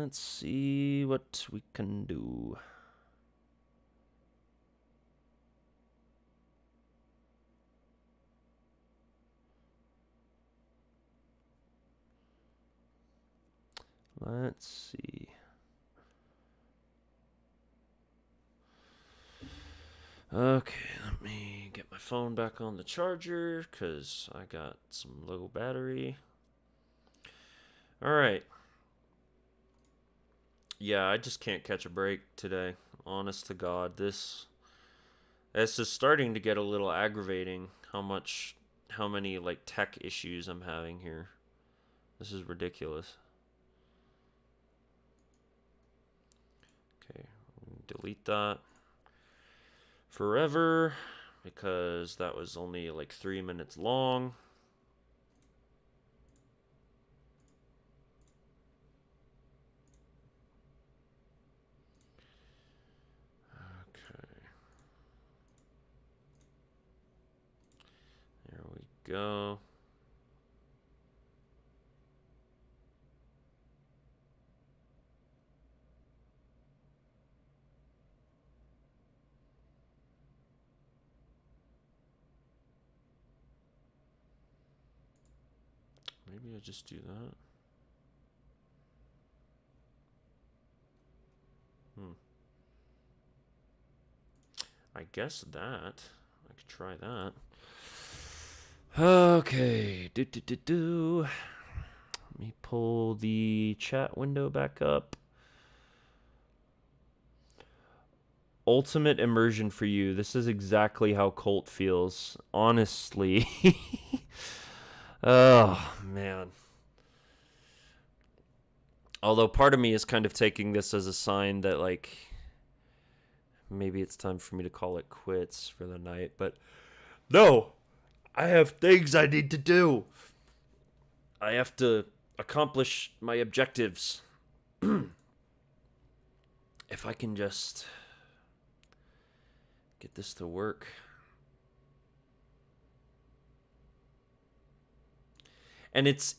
Let's see what we can do. Let's see. Okay, let me get my phone back on the charger because I got some low battery. All right. Yeah, I just can't catch a break today. Honest to God, this is starting to get a little aggravating. How many like tech issues I'm having here. This is ridiculous. Okay, delete that forever because that was only like 3 minutes long. Okay. There we go. Maybe I just do that. I guess that. I could try that. Okay. Let me pull the chat window back up. Ultimate immersion for you. This is exactly how Colt feels. Honestly. Oh, man. Although part of me is kind of taking this as a sign that, like, maybe it's time for me to call it quits for the night. But no, I have things I need to do. I have to accomplish my objectives. If I can just get this to work. And it's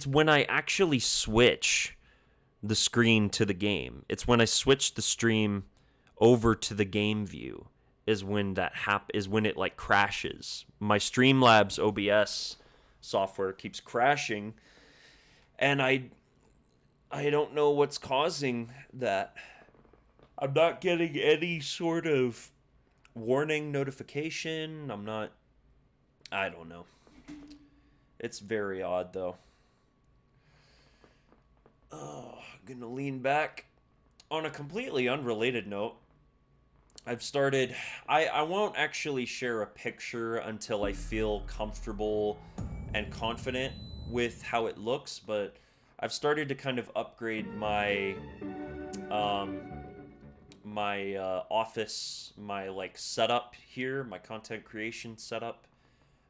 when I actually switch the screen to the game. It's when I switch the stream over to the game view is when it like crashes. My Streamlabs OBS software keeps crashing, and I don't know what's causing that. I'm not getting any sort of warning notification. I don't know. It's very odd, though. Oh, I'm gonna lean back. On a completely unrelated note, I've started... I won't actually share a picture until I feel comfortable and confident with how it looks, but I've started to kind of upgrade my... office, my, like, setup here, my content creation setup,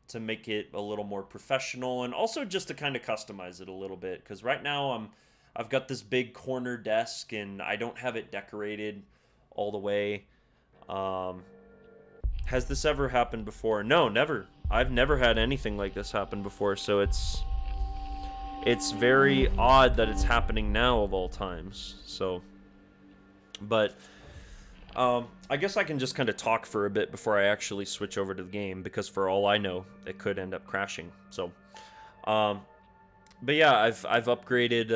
to make it a little more professional, and also just to kind of customize it a little bit, because right now I've got this big corner desk and I don't have it decorated all the way. Has this ever happened before? No, never. I've never had anything like this happen before, so it's very odd that it's happening now of all times. So, but I guess I can just kind of talk for a bit before I actually switch over to the game, because for all I know, it could end up crashing. So, but yeah, I've upgraded,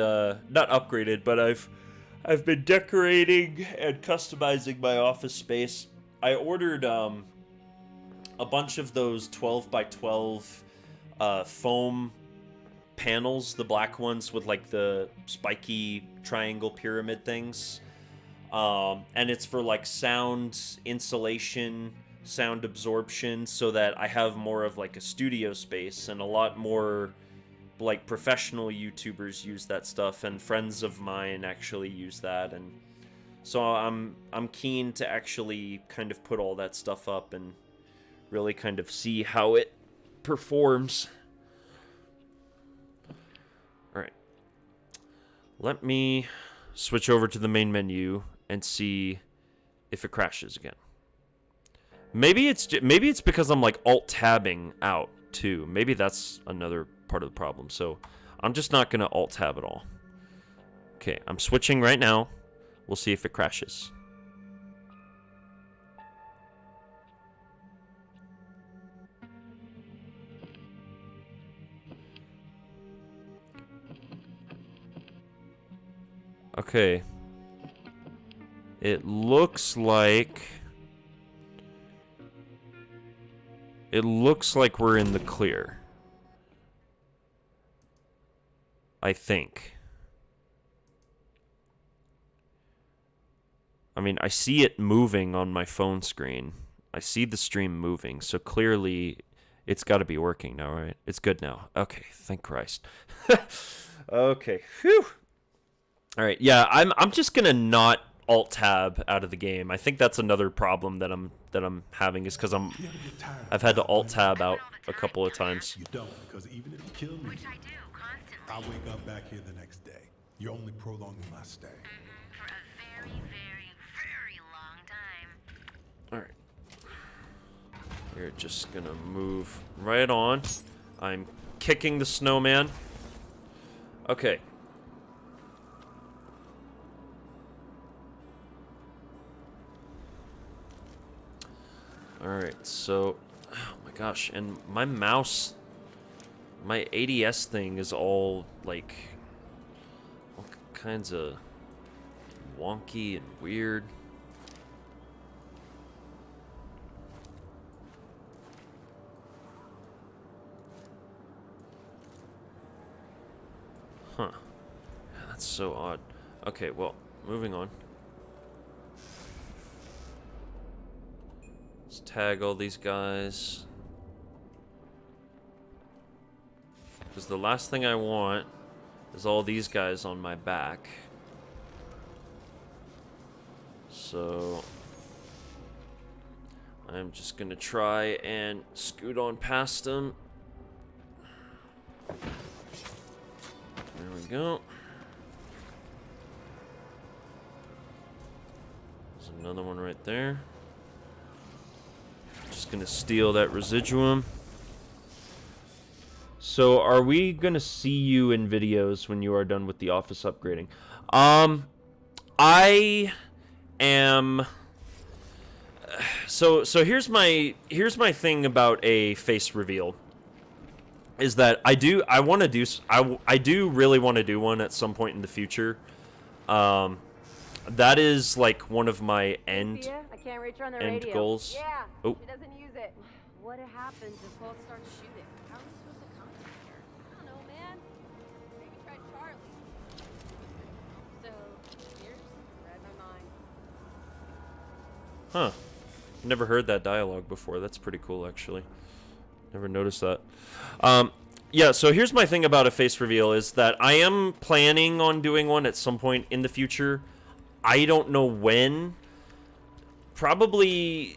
not upgraded, but I've been decorating and customizing my office space. I ordered a bunch of those 12 by 12 foam panels, the black ones with like the spiky triangle pyramid things. And it's for like sound insulation, sound absorption, so that I have more of like a studio space, and a lot more like professional YouTubers use that stuff, and friends of mine actually use that, and so I'm keen to actually kind of put all that stuff up and really kind of see how it performs. All right. Let me switch over to the main menu and see if it crashes again. Maybe it's because I'm like alt-tabbing out too. Maybe that's another part of the problem. So I'm just not going to alt-tab at all. Okay, I'm switching right now. We'll see if it crashes. Okay. It looks like we're in the clear. I think. I mean, I see it moving on my phone screen. I see the stream moving, so clearly it's got to be working now, right? It's good now. Okay, thank Christ. Okay, phew. All right, yeah, I'm just gonna not alt tab out of the game. I think that's another problem that I'm having is because I've had to alt tab out a couple of times. You don't, because even if you kill me, Which I do constantly. I'll wake up back here the next day. You're only prolonging my stay. For a very, very, very long time. All right, we're just gonna move right on. I'm kicking the snowman. Okay. Alright, so, oh my gosh, and my mouse, my ADS thing is all, like, all kinds of wonky and weird. Huh. Yeah, that's so odd. Okay, well, moving on. Let's tag all these guys. Because the last thing I want is all these guys on my back. So I'm just gonna try and scoot on past them. There we go. There's another one right there. Just gonna steal that residuum. So, are we gonna see you in videos when you are done with the office upgrading? I am. So here's my thing about a face reveal. Is that I do really want to do one at some point in the future. That is like one of my end can't reach her on the end radio. goals. Yeah, Oh. she doesn't use it. What happens if Colt starts shooting? How are we supposed to contact her? I don't know, man. Maybe try Charlie. So, here's read my mind. Huh. Never heard that dialogue before. That's pretty cool, actually. Never noticed that. Yeah, so here's my thing about a face reveal is that I am planning on doing one at some point in the future. I don't know when. Probably,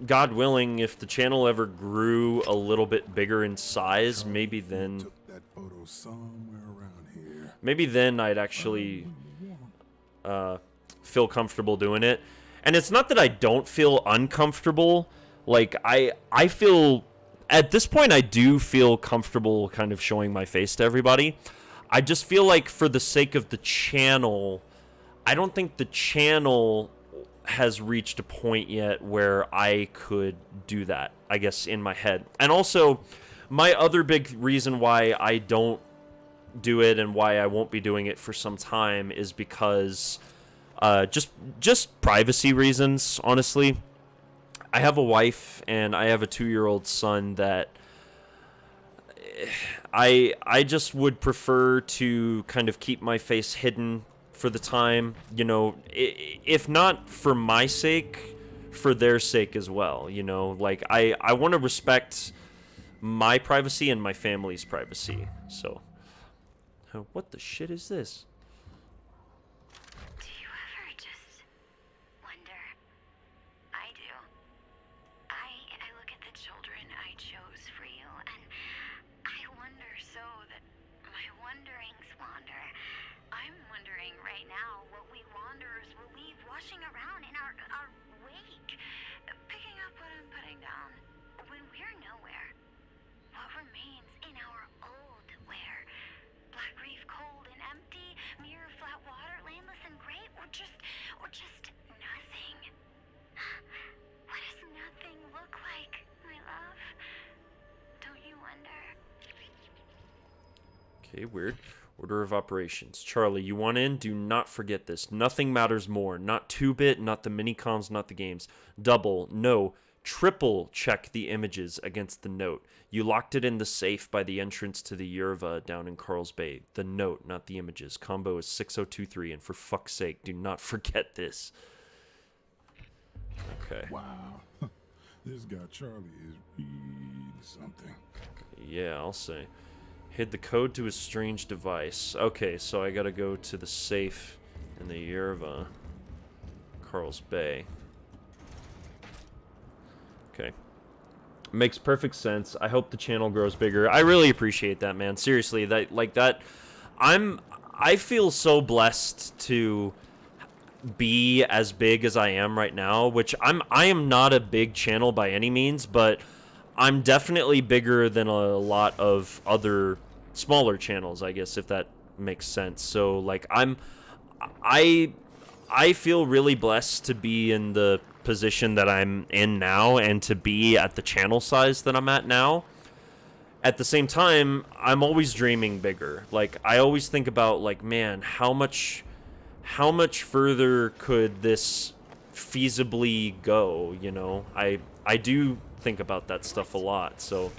God willing, if the channel ever grew a little bit bigger in size, maybe then... Took that photo somewhere around here. Maybe then I'd actually feel comfortable doing it. And it's not that I don't feel uncomfortable. Like, I feel... At this point, I do feel comfortable kind of showing my face to everybody. I just feel like for the sake of the channel, I don't think the channel has reached a point yet where I could do that, I guess, in my head. And also, my other big reason why I don't do it and why I won't be doing it for some time is because just privacy reasons, honestly. I have a wife and I have a 2-year-old son that I just would prefer to kind of keep my face hidden for the time, you know, if not for my sake, for their sake as well, you know, like I want to respect my privacy and my family's privacy. So what the shit is this? Do you ever just wonder? I do. I look at the children I chose for you, and I wonder so that my wanderings wander. I'm wondering right now what we wanderers will leave washing around in our wake, picking up what I'm putting down. When we're nowhere, what remains in our old where? Black reef cold and empty, mirror flat water. or just nothing. What does nothing look like, my love? Don't you wonder? Okay, weird. Order of operations. Charlie, you want in? Do not forget this. Nothing matters more. Not 2-bit, not the mini-comms, not the games. Double, no, triple check the images against the note. You locked it in the safe by the entrance to the Yerva down in Carl's Bay. The note, not the images. Combo is 6023, and for fuck's sake, do not forget this. Okay. Wow. This guy Charlie is really something. Yeah, I'll say. Hid the code to a strange device. Okay, so I gotta go to the safe in the Yerva, Carl's Bay. Okay. Makes perfect sense. I hope the channel grows bigger. I really appreciate that, man. Seriously, I feel so blessed to be as big as I am right now, which I am not a big channel by any means, but I'm definitely bigger than a lot of other smaller channels, I guess, if that makes sense. So like I feel really blessed to be in the position that I'm in now and to be at the channel size that I'm at now. At the same time, I'm always dreaming bigger. Like I always think about like, man, how much further could this feasibly go, you know? I do think about that stuff a lot. So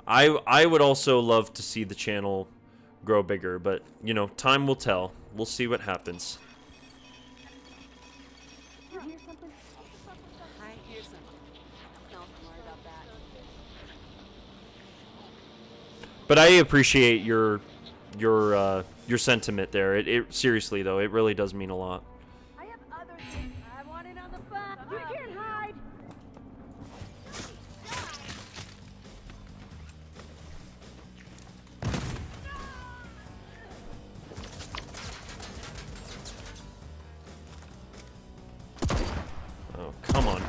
I would also love to see the channel grow bigger, but you know, time will tell. We'll see what happens. You hear something? I hear something. Don't worry about that. But I appreciate your sentiment there. It seriously though, it really does mean a lot. I have other things. I want it on the phone. You can't hide. Oh, come on.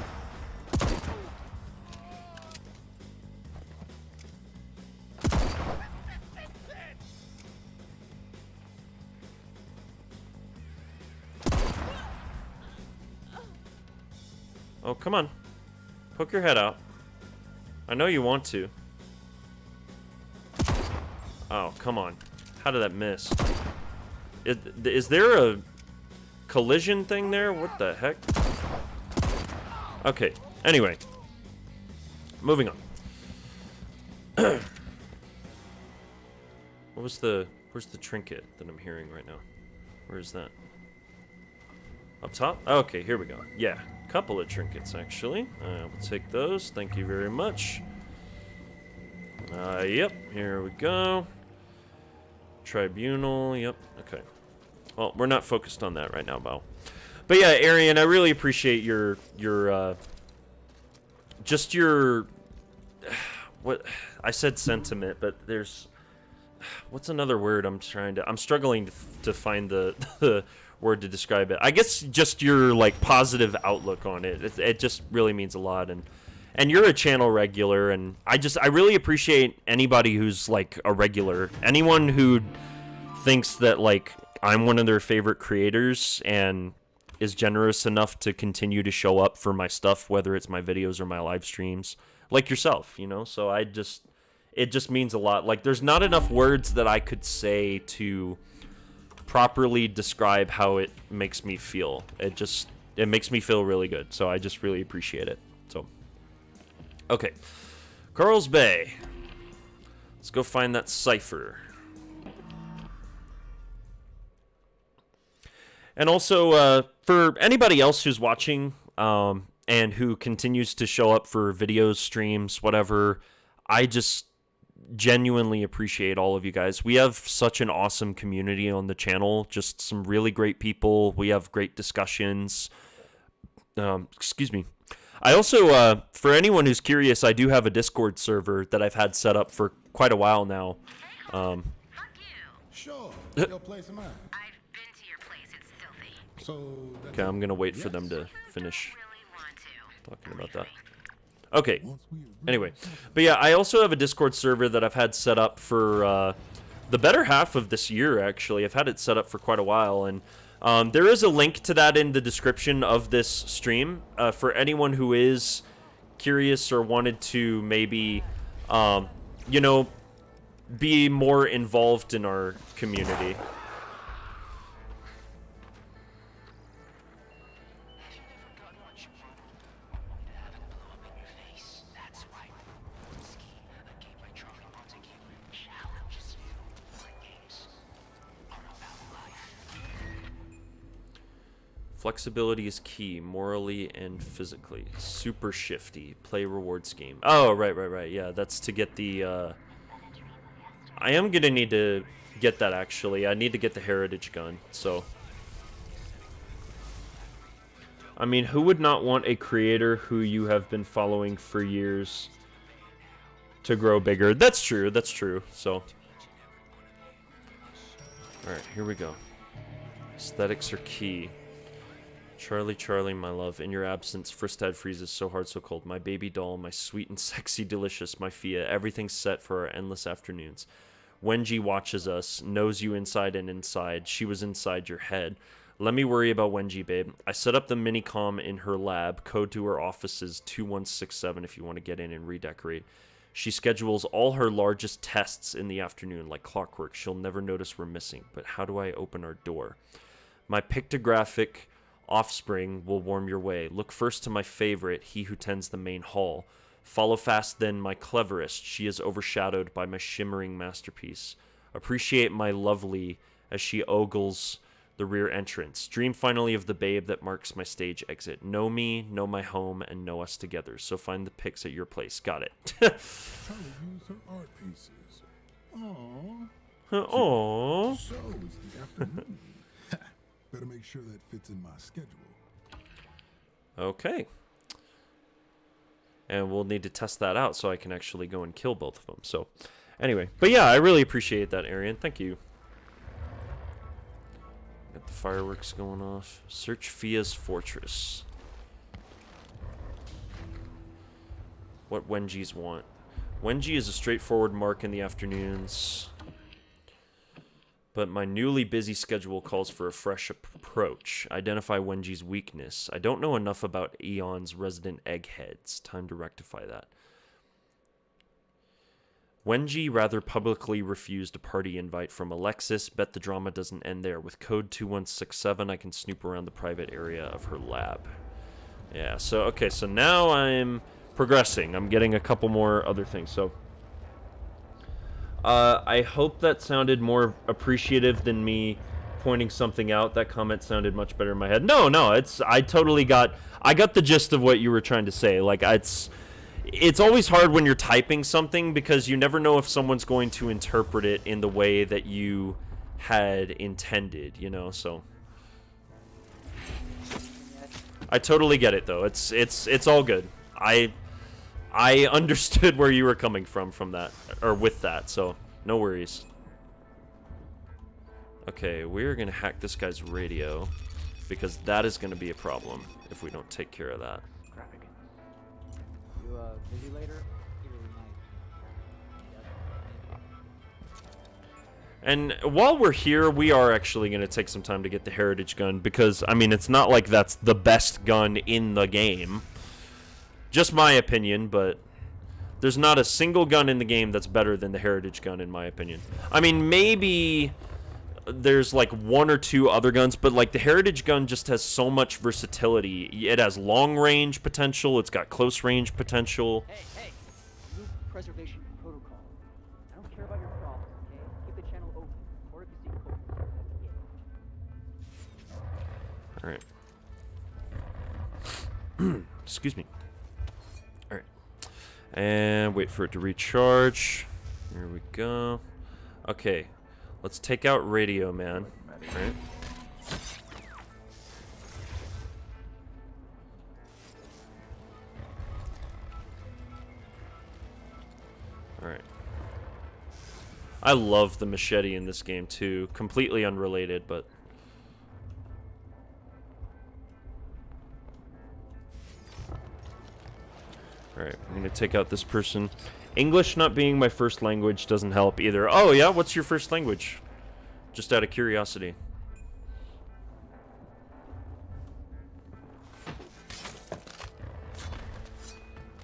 Oh, come on. Poke your head out. I know you want to. Oh, come on. How did that miss? Is there a collision thing there? What the heck? Okay, anyway. Moving on. Where's the trinket that I'm hearing right now? Where is that? Up top? Okay, here we go. Yeah, couple of trinkets actually. We'll take those. Thank you very much. Yep, here we go. Tribunal, yep, okay. Well, we're not focused on that right now, Bao. But yeah, Arian, I really appreciate your what I said sentiment, but there's what's another word I'm struggling to find the word to describe it. I guess just your like positive outlook on it. It just really means a lot, and you're a channel regular, and I really appreciate anybody who's like a regular. Anyone who thinks that like I'm one of their favorite creators and is generous enough to continue to show up for my stuff, whether it's my videos or my live streams, like yourself, you know? So it just means a lot. Like, there's not enough words that I could say to properly describe how it makes me feel. It makes me feel really good. So I just really appreciate it. So, okay. Carl's Bay. Let's go find that cipher. And also, for anybody else who's watching and who continues to show up for videos, streams, whatever, I just genuinely appreciate all of you guys. We have such an awesome community on the channel, just some really great people. We have great discussions. Excuse me. I also, for anyone who's curious, I do have a Discord server that I've had set up for quite a while now. Fuck you. Sure, your place of mine. I've been to your place. It's filthy. So that's Okay, I'm going to wait for them to finish Really want to. talking about that. Okay, once we agree. anyway. But yeah, I also have a Discord server that I've had set up for the better half of this year, actually. I've had it set up for quite a while, and there is a link to that in the description of this stream for anyone who is curious or wanted to maybe, you know, be more involved in our community. Flexibility is key, morally and physically. Super shifty. Play reward scheme. Oh, right. Yeah, that's to get the, I am gonna need to get that, actually. I need to get the heritage gun, so. I mean, who would not want a creator who you have been following for years to grow bigger? That's true, so. Alright, here we go. Aesthetics are key. Charlie, my love, in your absence, First Dad freezes so hard, so cold. My baby doll, my sweet and sexy, delicious, my Fia. Everything's set for our endless afternoons. Wenji watches us, knows you inside and inside. She was inside your head. Let me worry about Wenji, babe. I set up the mini-comm in her lab. Code to her office is 2167 if you want to get in and redecorate. She schedules all her largest tests in the afternoon, like clockwork. She'll never notice we're missing. But how do I open our door? My pictographic offspring will warm your way. Look first to my favorite, he who tends the main hall. Follow fast then my cleverest. She is overshadowed by my shimmering masterpiece. Appreciate my lovely as she ogles the rear entrance. Dream finally of the babe that marks my stage exit. Know me, know my home, and know us together. So find the pics at your place. Got it. Charlie used her art pieces. Aww. Aww. So it's the afternoon. Better make sure that fits in my schedule. Okay. And we'll need to test that out so I can actually go and kill both of them. So, anyway. But yeah, I really appreciate that, Arian. Thank you. Got the fireworks going off. Search Fia's fortress. What Wenjis want. Wenji is a straightforward mark in the afternoons. But my newly busy schedule calls for a fresh approach. Identify Wenji's weakness. I don't know enough about Eon's resident eggheads. Time to rectify that. Wenji rather publicly refused a party invite from Alexis. Bet the drama doesn't end there. With code 2167, I can snoop around the private area of her lab. Yeah, so, okay, so now I'm progressing. I'm getting a couple more other things, so... I hope that sounded more appreciative than me pointing something out. That comment sounded much better in my head. No, I got the gist of what you were trying to say. Like, it's always hard when you're typing something because you never know if someone's going to interpret it in the way that you had intended, you know, so. I totally get it, though. It's all good. I understood where you were coming from that, or with that, so no worries. Okay, we're gonna hack this guy's radio, because that is gonna be a problem if we don't take care of that. Graphic. You busy later? And while we're here, we are actually gonna take some time to get the heritage gun, because, I mean, it's not like that's the best gun in the game. Just my opinion, but there's not a single gun in the game that's better than the heritage gun, in my opinion. I mean, maybe there's like one or two other guns, but like the heritage gun just has so much versatility. It has long range potential, it's got close range potential. Hey, loop preservation protocol. I don't care about your problems, okay? Keep the channel open. Or if you see Alright. Excuse me. Alright. And wait for it to recharge. Here we go. Okay. Let's take out Radio Man. Alright. Alright. I love the machete in this game too. Completely unrelated, but... Alright, I'm gonna take out this person. English not being my first language doesn't help either. Oh yeah, what's your first language? Just out of curiosity.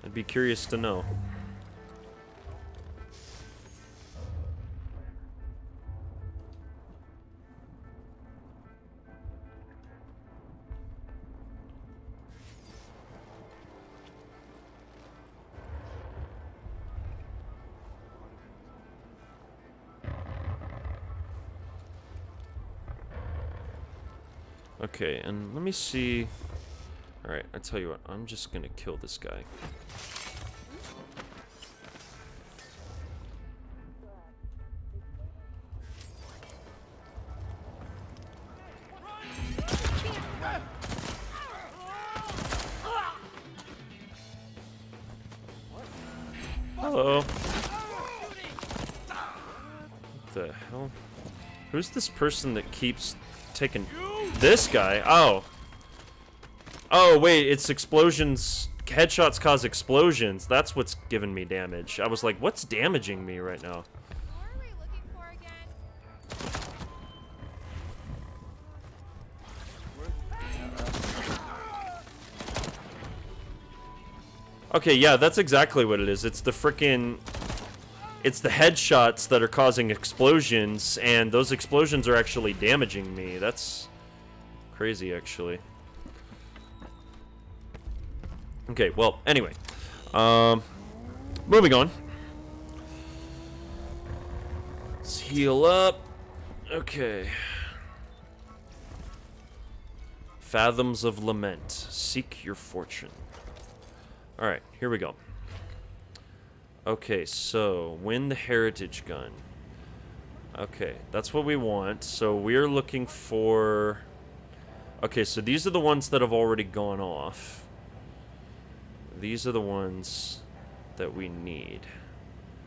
I'd be curious to know. Okay, and let me see. Alright, I tell you what, I'm just gonna kill this guy. Hello. What the hell? Who's this person that keeps taking... This guy? Oh. Oh, wait, it's explosions. Headshots cause explosions. That's what's giving me damage. I was like, what's damaging me right now? What are we looking for again? Okay, yeah, that's exactly what it is. It's the frickin'... It's the headshots that are causing explosions, and those explosions are actually damaging me. That's crazy, actually. Okay, well, anyway. Moving on. Let's heal up. Okay. Fathoms of Lament. Seek your fortune. Alright, here we go. Okay, so, win the heritage gun. Okay, that's what we want. So, we're looking for... Okay, so these are the ones that have already gone off. These are the ones that we need.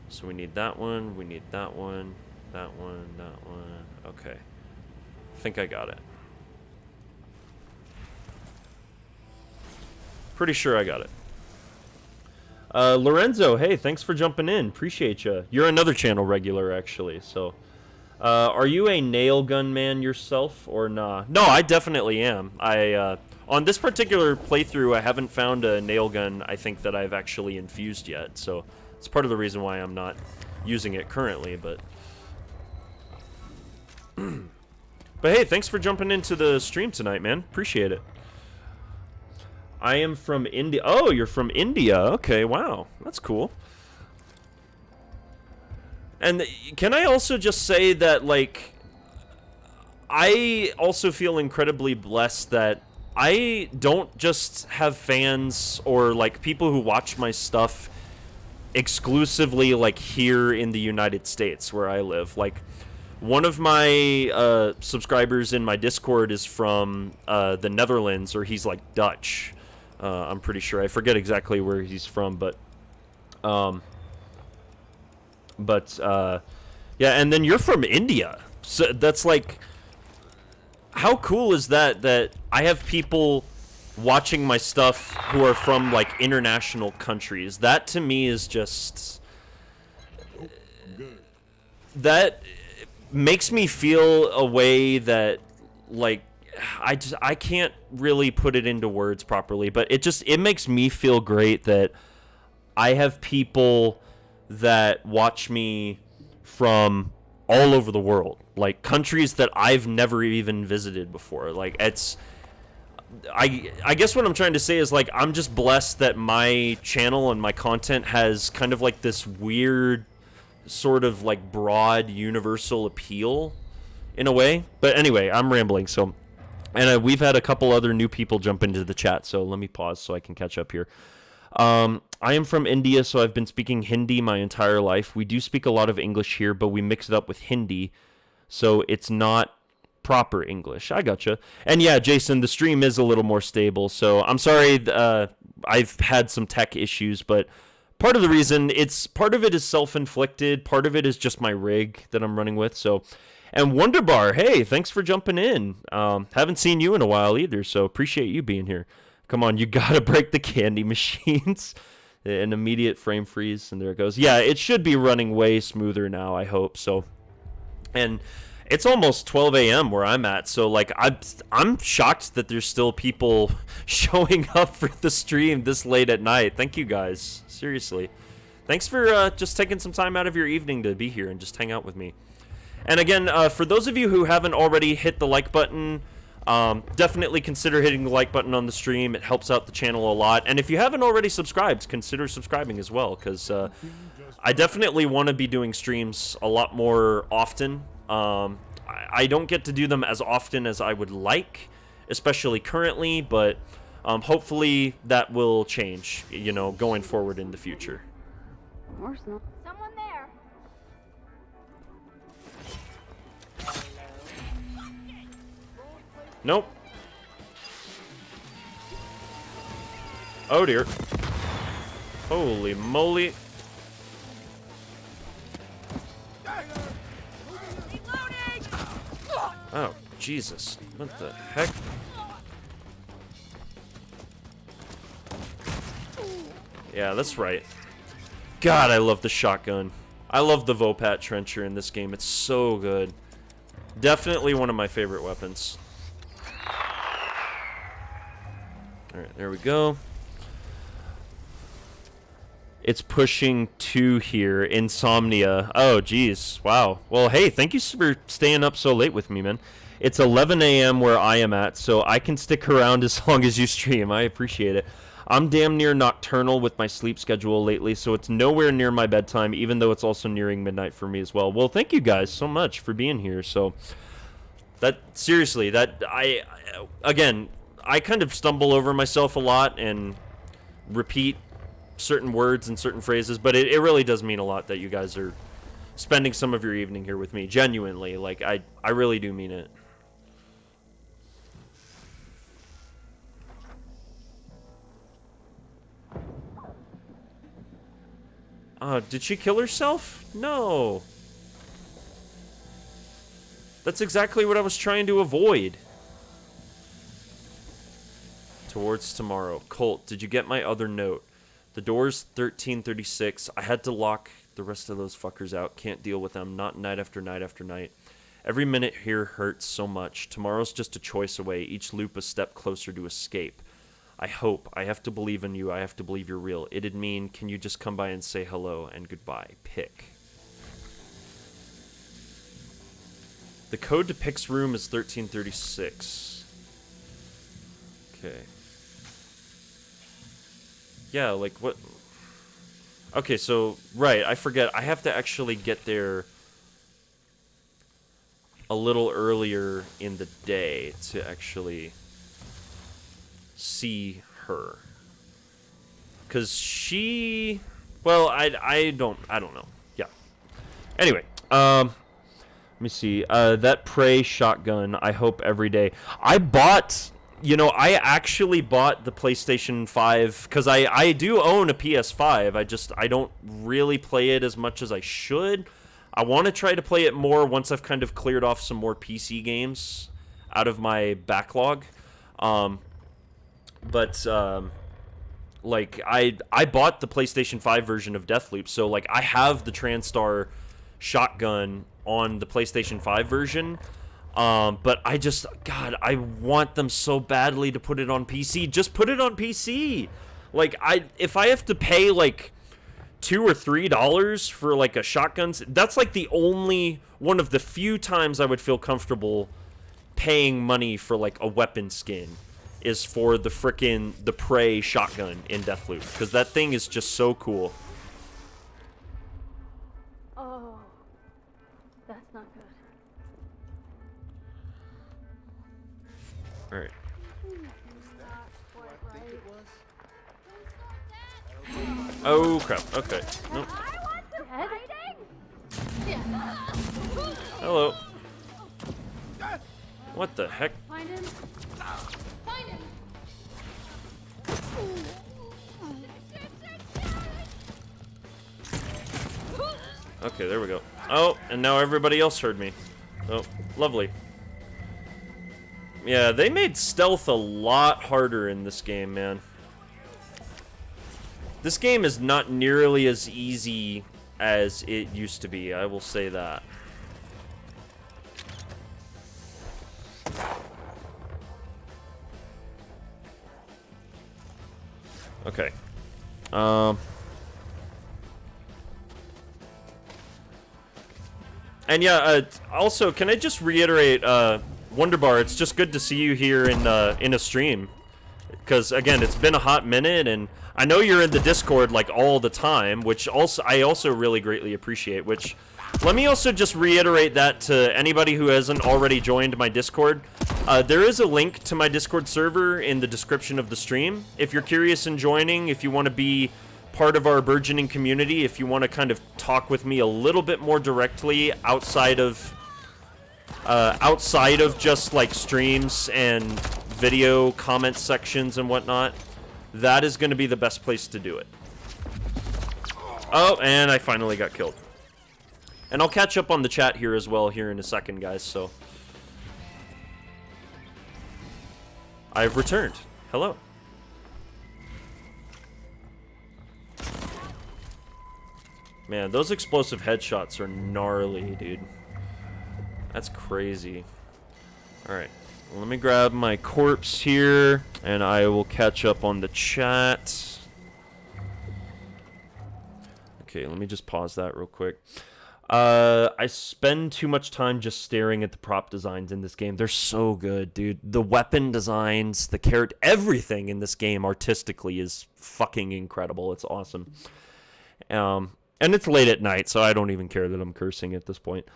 So we need that one, we need that one, that one, that one. Okay. I think I got it. Pretty sure I got it. Lorenzo, hey, thanks for jumping in. Appreciate you. You're another channel regular, actually. So, are you a nail gun man yourself, or nah? No, I definitely am. On this particular playthrough, I haven't found a nail gun, I think, that I've actually infused yet. So, it's part of the reason why I'm not using it currently, but... But hey, thanks for jumping into the stream tonight, man. Appreciate it. I am from India. Oh, you're from India. Okay, wow. That's cool. And can I also just say that, like, I also feel incredibly blessed that I don't just have fans or, like, people who watch my stuff exclusively, like, here in the United States where I live. Like, one of my subscribers in my Discord is from the Netherlands, or he's, like, Dutch. I'm pretty sure. I forget exactly where he's from, but yeah, and then you're from India. So that's like, how cool is that, that I have people watching my stuff who are from, like, international countries? That to me is just, that makes me feel a way that, like, I can't really put it into words properly, but it makes me feel great that I have people that watch me from all over the world, like countries that I've never even visited before. Like, it's, I guess what I'm trying to say is, like, I'm just blessed that my channel and my content has kind of like this weird sort of like broad universal appeal in a way. But anyway, I'm rambling, so... And we've had a couple other new people jump into the chat, so let me pause so I can catch up here. I am from India, so I've been speaking Hindi my entire life. We do speak a lot of English here, but we mix it up with Hindi, so it's not proper English. I gotcha. And yeah, Jason, the stream is a little more stable, so I'm sorry I've had some tech issues, but part of the reason, part of it is self-inflicted, part of it is just my rig that I'm running with, so... And Wonderbar, hey, thanks for jumping in. Haven't seen you in a while either, so appreciate you being here. Come on, you gotta break the candy machines. An immediate frame freeze, and there it goes. Yeah, it should be running way smoother now, I hope. So, and it's almost 12 a.m. where I'm at, so like I'm shocked that there's still people showing up for the stream this late at night. Thank you guys, seriously. Thanks for just taking some time out of your evening to be here and just hang out with me. And again, for those of you who haven't already hit the like button, definitely consider hitting the like button on the stream. It helps out the channel a lot. And if you haven't already subscribed, consider subscribing as well, because I definitely want to be doing streams a lot more often. I don't get to do them as often as I would like, especially currently, but hopefully that will change, you know, going forward in the future. Someone there. Nope. Oh dear. Holy moly. Oh, Jesus. What the heck? Yeah, that's right. God, I love the shotgun. I love the Vopat Trencher in this game. It's so good. Definitely one of my favorite weapons. Alright, there we go. It's pushing 2 here. Insomnia. Oh, geez. Wow. Well, hey, thank you for staying up so late with me, man. It's 11 a.m. where I am at, so I can stick around as long as you stream. I appreciate it. I'm damn near nocturnal with my sleep schedule lately, so it's nowhere near my bedtime, even though it's also nearing midnight for me as well. Well, thank you guys so much for being here. So, seriously, again, I kind of stumble over myself a lot and repeat certain words and certain phrases, but it really does mean a lot that you guys are spending some of your evening here with me. Genuinely, like, I really do mean it. Did she kill herself? No. That's exactly what I was trying to avoid. Towards tomorrow. Colt, did you get my other note? The door's 1336. I had to lock the rest of those fuckers out. Can't deal with them. Not night after night after night. Every minute here hurts so much. Tomorrow's just a choice away. Each loop a step closer to escape. I hope. I have to believe in you. I have to believe you're real. It'd mean, can you just come by and say hello and goodbye? Pick. The code to Pick's room is 1336. Okay. Yeah, like what? Okay, so, right, I forget. I have to actually get there a little earlier in the day to actually see her. Because she... Well, I don't know. Yeah. Anyway, let me see. That Prey shotgun, I hope every day. I bought... You know, I actually bought the PlayStation 5 because I do own a PS5. I don't really play it as much as I should. I want to try to play it more once I've kind of cleared off some more PC games out of my backlog. Like, I bought the PlayStation 5 version of Deathloop, so, like, I have the TranStar shotgun on the PlayStation 5 version. But God, I want them so badly to put it on PC. Just put it on PC. Like, if I have to pay, like, $2 or $3 for, like, a shotgun, that's, like, the only one of the few times I would feel comfortable paying money for, like, a weapon skin is for the Prey shotgun in Deathloop. Because that thing is just so cool. Oh, that's not good. Alright. Oh, crap. Okay. Nope. Hello. What the heck? Find him. Find him. Okay, there we go. Oh, and now everybody else heard me. Oh, lovely. Yeah, they made stealth a lot harder in this game, man. This game is not nearly as easy as it used to be, I will say that. Okay. And yeah, also, can I just reiterate, Wonderbar, it's just good to see you here in a stream. Because, again, it's been a hot minute, and I know you're in the Discord, like, all the time, which I also really greatly appreciate, which... Let me also just reiterate that to anybody who hasn't already joined my Discord. There is a link to my Discord server in the description of the stream. If you're curious in joining, if you want to be part of our burgeoning community, if you want to kind of talk with me a little bit more directly outside of just like streams and video comment sections and whatnot, that is going to be the best place to do it. Oh, and I finally got killed. And I'll catch up on the chat here as well here in a second, guys, so. I've returned. Hello. Man, those explosive headshots are gnarly, dude. That's crazy. Alright, let me grab my corpse here, and I will catch up on the chat. Okay, let me just pause that real quick. I spend too much time just staring at the prop designs in this game. They're so good, dude. The weapon designs, the character, everything in this game artistically is fucking incredible. It's awesome. And it's late at night, so I don't even care that I'm cursing at this point.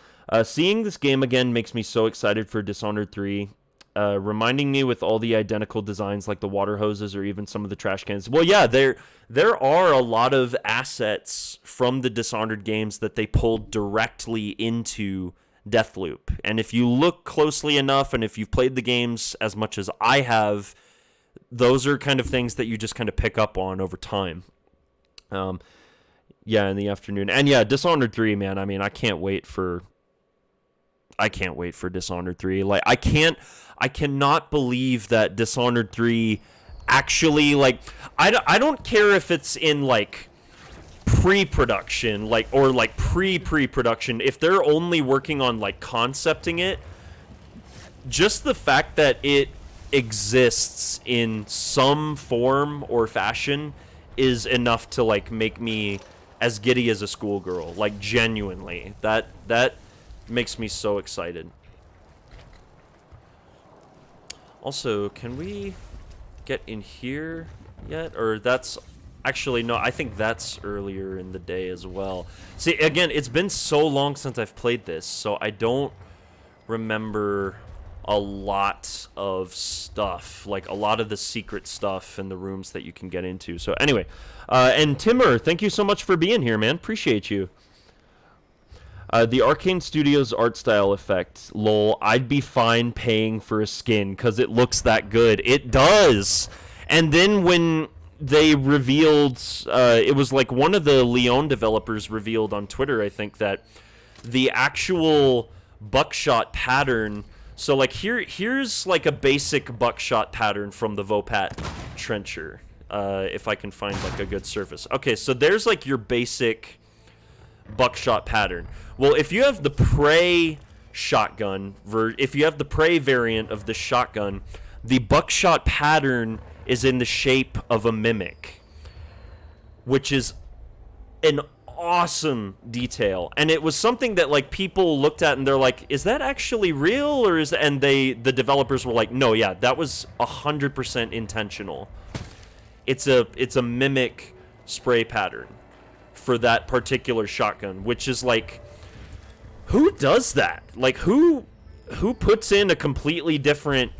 Seeing this game again makes me so excited for Dishonored 3. Reminding me with all the identical designs like the water hoses or even some of the trash cans. Well, yeah, there are a lot of assets from the Dishonored games that they pulled directly into Deathloop. And if you look closely enough and if you've played the games as much as I have, those are kind of things that you just kind of pick up on over time. Yeah, in the afternoon. And yeah, Dishonored 3, man, I mean, I can't wait for Dishonored 3. Like, I cannot believe that Dishonored 3 actually, like, I don't care if it's in, like, pre-production, like, or, like, pre-production. If they're only working on, like, concepting it, just the fact that it exists in some form or fashion is enough to, like, make me as giddy as a schoolgirl. Like, genuinely. That makes me so excited. Also, can we get in here yet? Or that's... Actually, no, I think that's earlier in the day as well. See, again, it's been so long since I've played this, so I don't remember a lot of stuff. Like, a lot of the secret stuff in the rooms that you can get into. So, anyway. And Timur, thank you so much for being here, man. Appreciate you. The Arcane Studios art style effect. Lol, I'd be fine paying for a skin because it looks that good. It does! And then when they revealed, it was like one of the Leon developers revealed on Twitter, I think, that the actual buckshot pattern... So, like, here's, like, a basic buckshot pattern from the Vopat Trencher. If I can find, like, a good surface. Okay, so there's, like, your basic buckshot pattern. Well, if you have the Prey shotgun, if you have the Prey variant of the shotgun, the buckshot pattern is in the shape of a mimic, which is an awesome detail. And it was something that, like, people looked at and they're like, is that actually real? Or is that... And the developers were like, no, yeah, that was 100% intentional. It's a mimic spray pattern for that particular shotgun, which is like, who does that? Like, who puts in a completely different,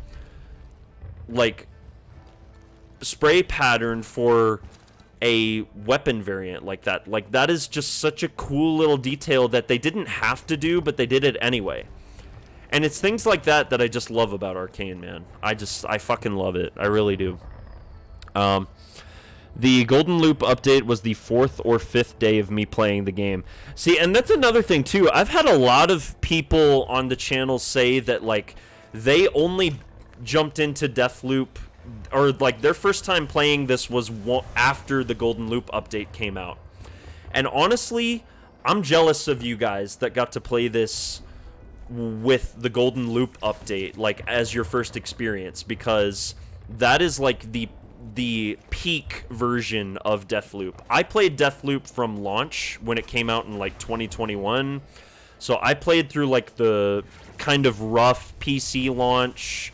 like, spray pattern for a weapon variant like that? Like, that is just such a cool little detail that they didn't have to do, but they did it anyway. And it's things like that that I just love about Arcane, man. I fucking love it. I really do. The Golden Loop update was the 4th or 5th day of me playing the game. See, and that's another thing, too. I've had a lot of people on the channel say that, like, they only jumped into Deathloop or like their first time playing this was after the Golden Loop update came out. And honestly, I'm jealous of you guys that got to play this with the Golden Loop update, like as your first experience, because that is like the peak version of Deathloop. I played Deathloop from launch when it came out in like 2021. So I played through like the kind of rough PC launch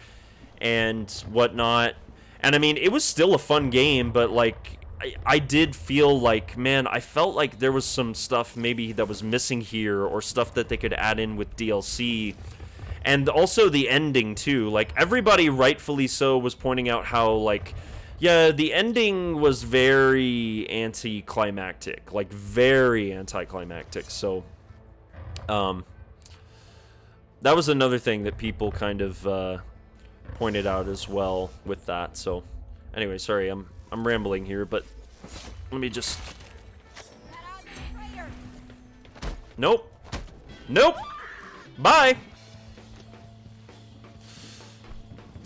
and whatnot. And I mean, it was still a fun game, but like I did feel like, man, I felt like there was some stuff maybe that was missing here, or stuff that they could add in with DLC. And also the ending too. Like everybody rightfully so was pointing out how like, yeah, the ending was very anticlimactic, like very anticlimactic. So that was another thing that people kind of pointed out as well with that. So anyway, sorry, I'm rambling here, but let me just... Nope. Nope. Bye.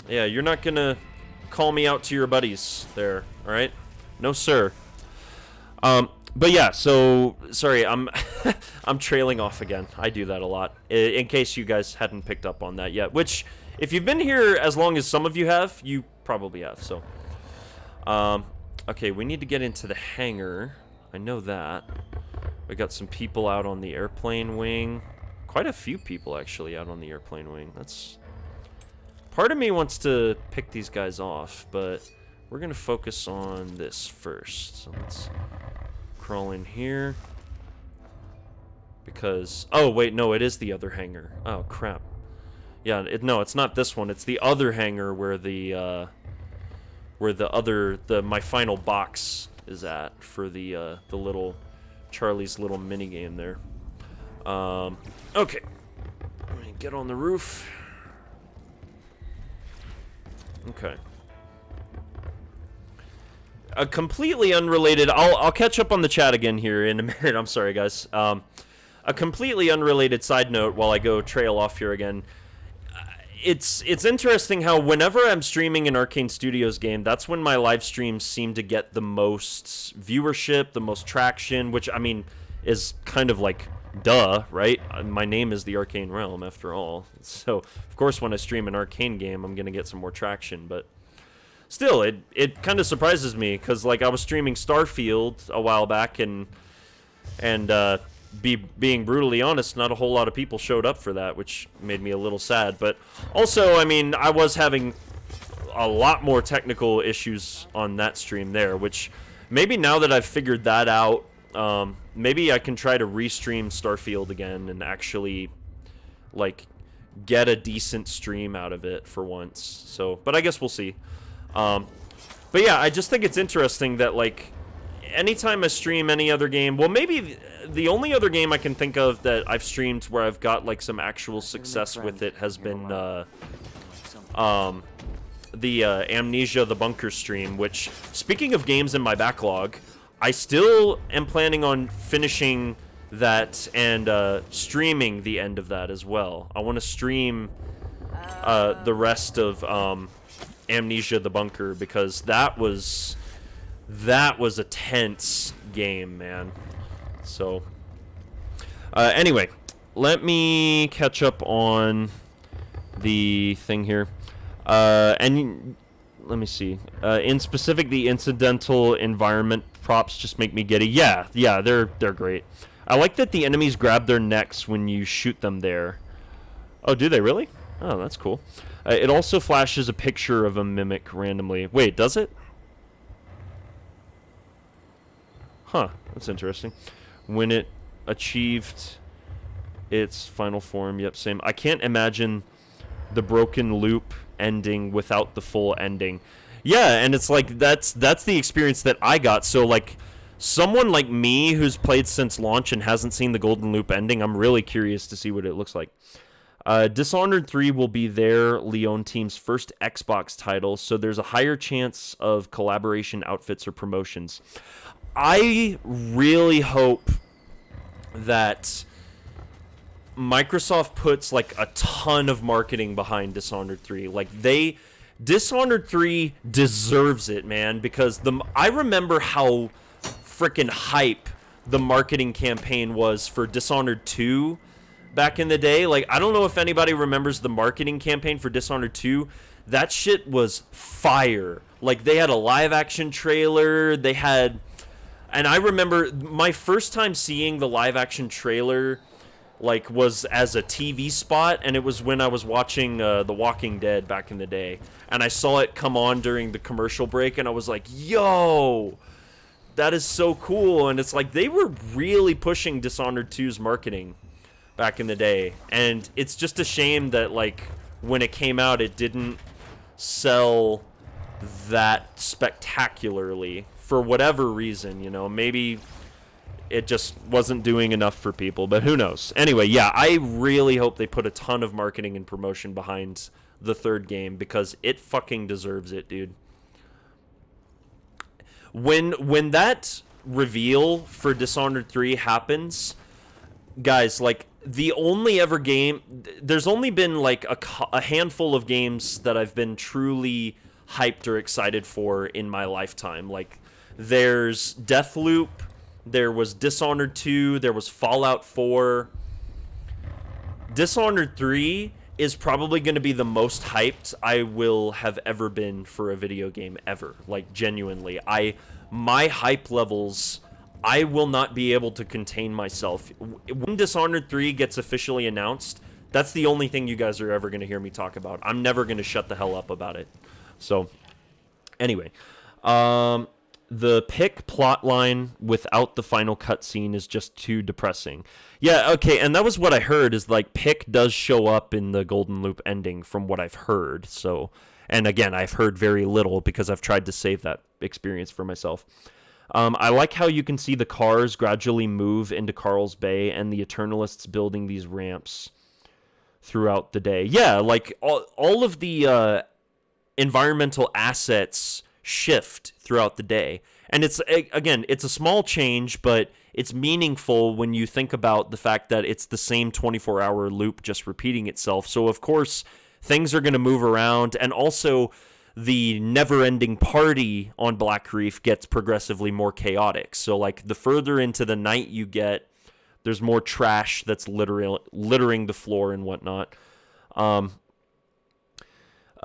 Yeah, you're not gonna call me out to your buddies there, alright? No, sir. But yeah, so sorry, I'm I'm trailing off again. I do that a lot. In case you guys hadn't picked up on that yet, which if you've been here as long as some of you have, you probably have. So okay, we need to get into the hangar. I know that. We got some people out on the airplane wing. Quite a few people actually out on the airplane wing. That's... Part of me wants to pick these guys off, but we're gonna focus on this first. So let's crawl in here. Because... Oh, wait, no, it is the other hangar. Oh, crap. Yeah, no, it's not this one. It's the other hangar where the my final box is at for the little Charlie's little mini game there. Okay, let me get on the roof. Okay. A completely unrelated. I'll catch up on the chat again here in a minute. I'm sorry, guys. A completely unrelated side note while I go trail off here again. It's interesting how whenever I'm streaming an Arcane Studios game, that's when my live streams seem to get the most viewership, the most traction, which, I mean, is kind of like, duh, right? My name is the Arcane Realm, after all. So, of course, when I stream an Arcane game, I'm going to get some more traction, but still, it kind of surprises me, because, like, I was streaming Starfield a while back, and being brutally honest, not a whole lot of people showed up for that, which made me a little sad. But also, I mean, I was having a lot more technical issues on that stream there, which maybe now that I've figured that out, maybe I can try to restream Starfield again and actually, like, get a decent stream out of it for once. So, but I guess we'll see. But yeah, I just think it's interesting that, like, anytime I stream any other game, well, maybe the only other game I can think of that I've streamed where I've got like some actual success with it has been the Amnesia the Bunker stream, which, speaking of games in my backlog, I still am planning on finishing that and streaming the end of that as well. I want to stream the rest of Amnesia the Bunker, because that was a tense game, man. So, anyway, let me catch up on the thing here. And let me see. In specific, the incidental environment props just make me giddy. Yeah, they're great. I like that the enemies grab their necks when you shoot them there. Oh, do they really? Oh, that's cool. It also flashes a picture of a mimic randomly. Wait, does it? Huh, that's interesting. When it achieved its final form, yep, same. I can't imagine the broken loop ending without the full ending. Yeah, and it's like, that's the experience that I got. So, like, someone like me who's played since launch and hasn't seen the Golden Loop ending, I'm really curious to see what it looks like. Dishonored 3 will be their Leon team's first Xbox title, so there's a higher chance of collaboration outfits or promotions. I really hope that Microsoft puts like a ton of marketing behind Dishonored 3. Like they Dishonored 3 deserves it, man, because I remember how freaking hype the marketing campaign was for Dishonored 2 back in the day. Like, I don't know if anybody remembers the marketing campaign for Dishonored 2. That shit was fire. Like, they had a live action trailer, they had... And I remember my first time seeing the live action trailer, like, was as a TV spot, and it was when I was watching The Walking Dead back in the day. And I saw it come on during the commercial break, and I was like, yo, that is so cool. And it's like, they were really pushing Dishonored 2's marketing back in the day. And it's just a shame that, like, when it came out, it didn't sell that spectacularly for whatever reason, you know. Maybe it just wasn't doing enough for people, but who knows. Anyway, yeah, I really hope they put a ton of marketing and promotion behind the third game, because it fucking deserves it, dude. When that reveal for Dishonored 3 happens, guys, like, the only ever game... There's only been, like, a handful of games that I've been truly hyped or excited for in my lifetime. Like, there's Deathloop, there was Dishonored 2, there was Fallout 4. Dishonored 3 is probably going to be the most hyped I will have ever been for a video game ever. Like, genuinely. My hype levels, I will not be able to contain myself. When Dishonored 3 gets officially announced, that's the only thing you guys are ever going to hear me talk about. I'm never going to shut the hell up about it. So, anyway. The Pick plotline without the final cutscene is just too depressing. Yeah, okay, and that was what I heard, is like Pick does show up in the Golden Loop ending from what I've heard. So, and again, I've heard very little because I've tried to save that experience for myself. I like how you can see the cars gradually move into Carl's Bay and the Eternalists building these ramps throughout the day. Yeah, like all of the environmental assets shift throughout the day. And it's, again, it's a small change, but it's meaningful when you think about the fact that it's the same 24-hour loop just repeating itself. So, of course, things are going to move around, and also the never-ending party on Black Reef gets progressively more chaotic. So, like, the further into the night you get, there's more trash that's littering the floor and whatnot.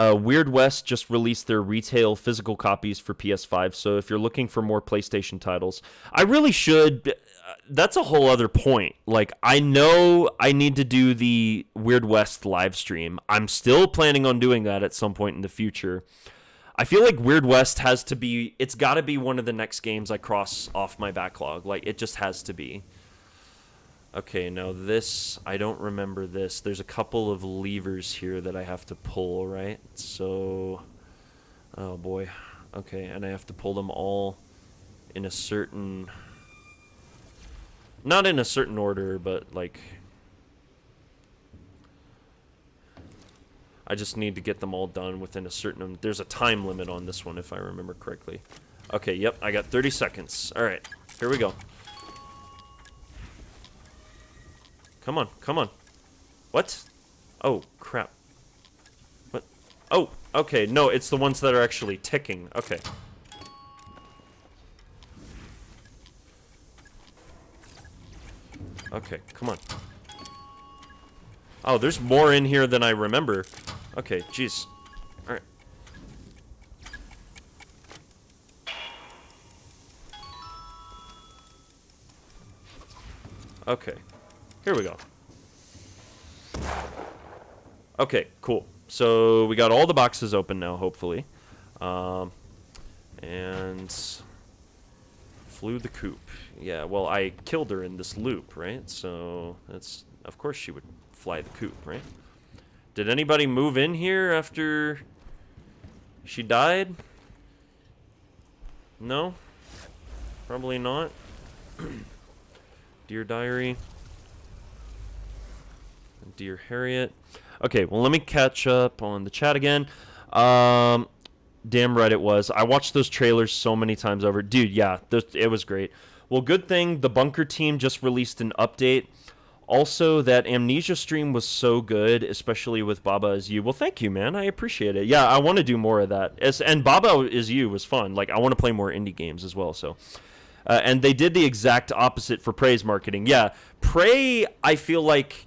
Weird West just released their retail physical copies for PS5, so if you're looking for more PlayStation titles, I really should. That's a whole other point. Like, I know I need to do the Weird West live stream. I'm still planning on doing that at some point in the future. I feel like Weird West has to be, it's got to be one of the next games I cross off my backlog. Like, it just has to be. Okay, now this, I don't remember this. There's a couple of levers here that I have to pull, right? So, oh boy. Okay, and I have to pull them all in a certain, not in a certain order, but like, I just need to get them all done within a certain, there's a time limit on this one if I remember correctly. Okay, yep, I got 30 seconds. All right, here we go. Come on, come on. What? Oh, crap. What? Oh, okay, no, it's the ones that are actually ticking. Okay. Okay, come on. Oh, there's more in here than I remember. Okay, jeez. Alright. Okay. Here we go. Okay, cool. So we got all the boxes open now, hopefully. And flew the coop. Yeah, well, I killed her in this loop, right? So that's, of course she would fly the coop, right? Did anybody move in here after she died? No? Probably not. Dear Diary. Dear Harriet. Okay, well, let me catch up on the chat again. Damn right it was. I watched those trailers so many times over. Dude, yeah, it was great. Well, good thing the Bunker team just released an update Also, that Amnesia stream was so good, especially with Baba Is You. Well, thank you, man. I appreciate it. Yeah, I want to do more of that. And Baba Is You was fun. Like, I want to play more indie games as well, so... and they did the exact opposite for Prey's marketing. Yeah, Prey, I feel like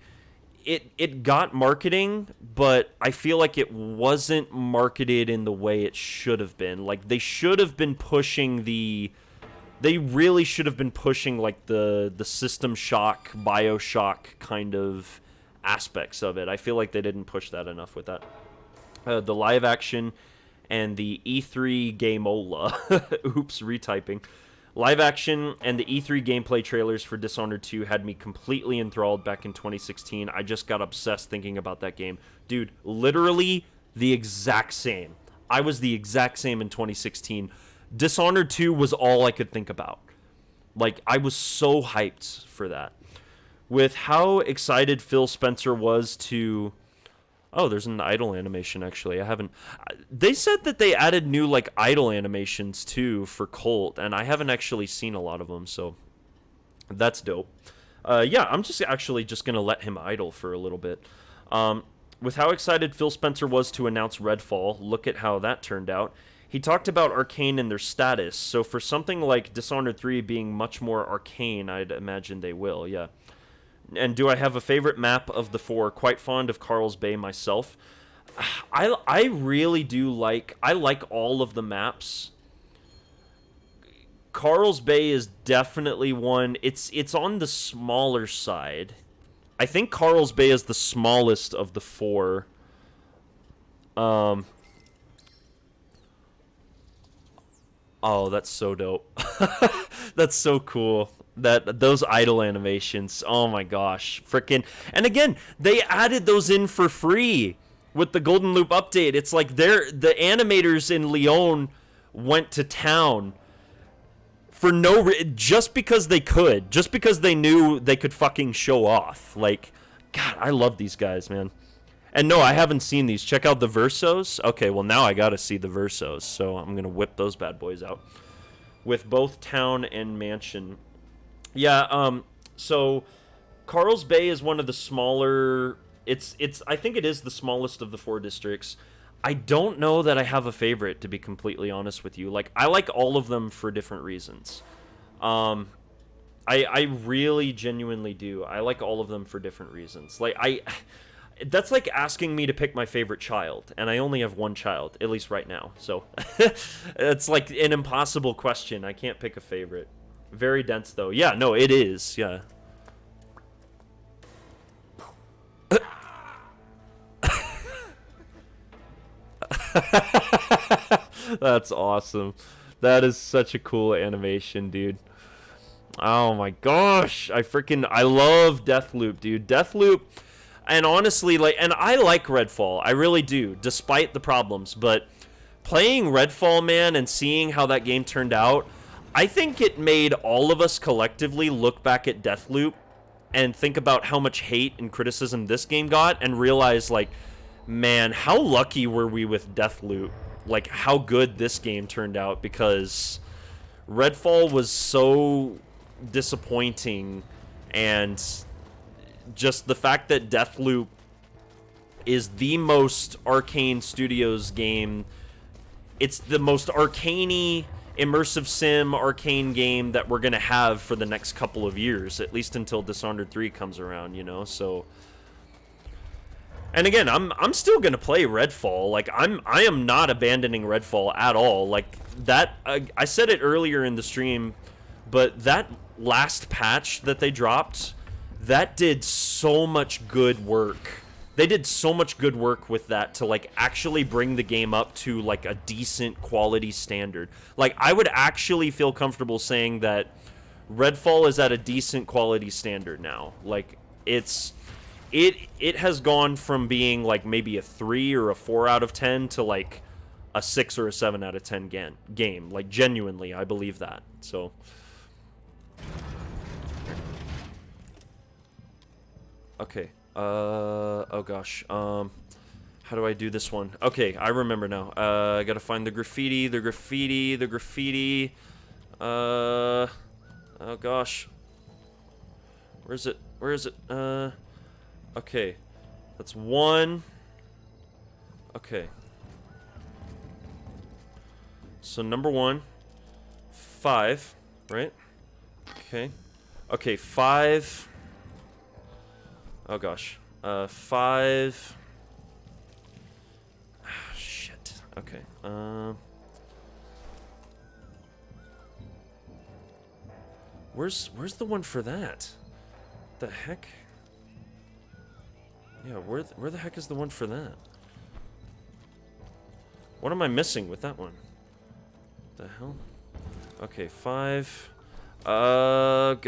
it got marketing, but I feel like it wasn't marketed in the way it should have been. Like, they should have been pushing They really should have been pushing, like, the System Shock, Bioshock kind of aspects of it. I feel like they didn't push that enough with that. The live action and the E3 Gameola. Oops, retyping. Live action and the E3 gameplay trailers for Dishonored 2 had me completely enthralled back in 2016. I just got obsessed thinking about that game. Dude, literally the exact same. I was the exact same in 2016. Dishonored 2 was all I could think about. Like, I was so hyped for that. With how excited Phil Spencer was to... Oh, there's an idle animation, actually. I haven't... They said that they added new, like, idle animations, too, for Colt, and I haven't actually seen a lot of them, so... That's dope. Yeah, I'm just gonna let him idle for a little bit. With how excited Phil Spencer was to announce Redfall, look at how that turned out. He talked about Arcane and their status, so for something like Dishonored 3 being much more Arcane, I'd imagine they will, yeah. And do I have a favorite map of the 4? Quite fond of Carl's Bay myself. I really do like... I like all of the maps. Carl's Bay is definitely one... It's on the smaller side. I think Carl's Bay is the smallest of the 4. Oh, that's so dope. That's so cool. Those idle animations. Oh my gosh. Frickin'. And again, they added those in for free with the Golden Loop update. It's like the animators in Lyon went to town for just because they could. Just because they knew they could fucking show off. Like, God, I love these guys, man. And no, I haven't seen these. Check out the Versos. Okay, well now I gotta see the Versos, so I'm gonna whip those bad boys out. With both town and mansion. Yeah, so Carl's Bay is one of the smaller... I think it is the smallest of the 4 districts. I don't know that I have a favorite, to be completely honest with you. Like, I like all of them for different reasons. I really genuinely do. I like all of them for different reasons. Like, that's like asking me to pick my favorite child, and I only have one child, at least right now. So, it's like an impossible question. I can't pick a favorite. Very dense, though. Yeah, no, it is. Yeah. That's awesome. That is such a cool animation, dude. Oh my gosh. I love Deathloop, dude. Deathloop, and honestly, like, and I like Redfall. I really do, despite the problems. But playing Redfall, man, and seeing how that game turned out, I think it made all of us collectively look back at Deathloop and think about how much hate and criticism this game got and realize, like, man, how lucky were we with Deathloop? Like, how good this game turned out, because Redfall was so disappointing, and just the fact that Deathloop is the most Arcane Studios game. It's the most arcane-y, immersive sim Arcane game that we're gonna have for the next couple of years, at least until Dishonored 3 comes around, you know. So, and again, I'm still gonna play Redfall. Like, I am not abandoning Redfall at all. Like, that I said it earlier in the stream, but that last patch that they dropped, that did so much good work. They did so much good work with that to, like, actually bring the game up to, like, a decent quality standard. Like, I would actually feel comfortable saying that Redfall is at a decent quality standard now. Like, it has gone from being, like, maybe a 3 or a 4 out of 10 to, like, a 6 or a 7 out of 10 game. Like, genuinely, I believe that. So, okay. Oh gosh. How do I do this one? Okay, I remember now. I gotta find the graffiti. Oh gosh. Where's it? Where is it? Okay. That's 1. Okay. So number 1. 5, right? Okay. Okay, 5. Oh gosh. 5. Shit. Okay. Where's the one for that? The heck? Yeah, where the heck is the one for that? What am I missing with that one? The hell? Okay, 5. God,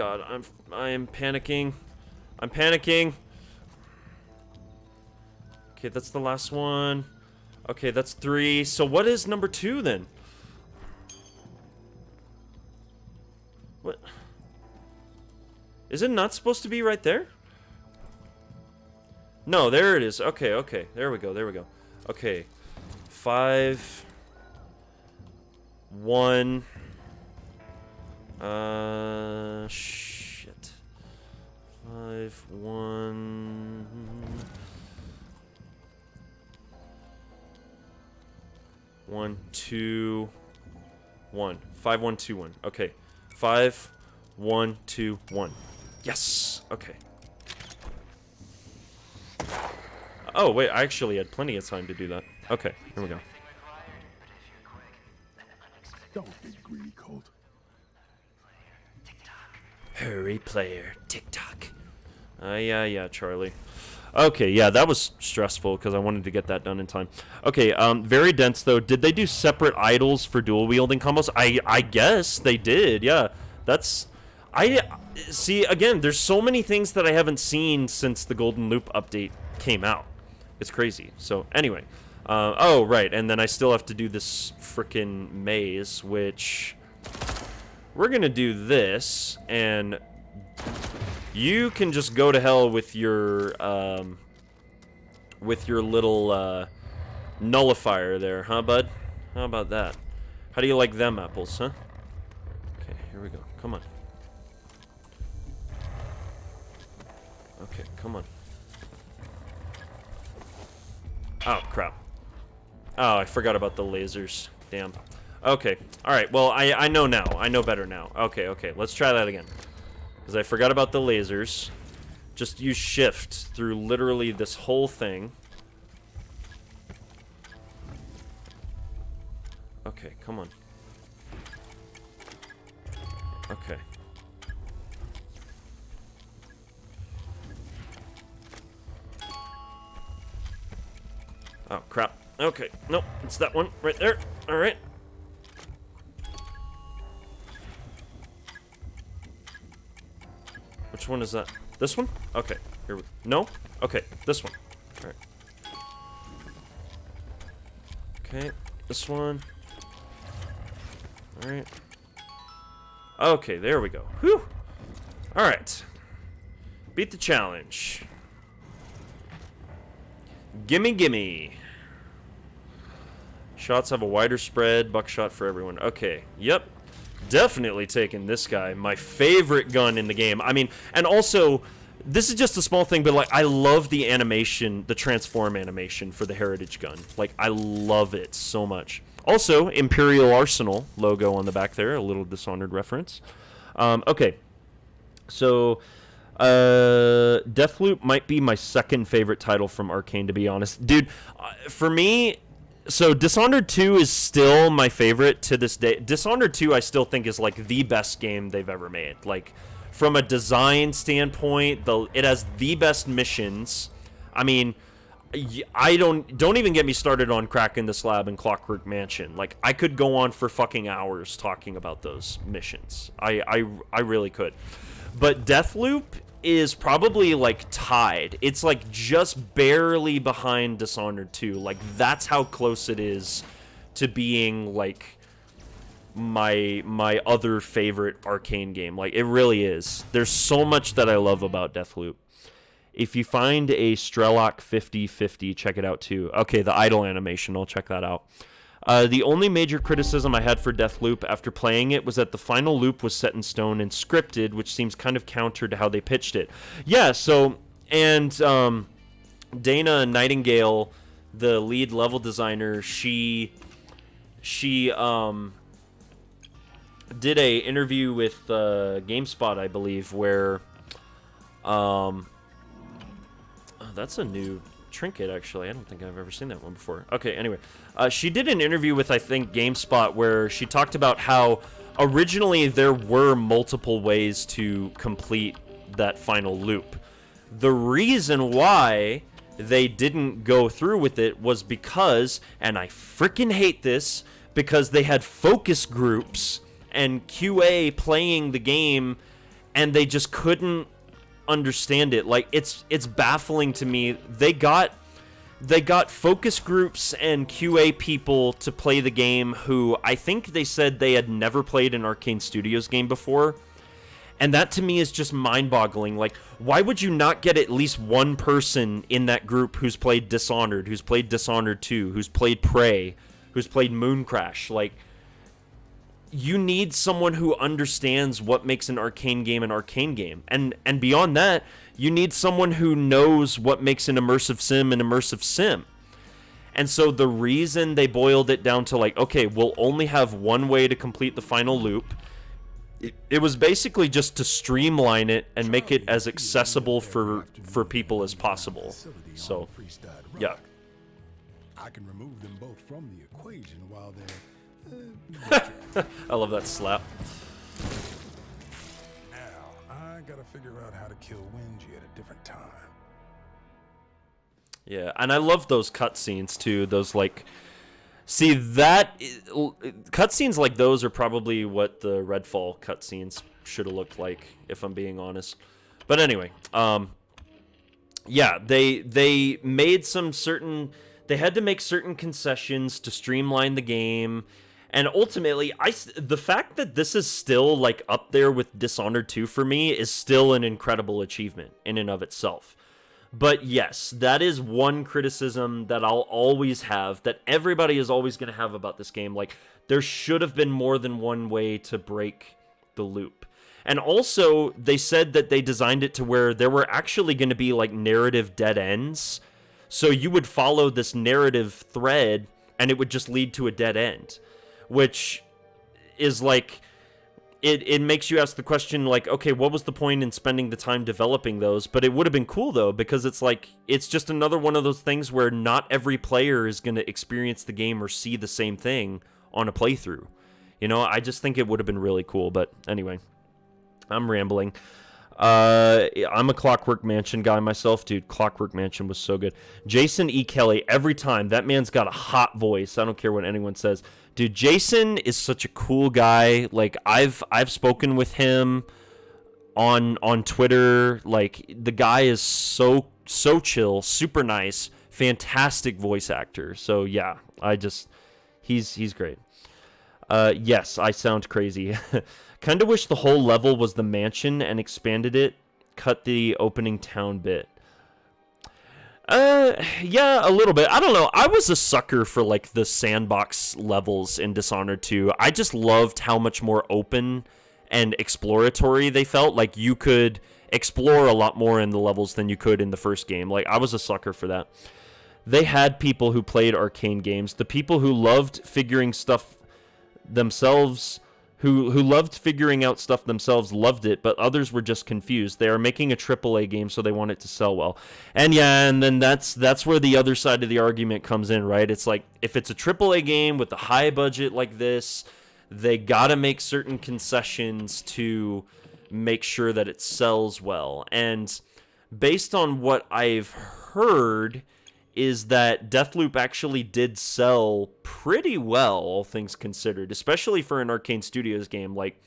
I am panicking. I'm panicking. Okay, that's the last one. Okay, that's 3. So what is number 2 then? What? Is it not supposed to be right there? No, there it is. Okay, okay. There we go. There we go. Okay. 5. 1. Shit. 5, 1. 1, 2, 1. 5, 1, 2, 1. Okay. 5, 1, 2, 1. Yes. Okay. Oh, wait. I actually had plenty of time to do that. Okay. Here we go. Don't get greedy, Colt. Hurry, player. TikTok. Yeah, Charlie. Okay, yeah, that was stressful because I wanted to get that done in time. Okay, very dense though. Did they do separate idols for dual wielding combos? I guess they did. Yeah, that's. I see. Again, there's so many things that I haven't seen since the Golden Loop update came out. It's crazy. So anyway, oh right, and then I still have to do this frickin' maze, which we're gonna do this and. You can just go to hell with your little nullifier there, huh, bud? How about that? How do you like them apples, huh? Okay, here we go. Come on. Okay, come on. Oh, crap. Oh, I forgot about the lasers. Damn. Okay. Alright, well, I know now. I know better now. Okay, okay. Let's try that again. Because I forgot about the lasers. Just use shift through literally this whole thing. Okay, come on. Okay. Oh, crap. Okay, nope, it's that one right there. Alright. Which one is that? This one? Okay. Here we No? Okay, this one. Alright. Okay, this one. Alright. Okay, there we go. Whew! Alright. Beat the challenge. Gimme, gimme. Shots have a wider spread. Buckshot for everyone. Okay, yep. Definitely taking this guy. My favorite gun in the game. I mean, and also, this is just a small thing, but like, I love the animation, the transform animation for the Heritage gun. Like, I love it so much. Also, Imperial Arsenal logo on the back there, a little Dishonored reference. Okay, so Deathloop might be my second favorite title from Arcane, to be honest. Dude, for me, so Dishonored 2 is still my favorite to this day. Dishonored 2 I still think is like the best game they've ever made. Like, from a design standpoint, it has the best missions. I mean, I don't even get me started on Kraken the Slab and Clockwork Mansion. Like, I could go on for fucking hours talking about those missions. I really could. But Deathloop is probably like tied. It's like just barely behind Dishonored 2. Like, that's how close it is to being like my other favorite Arcane game. Like, it really is. There's so much that I love about Deathloop. If you find a Strelok 5050, check it out too. Okay, the idle animation, I'll check that out. The only major criticism I had for Deathloop after playing it was that the final loop was set in stone and scripted, which seems kind of counter to how they pitched it. Yeah, so, and Dana Nightingale, the lead level designer, she did a interview with GameSpot, I believe, where oh, that's a new trinket, actually. I don't think I've ever seen that one before. Okay, anyway, she did an interview with, I think, GameSpot, where she talked about how originally there were multiple ways to complete that final loop. The reason why they didn't go through with it was because, and I freaking hate this, because they had focus groups and QA playing the game, and they just couldn't understand it. Like, it's baffling to me. They got focus groups and QA people to play the game who I think they said they had never played an Arcane Studios game before. And that to me is just mind-boggling. Like, why would you not get at least one person in that group who's played Dishonored, who's played Dishonored 2, who's played Prey, who's played Mooncrash? Like, you need someone who understands what makes an Arcane game an Arcane game. And beyond that, you need someone who knows what makes an immersive sim an immersive sim. And so the reason they boiled it down to like, okay, we'll only have one way to complete the final loop, it was basically just to streamline it and make it as accessible for people as possible. So, yeah. I can remove them both from the equation while they're I love that slap. now, I gotta figure out how to kill Wingy at a different time. Yeah, and I love those cutscenes too. Those like, see that cutscenes like those are probably what the Redfall cutscenes should have looked like, if I'm being honest. But anyway, yeah, they made some certain. They had to make certain concessions to streamline the game. And ultimately, the fact that this is still like up there with Dishonored 2 for me is still an incredible achievement in and of itself. But yes, that is one criticism that I'll always have, that everybody is always going to have about this game. Like, there should have been more than one way to break the loop. And also, they said that they designed it to where there were actually going to be like narrative dead ends. So you would follow this narrative thread and it would just lead to a dead end. Which is like, it makes you ask the question, like, okay, what was the point in spending the time developing those? But it would have been cool, though, because it's like, it's just another one of those things where not every player is going to experience the game or see the same thing on a playthrough. You know, I just think it would have been really cool. But anyway, I'm rambling. I'm a Clockwork Mansion guy myself, dude. Clockwork Mansion was so good. Jason E. Kelly, every time. That man's got a hot voice. I don't care what anyone says. Dude, Jason is such a cool guy. Like, I've spoken with him on Twitter. Like, the guy is so chill, super nice, fantastic voice actor. So yeah, he's great. Yes, I sound crazy. Kind of wish the whole level was the mansion and expanded it, cut the opening town bit. Yeah, a little bit. I don't know. I was a sucker for like the sandbox levels in Dishonored 2. I just loved how much more open and exploratory they felt. Like, you could explore a lot more in the levels than you could in the first game. Like, I was a sucker for that. They had people who played Arcane games. The people who loved figuring stuff themselves, who loved figuring out stuff themselves, loved it, but others were just confused. They are making a AAA game, so they want it to sell well. And yeah, and then that's where the other side of the argument comes in, right? It's like, if it's a AAA game with a high budget like this, they gotta make certain concessions to make sure that it sells well. And based on what I've heard, is that Deathloop actually did sell pretty well, all things considered, especially for an Arcane Studios game. Like,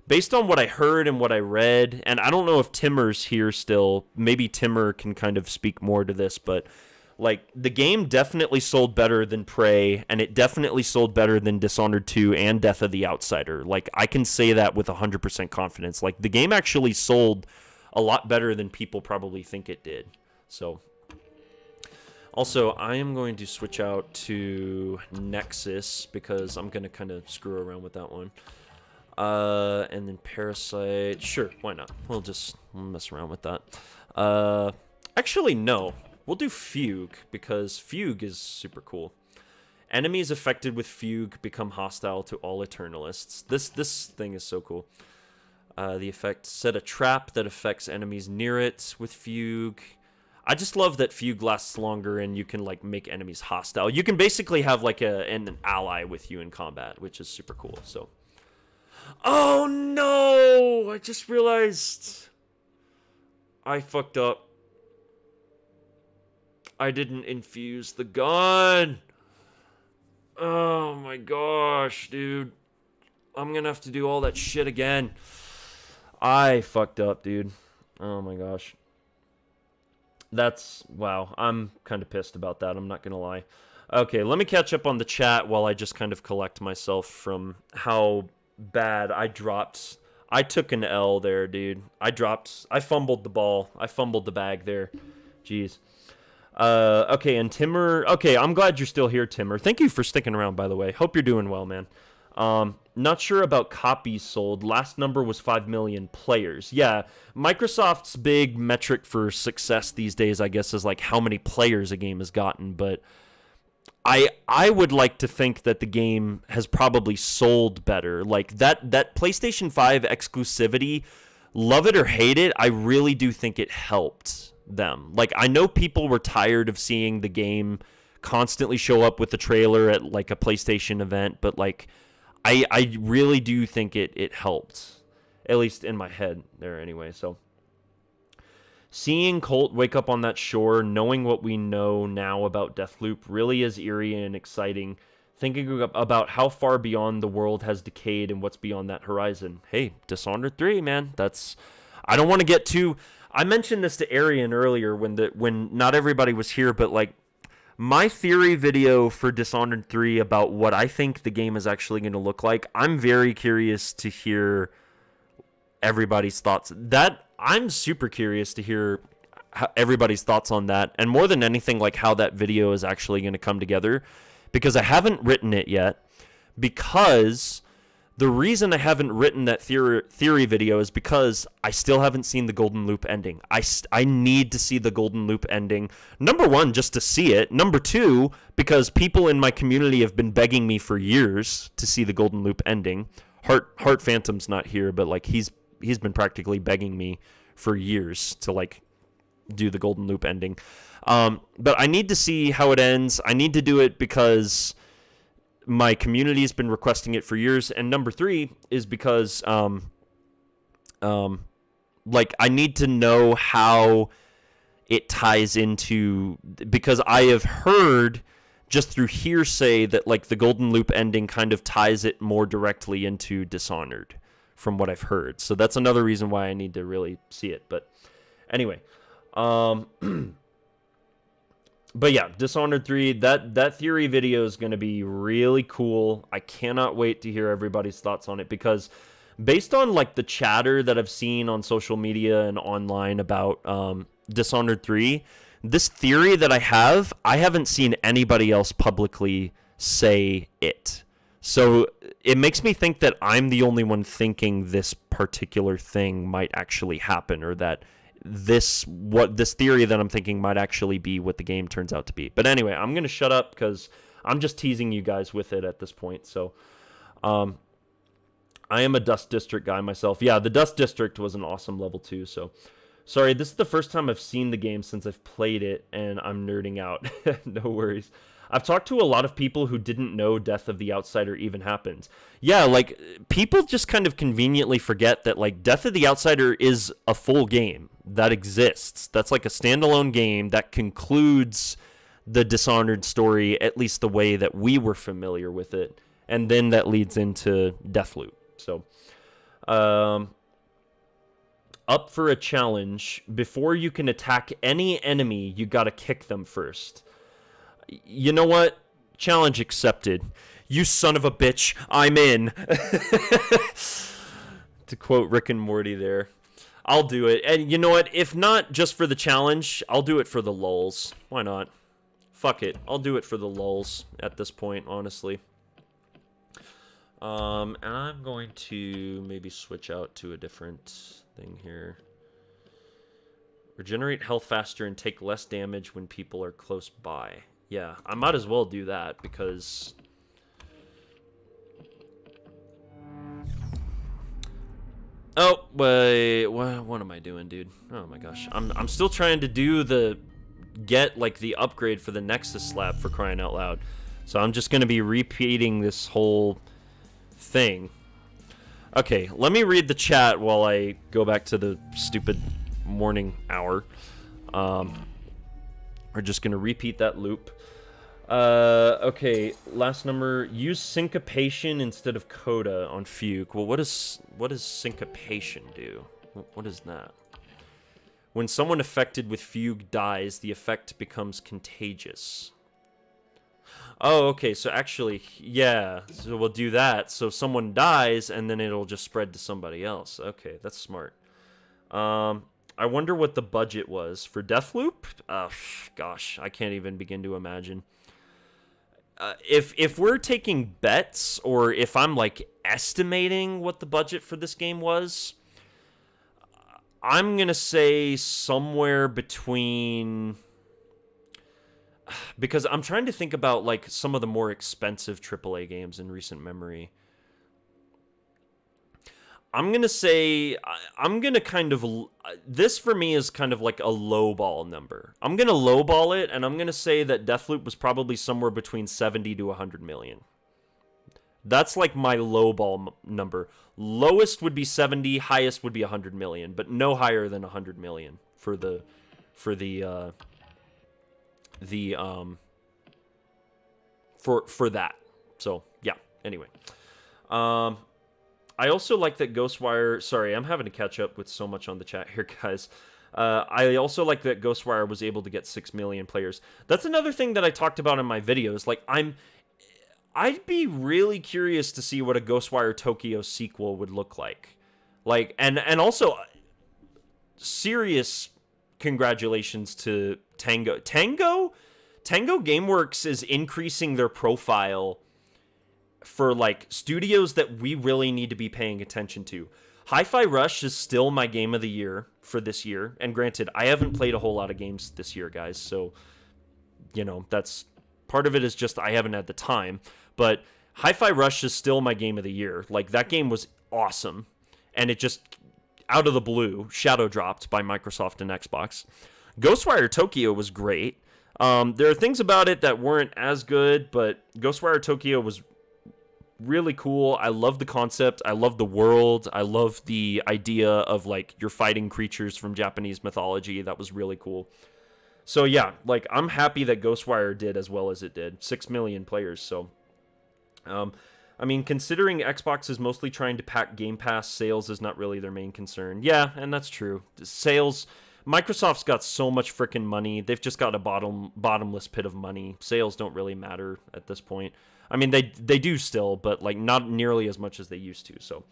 based on what I heard and what I read, and I don't know if Timmer's here still, maybe Timmer can kind of speak more to this, but like, the game definitely sold better than Prey, and it definitely sold better than Dishonored 2 and Death of the Outsider. Like, I can say that with 100% confidence. Like, the game actually sold a lot better than people probably think it did. So Also, I am going to switch out to Nexus because I'm going to kind of screw around with that one. And then Parasite. Sure, why not? We'll mess around with that. Actually, no. We'll do Fugue because Fugue is super cool. Enemies affected with Fugue become hostile to all Eternalists. This thing is so cool. The effect, set a trap that affects enemies near it with Fugue. I just love that Fugue lasts longer and you can like make enemies hostile. You can basically have like an ally with you in combat, which is super cool. So, oh no! I just realized I fucked up. I didn't infuse the gun. Oh my gosh, dude. I'm gonna have to do all that shit again. I fucked up, dude. Oh my gosh. Wow, I'm kind of pissed about that, I'm not gonna lie. Okay, let me catch up on the chat while I just kind of collect myself from how bad I dropped. I took an L there, dude. I fumbled the ball. I fumbled the bag there. Jeez. Okay, and Timmer. Okay, I'm glad you're still here, Timmer. Thank you for sticking around, by the way. Hope you're doing well, man. Not sure about copies sold. Last number was 5 million players. Yeah, Microsoft's big metric for success these days, I guess, is like how many players a game has gotten. But I would like to think that the game has probably sold better. Like that PlayStation 5 exclusivity, love it or hate it, I really do think it helped them. Like, I know people were tired of seeing the game constantly show up with the trailer at like a PlayStation event, but like I really do think it helped, at least in my head there anyway. So seeing Colt wake up on that shore, knowing what we know now about Deathloop, really is eerie and exciting. Thinking about how far beyond the world has decayed and what's beyond that horizon. Hey, Dishonored 3, man. I don't want to get too... I mentioned this to Arian earlier when not everybody was here, but like my theory video for Dishonored 3 about what I think the game is actually going to look like, I'm very curious to hear everybody's thoughts. I'm super curious to hear everybody's thoughts on that, and more than anything, like how that video is actually going to come together, because I haven't written it yet. Because the reason I haven't written that theory video is because I still haven't seen the Golden Loop ending. I need to see the Golden Loop ending. Number one, just to see it. Number two, because people in my community have been begging me for years to see the Golden Loop ending. Heart Phantom's not here, but like he's been practically begging me for years to like do the Golden Loop ending. But I need to see how it ends. I need to do it because my community has been requesting it for years. And number three is because like I need to know how it ties into, because I have heard just through hearsay that like the Golden Loop ending kind of ties it more directly into Dishonored, from what I've heard. So that's another reason why I need to really see it. But anyway, but yeah, Dishonored 3, that theory video is going to be really cool. I cannot wait to hear everybody's thoughts on it, because based on like the chatter that I've seen on social media and online about Dishonored 3, this theory that I haven't seen anybody else publicly say it. So it makes me think that I'm the only one thinking this particular thing might actually happen, or that this theory that I'm thinking might actually be what the game turns out to be. But anyway, I'm going to shut up because I'm just teasing you guys with it at this point. So I am a Dust District guy myself. Yeah, the Dust District was an awesome level too. So sorry, this is the first time I've seen the game since I've played it, and I'm nerding out. No worries. I've talked to a lot of people who didn't know Death of the Outsider even happened. Yeah, like, people just kind of conveniently forget that, like, Death of the Outsider is a full game that exists. That's like a standalone game that concludes the Dishonored story, at least the way that we were familiar with it. And then that leads into Deathloop. So, up for a challenge. Before you can attack any enemy, you gotta kick them first. You know what? Challenge accepted. You son of a bitch, I'm in. To quote Rick and Morty there. I'll do it. And you know what? If not just for the challenge, I'll do it for the lulz. Why not? fuck it. I'll do it for the lulz at this point, honestly. And I'm going to maybe switch out to a different thing here. Regenerate health faster and take less damage when people are close by. Yeah, I might as well do that because... Oh, wait, what am I doing, dude? Oh my gosh. I'm still trying to do the... Get, like, the upgrade for the Nexus slab, for crying out loud. So I'm just going to be repeating this whole thing. Okay, let me read the chat while I go back to the stupid morning hour. We're just going to repeat that loop. Okay, last number. Use syncopation instead of coda on Fugue. Well, what does syncopation do? What is that? When someone affected with Fugue dies, the effect becomes contagious. Oh, okay, so actually, yeah, so we'll do that. So someone dies, and then it'll just spread to somebody else. Okay, that's smart. I wonder what the budget was for Deathloop? Gosh, I can't even begin to imagine. If we're taking bets, or if I'm, like, estimating what the budget for this game was... I'm going to say somewhere between... Because I'm trying to think about, like, some of the more expensive AAA games in recent memory. I'm going to say... I'm going to kind of... This, for me, is kind of like a lowball number. I'm going to lowball it, and I'm going to say that Deathloop was probably somewhere between 70 to 100 million. That's like my lowball number. Lowest would be 70, highest would be 100 million, but no higher than 100 million for that. So, yeah. Anyway. I also like that Ghostwire... Sorry, I'm having to catch up with so much on the chat here, guys. I also like that Ghostwire was able to get 6 million players. That's another thing that I talked about in my videos. Like, I'd be really curious to see what a Ghostwire Tokyo sequel would look like. Like, and also, serious congratulations to Tango. Tango Gameworks is increasing their profile for, like, studios that we really need to be paying attention to. Hi-Fi Rush is still my game of the year for this year. And granted, I haven't played a whole lot of games this year, guys. So, you know, that's... Part of it is just I haven't had the time. But Hi-Fi Rush is still my game of the year. Like, that game was awesome. And it just, out of the blue, shadow dropped by Microsoft and Xbox. Ghostwire Tokyo was great. There are things about it that weren't as good, but Ghostwire Tokyo was really cool. I love the concept. I love the world. I love the idea of, like, you're fighting creatures from Japanese mythology. That was really cool. So, yeah, like, I'm happy that Ghostwire did as well as it did. 6 million players, so... I mean, considering Xbox is mostly trying to pack Game Pass, sales is not really their main concern. Yeah, and that's true. Sales... Microsoft's got so much freaking money. They've just got a bottomless pit of money. Sales don't really matter at this point. I mean, they do still, but, like, not nearly as much as they used to, so...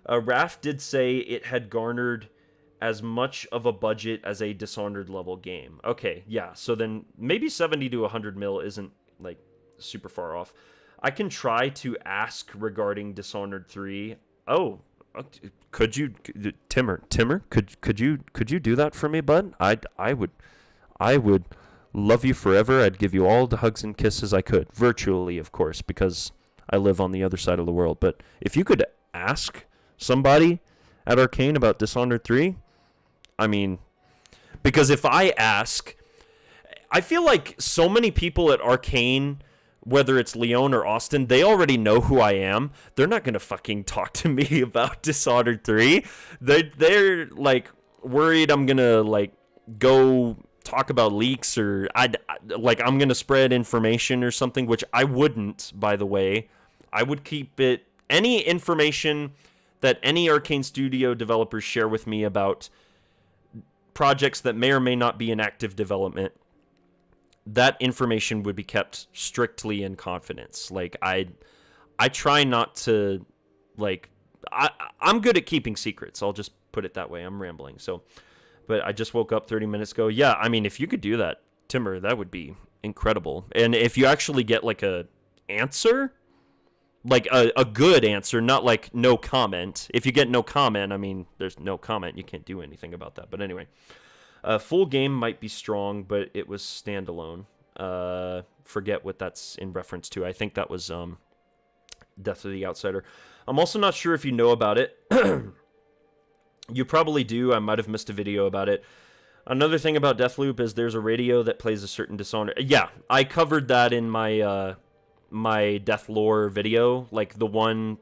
Raph did say it had garnered... as much of a budget as a Dishonored level game. Okay, yeah, so then maybe 70 to 100 mil isn't, like, super far off. I can try to ask regarding Dishonored 3. Oh, could you, Timmer, could you do that for me, bud? I would love you forever. I'd give you all the hugs and kisses I could. Virtually, of course, because I live on the other side of the world. But if you could ask somebody at Arcane about Dishonored 3, I mean, because if I ask, I feel like so many people at Arcane, whether it's Leon or Austin, they already know who I am. They're not going to fucking talk to me about Dishonored 3. They're like, worried I'm going to, like, go talk about leaks or, I'm going to spread information or something, which I wouldn't, by the way. I would keep it, any information that any Arcane Studio developers share with me about projects that may or may not be in active development, that information would be kept strictly in confidence. Like, I try not to, like, I'm good at keeping secrets. I'll just put it that way. I'm rambling. So, but I just woke up 30 minutes ago. Yeah, I mean, if you could do that, Timmer, that would be incredible. And if you actually get like a answer, like a good answer, not like no comment. If you get no comment, I mean, there's no comment. You can't do anything about that. But anyway, full game might be strong, but it was standalone. Forget what that's in reference to. I think that was Death of the Outsider. I'm also not sure if you know about it. You probably do. I might have missed a video about it. Another thing about Deathloop is there's a radio that plays a certain Dishonored. Yeah, I covered that in my my Death Lore video, like the one.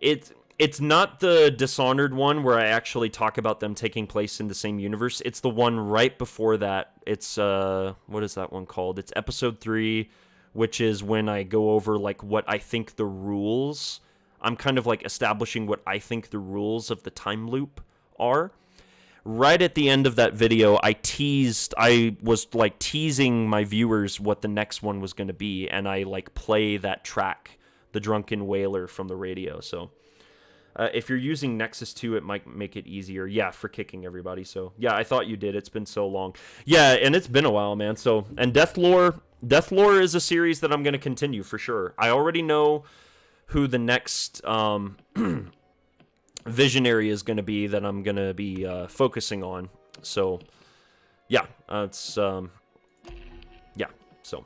It's not the Dishonored one where I actually talk about them taking place in the same universe. It's the one right before that. It's what is that one called? It's episode 3, which is when I go over like what I think the rules. I'm kind of like establishing what I think the rules of the time loop are. Right at the end of that video, I was like teasing my viewers what the next one was going to be, and I like play that track, the Drunken Wailer from the radio. So if you're using Nexus 2, it might make it easier. Yeah, for kicking everybody. So yeah, I thought you did. It's been so long. Yeah, and it's been a while, man. So, and Death Lore is a series that I'm going to continue for sure. I already know who the next visionary is going to be that I'm going to be focusing on. So, yeah, it's, yeah, so.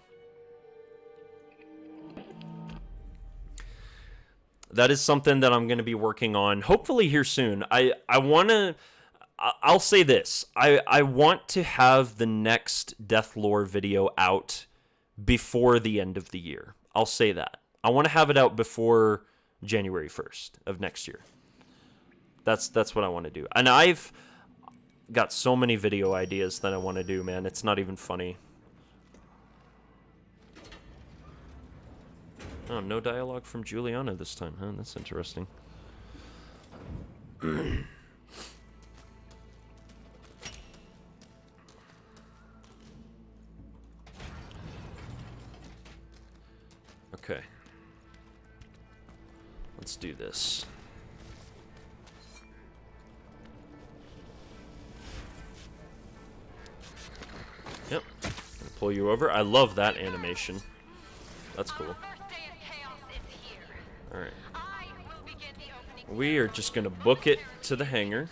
That is something that I'm going to be working on, hopefully here soon. I'll say this. I want to have the next Death Lore video out before the end of the year. I'll say that. I want to have it out before January 1st of next year. That's what I want to do. And I've got so many video ideas that I want to do, man. It's not even funny. Oh, no dialogue from Juliana this time, huh? That's interesting. Okay. Let's do this. Yep. Gonna pull you over. I love that animation. That's cool. Alright. We are just gonna book it to the hangar.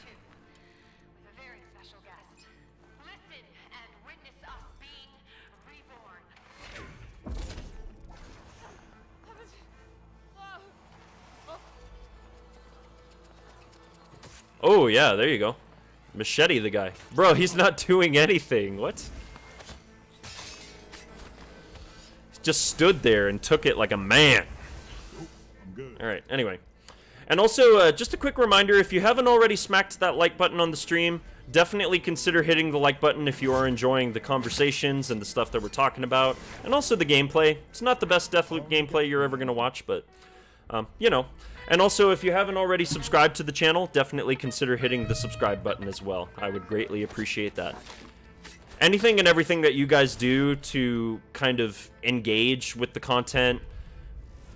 Oh, yeah, there you go. Machete the guy. Bro, he's not doing anything. What? He just stood there and took it like a man. Alright, anyway. And also, just a quick reminder, if you haven't already smacked that like button on the stream, definitely consider hitting the like button if you are enjoying the conversations and the stuff that we're talking about. And also the gameplay. It's not the best Deathloop gameplay you're ever going to watch, but, you know. And also, if you haven't already subscribed to the channel, definitely consider hitting the subscribe button as well. I would greatly appreciate that. Anything and everything that you guys do to kind of engage with the content,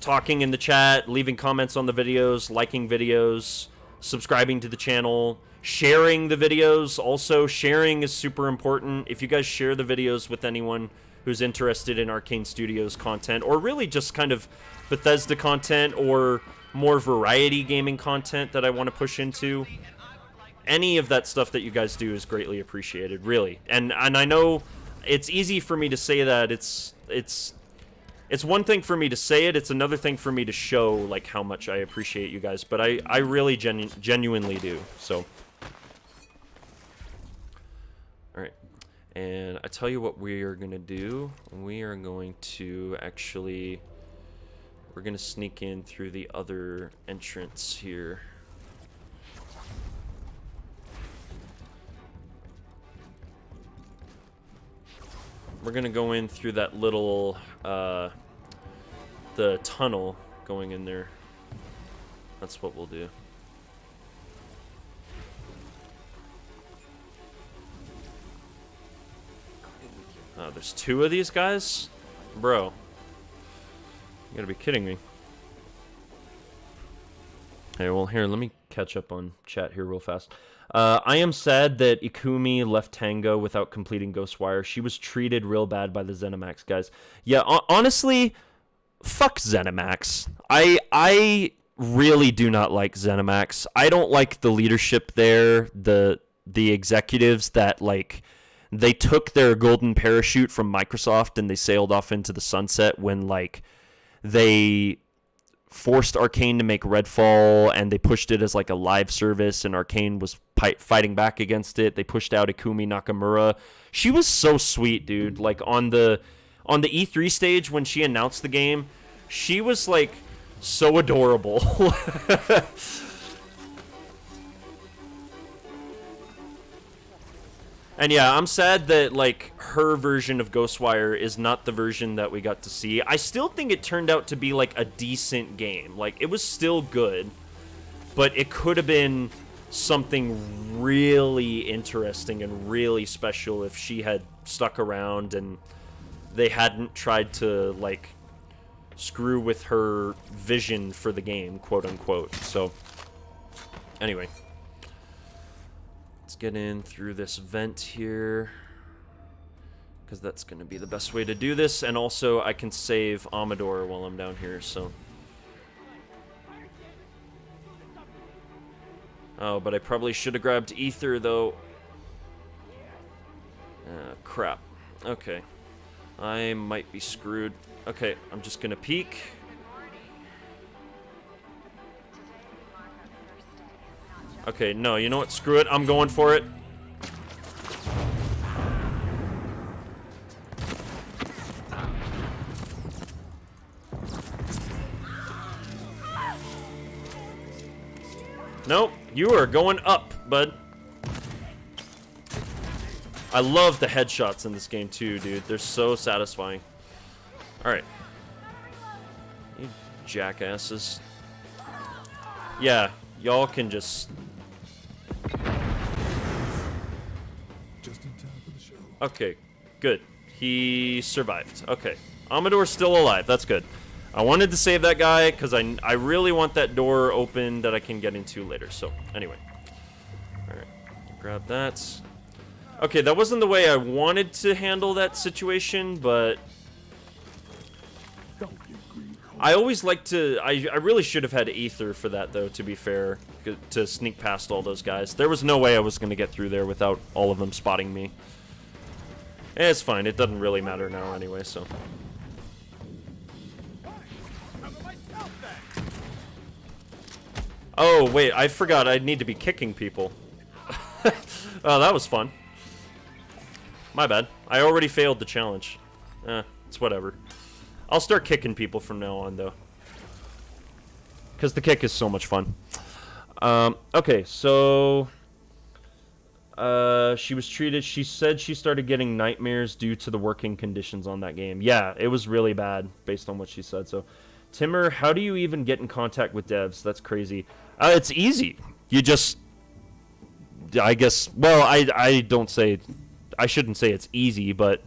talking in the chat, leaving comments on the videos, liking videos, subscribing to the channel, sharing the videos. Also, sharing is super important. If you guys share the videos with anyone who's interested in Arcane Studios content, or really just kind of Bethesda content, or more variety gaming content that I want to push into, any of that stuff that you guys do is greatly appreciated, really. And I know it's easy for me to say that. It's one thing for me to say it, it's another thing for me to show like how much I appreciate you guys, but I really genuinely do. So, all right. And I tell you what we are going to do. We are going to actually, we're going to sneak in through the other entrance here. We're going to go in through that little, the tunnel going in there. That's what we'll do. Oh, there's two of these guys? Bro. You gotta be kidding me. Okay, well here, let me catch up on chat here real fast. I am sad that Ikumi left Tango without completing Ghostwire. She was treated real bad by the Zenimax guys. Yeah, honestly, fuck Zenimax. I really do not like Zenimax. I don't like the leadership there, the executives that, like, they took their golden parachute from Microsoft and they sailed off into the sunset when, like, they forced Arcane to make Redfall and they pushed it as like a live service and Arcane was fighting back against it. They pushed out Ikumi Nakamura. She was so sweet, dude. Like on the E3 stage when she announced the game, she was like so adorable. And yeah, I'm sad that, like, her version of Ghostwire is not the version that we got to see. I still think it turned out to be, like, a decent game. Like, it was still good, but it could have been something really interesting and really special if she had stuck around and they hadn't tried to, like, screw with her vision for the game, quote-unquote. So, anyway. Let's get in through this vent here, because that's going to be the best way to do this, and also I can save Amador while I'm down here, so... Oh, but I probably should have grabbed Ether, though. Crap. Okay. I might be screwed. Okay, I'm just going to peek. Okay, no, you know what? Screw it. I'm going for it. Nope, you are going up, bud. I love the headshots in this game too, dude. They're so satisfying. Alright. You jackasses. Yeah, y'all can just... Just in time for the show. Okay, good. He survived. Okay. Amador's still alive. That's good. I wanted to save that guy because I really want that door open that I can get into later. So, anyway. Alright. Grab that. Okay, that wasn't the way I wanted to handle that situation, but... Don't get greedy. I always like to... I really should have had Ether for that, though, to be fair. To sneak past all those guys. There was no way I was going to get through there without all of them spotting me. It's fine. It doesn't really matter now anyway, so... Oh, wait. I forgot I need to be kicking people. Oh, that was fun. My bad. I already failed the challenge. It's whatever. I'll start kicking people from now on, though. Because the kick is so much fun. Okay, so... she was treated... She said she started getting nightmares due to the working conditions on that game. Yeah, it was really bad, based on what she said, so... Timmer, how do you even get in contact with devs? That's crazy. It's easy. You just... I guess... Well, I don't say... I shouldn't say it's easy, but...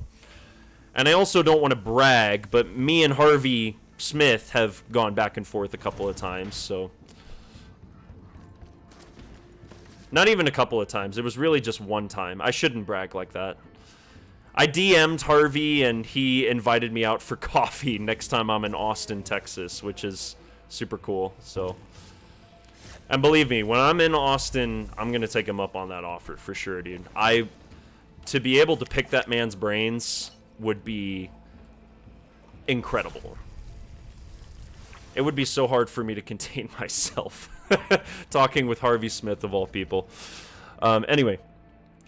And I also don't want to brag, but me and Harvey Smith have gone back and forth a couple of times, so... Not even a couple of times. It was really just one time. I shouldn't brag like that. I DM'd Harvey, and he invited me out for coffee next time I'm in Austin, Texas, which is super cool, so... And believe me, when I'm in Austin, I'm going to take him up on that offer, for sure, dude. To be able to pick that man's brains would be incredible. It would be so hard for me to contain myself. Talking with Harvey Smith, of all people. Anyway.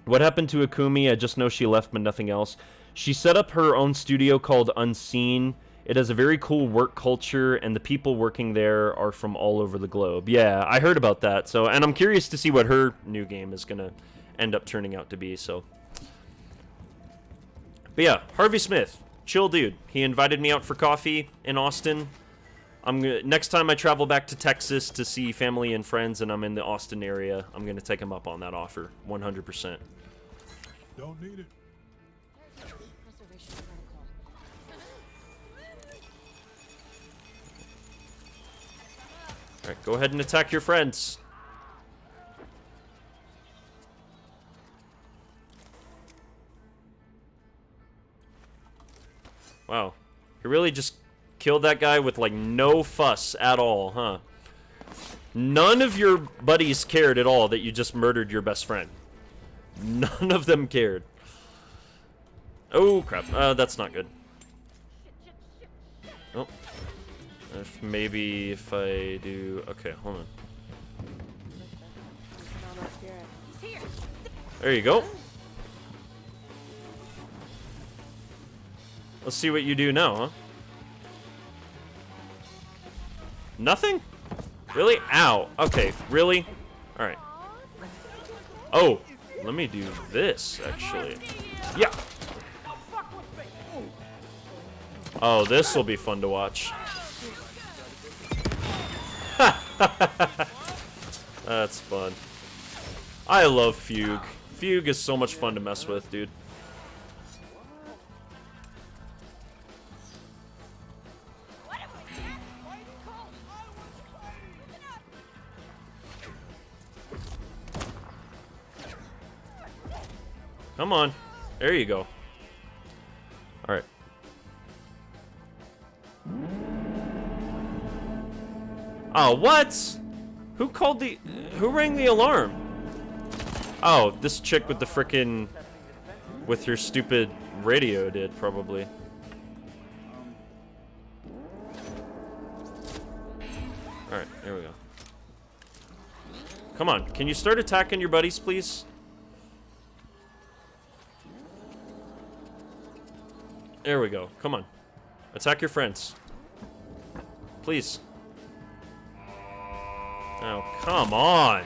What happened to Ikumi? I just know she left, but nothing else. She set up her own studio called Unseen. It has a very cool work culture, and the people working there are from all over the globe. Yeah, I heard about that. So, and I'm curious to see what her new game is going to end up turning out to be. So, but yeah, Harvey Smith, chill dude. He invited me out for coffee in Austin. Next time I travel back to Texas to see family and friends and I'm in the Austin area, I'm going to take him up on that offer, 100%. Don't need it. Preservation protocol. Alright, go ahead and attack your friends. really just killed that guy with, like, no fuss at all, huh? None of your buddies cared at all that you just murdered your best friend. None of them cared. Oh, crap. That's not good. Oh. Maybe if I do... Okay, hold on. There you go. Let's see what you do now, huh? Nothing? Really? Ow. Okay, really? Alright. Oh, let me do this, actually. Yeah. Oh, this will be fun to watch. That's fun. I love Fugue. Fugue is so much fun to mess with, dude. Come on. There you go. Alright. Oh, what? Who called the... Who rang the alarm? Oh, this chick with the frickin'... With her stupid radio did, probably. Alright, there we go. Come on, can you start attacking your buddies, please? There we go. Come on. Attack your friends. Please. Oh, come on.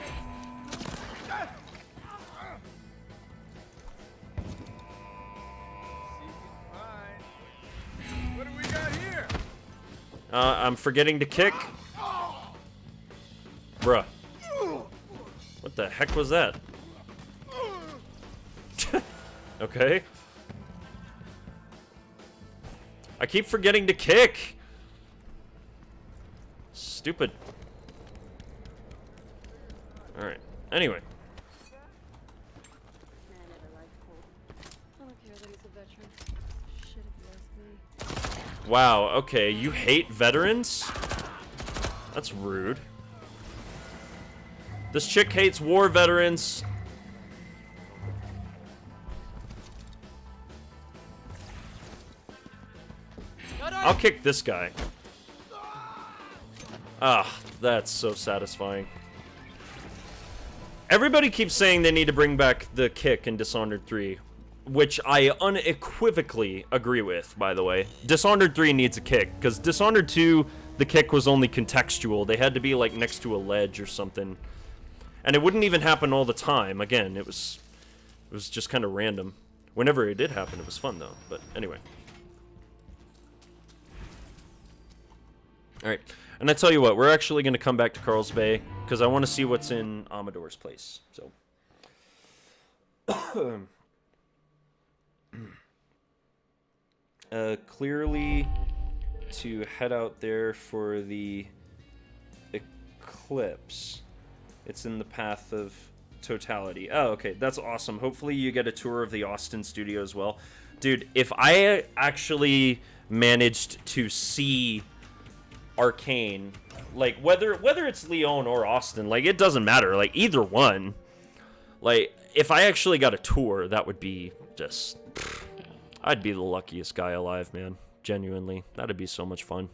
What do we got here? I'm forgetting to kick. Bruh. What the heck was that? Okay. I keep forgetting to kick. Stupid. Alright. Anyway. Man, I never liked Colt. I don't care that he's a veteran. Shit if you ask me. Wow, okay. You hate veterans? That's rude. This chick hates war veterans. I'll kick this guy. Ah, that's so satisfying. Everybody keeps saying they need to bring back the kick in Dishonored 3, which I unequivocally agree with, by the way. Dishonored 3 needs a kick, because Dishonored 2, the kick was only contextual. They had to be, like, next to a ledge or something. And it wouldn't even happen all the time. Again, it was just kind of random. Whenever it did happen, it was fun, though. But anyway. Alright, and I tell you what, we're actually going to come back to Carl's Bay, because I want to see what's in Amador's place, so. Clearly, to head out there for the eclipse. It's in the path of totality. Oh, okay, that's awesome. Hopefully you get a tour of the Austin studio as well. Dude, if I actually managed to see Arcane, like whether it's Leon or Austin, like it doesn't matter, like either one, like if I actually got a tour, that would be just I'd be the luckiest guy alive, man. Genuinely, that'd be so much fun.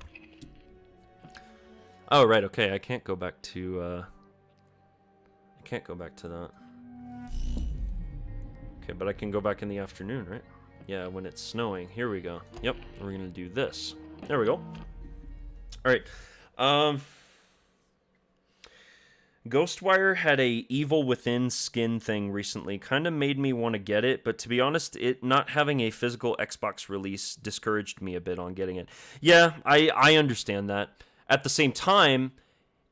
Oh right, okay, I can't go back to that. Okay, but I can go back in the afternoon, right? Yeah, when it's snowing. Here we go. Yep, we're gonna do this. There we go. Alright, Ghostwire had a Evil Within skin thing recently. Kind of made me want to get it, but to be honest, it not having a physical Xbox release discouraged me a bit on getting it. Yeah, I understand that. At the same time,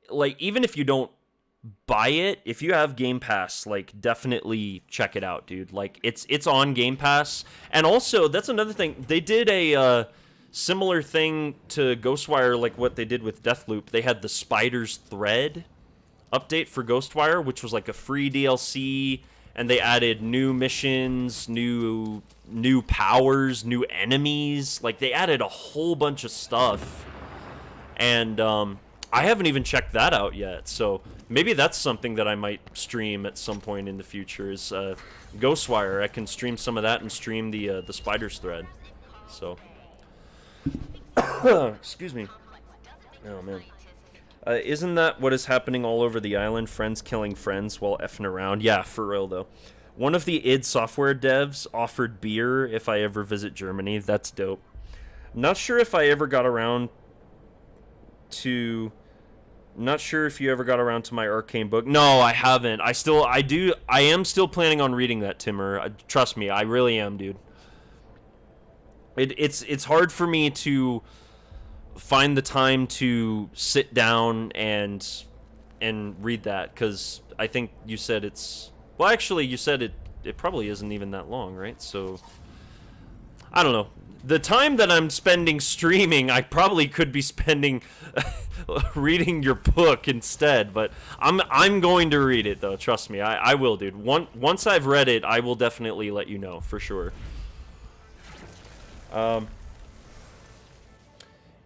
like, even if you don't buy it, if you have Game Pass, like, definitely check it out, dude. Like, it's on Game Pass. And also, that's another thing. They did a, similar thing to Ghostwire, like what they did with Deathloop. They had the Spider's Thread update for Ghostwire, which was like a free DLC, and they added new missions, new powers, new enemies. Like, they added a whole bunch of stuff, and I haven't even checked that out yet. So maybe that's something that I might stream at some point in the future. Is Ghostwire? I can stream some of that and stream the Spiders thread. So, excuse me. Oh man. Isn't that what is happening all over the island? Friends killing friends while effing around? Yeah, for real though. One of the id Software devs offered beer if I ever visit Germany. That's dope. Not sure if I ever got around to... Not sure if you ever got around to my Arcane book. No, I haven't. I am still planning on reading that, Timmer. Trust me, I really am, dude. It's hard for me to find the time to sit down and read that, because I think you said it's... Well, actually, you said it probably isn't even that long, right? So, I don't know. The time that I'm spending streaming, I probably could be spending reading your book instead, but I'm going to read it, though. Trust me, I will, dude. Once I've read it, I will definitely let you know, for sure.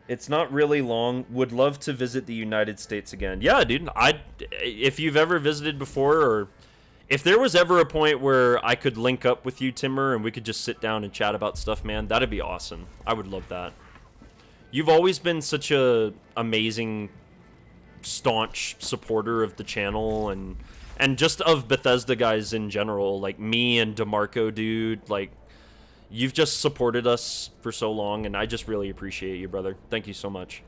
It's not really long. Would love to visit the United States again. Yeah, dude. If you've ever visited before, or if there was ever a point where I could link up with you, Timmer, and we could just sit down and chat about stuff, man, that'd be awesome. I would love that. You've always been such a amazing, staunch supporter of the channel and just of Bethesda guys in general, like me and DeMarco, dude. Like, you've just supported us for so long, and I just really appreciate you, brother. Thank you so much.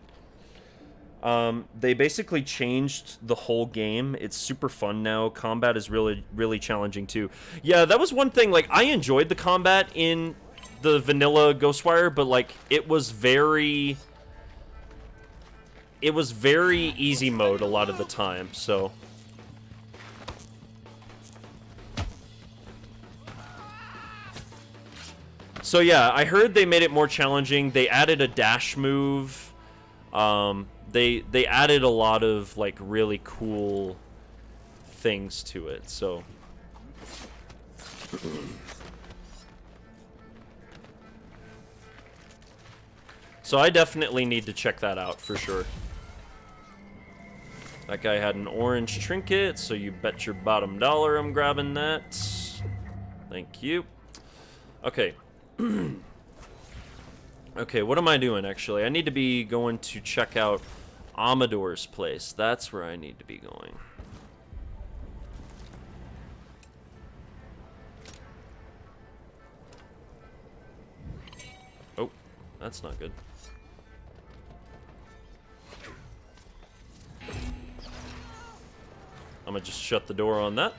They basically changed the whole game. It's super fun now. Combat is really, really challenging, too. Yeah, that was one thing. Like, I enjoyed the combat in the vanilla Ghostwire, but, like, it was very easy mode a lot of the time, so... So yeah, I heard they made it more challenging. They added a dash move. They added a lot of like really cool things to it. So I definitely need to check that out for sure. That guy had an orange trinket, so you bet your bottom dollar I'm grabbing that. Thank you. Okay. Okay, what am I doing, actually? I need to be going to check out Amador's place. That's where I need to be going. Oh, that's not good. I'm gonna just shut the door on that.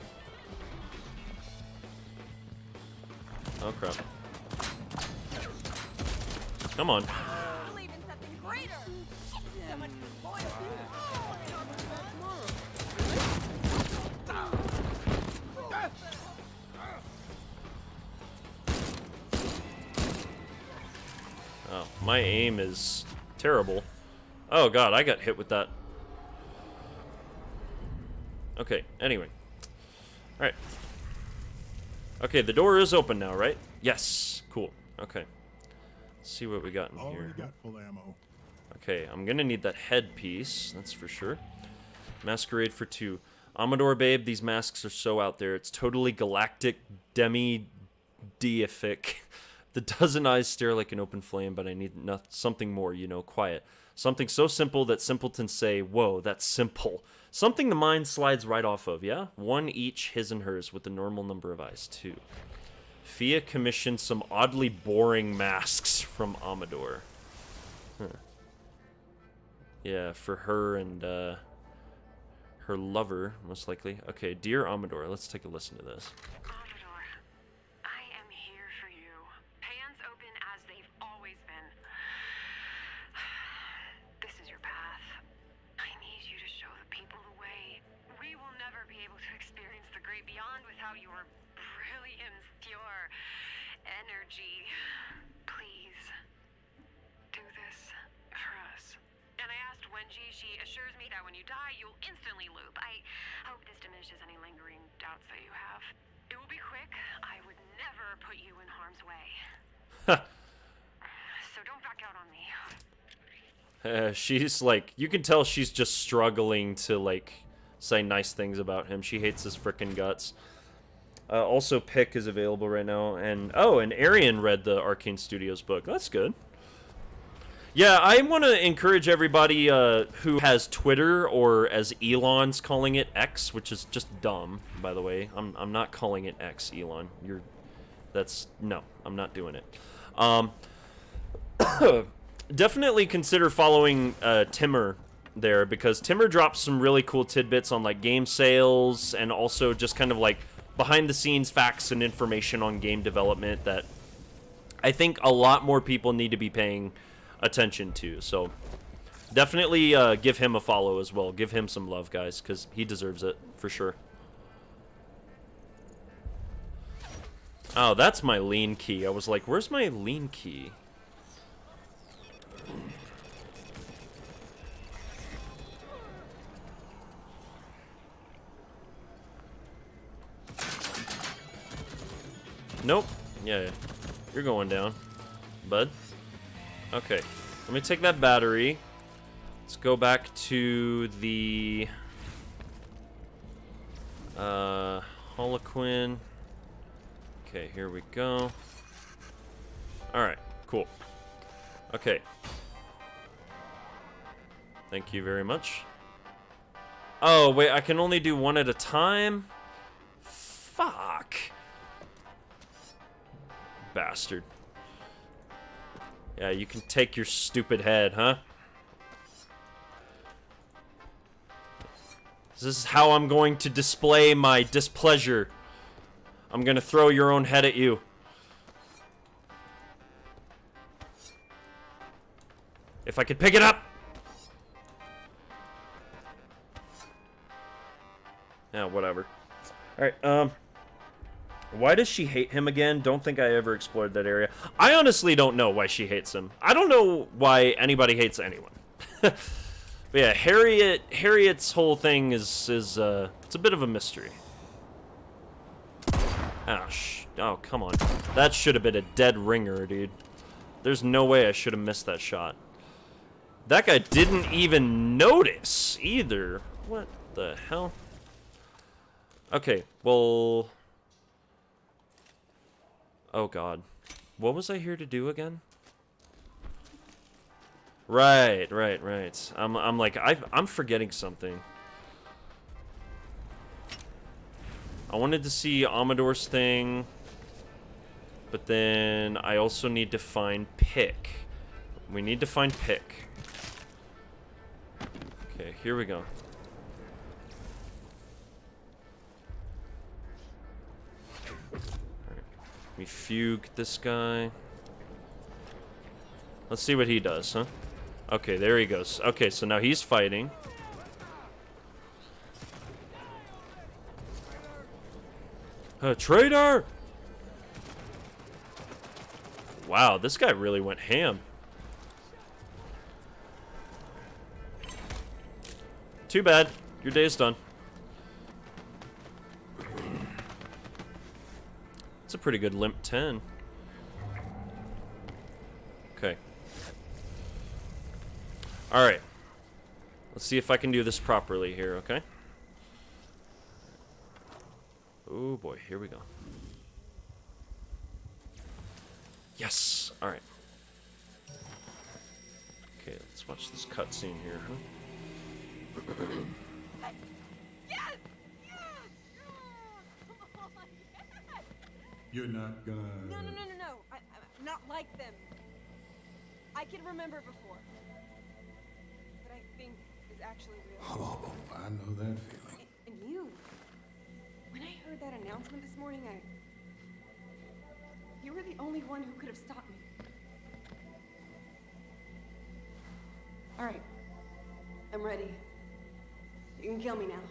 Oh, crap. Come on. Believe in something greater. So much loyalty. Oh, my aim is terrible. Oh god, I got hit with that. Okay, anyway. Alright. Okay, the door is open now, right? Yes. Cool. Okay. Let's see what we got in here. Already got full ammo. Okay, I'm gonna need that headpiece, that's for sure. Masquerade for 2. Amador, babe, these masks are so out there. It's totally galactic, deific. The dozen eyes stare like an open flame, but I need something more, you know, quiet. Something so simple that simpletons say, whoa, that's simple. Something the mind slides right off of, yeah? 1 each, his and hers, with the normal number of eyes, 2. Fia commissioned some oddly boring masks from Amador. Huh. Yeah, for her and her lover, most likely. Okay, dear Amador, let's take a listen to this. Amador, I am here for you. Hands open as they've always been. This is your path. I need you to show the people the way. We will never be able to experience the great beyond without your brilliance, your energy. Please, do this for us. And I asked Wenji, she assures me that when you die, you'll instantly loop. I hope this diminishes any lingering doubts that you have. It put you in harm's way. Ha. So don't back out on me. She's like, you can tell she's just struggling to like say nice things about him. She hates his frickin' guts. Also, Pick is available right now, and Arian read the Arcane Studios book. That's good. Yeah, I want to encourage everybody who has Twitter, or as Elon's calling it, X, which is just dumb, by the way. I'm not calling it X, Elon. No, I'm not doing it. Definitely consider following Timmer there, because Timmer drops some really cool tidbits on like game sales, and also just kind of like behind the scenes facts and information on game development that I think a lot more people need to be paying attention to. So definitely give him a follow as well. Give him some love, guys, because he deserves it for sure. Oh, that's my lean key. I was like, where's my lean key? Nope. Yeah, you're going down, bud. Okay, let me take that battery. Let's go back to the Holoquin. Okay, here we go. Alright, cool. Okay. Thank you very much. Oh, wait, I can only do one at a time? Fuck. Bastard. Yeah, you can take your stupid head, huh? This is how I'm going to display my displeasure. I'm gonna throw your own head at you. If I could pick it up! Yeah, whatever. Alright, why does she hate him again? Don't think I ever explored that area. I honestly don't know why she hates him. I don't know why anybody hates anyone. But yeah, Harriet's whole thing is it's a bit of a mystery. Oh, come on. That should have been a dead ringer, dude. There's no way I should have missed that shot. That guy didn't even notice either. What the hell? Okay, well... Oh god. What was I here to do again? Right. I'm like, I'm forgetting something. I wanted to see Amador's thing, but then I also need to find Pick. We need to find Pick. Okay, here we go. Let me fugue this guy. Let's see what he does, huh? Okay, there he goes. Okay, so now he's fighting. Traitor! Wow, this guy really went ham. Too bad. Your day's done. It's a pretty good limp 10. Okay. Alright. Let's see if I can do this properly here, okay? Oh boy, here we go. Yes! Alright. Okay, let's watch this cutscene here, huh? Yes! Yes! Come on! Yes! You're not gonna... No. I'm not like them. I can remember before. But I think is actually real. Oh, I know that feeling. And you. When I heard that announcement this morning, you were the only one who could have stopped me. Alright. I'm ready. You can kill me now.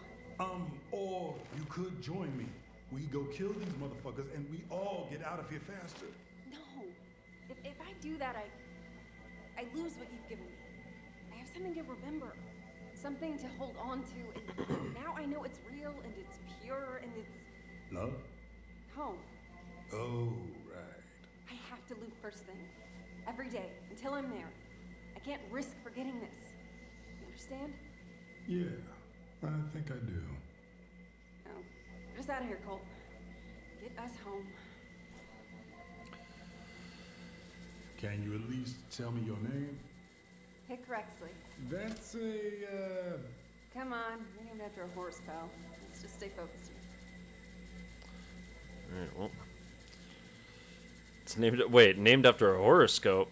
Or you could join me. We go kill these motherfuckers and we all get out of here faster. No. If I do that, I lose what you've given me. I have something to remember. Something to hold on to. And now I know it's real and it's pure and it's... Love? home. Oh, talk to Luke first thing. Every day, until I'm there. I can't risk forgetting this. You understand? Yeah, I think I do. No. Get us out of here, Colt. Get us home. Can you at least tell me your name? Pick Rexley. That's a, Come on, you're named after a horse, pal. Let's just stay focused here. Alright, well. It's named after a horoscope.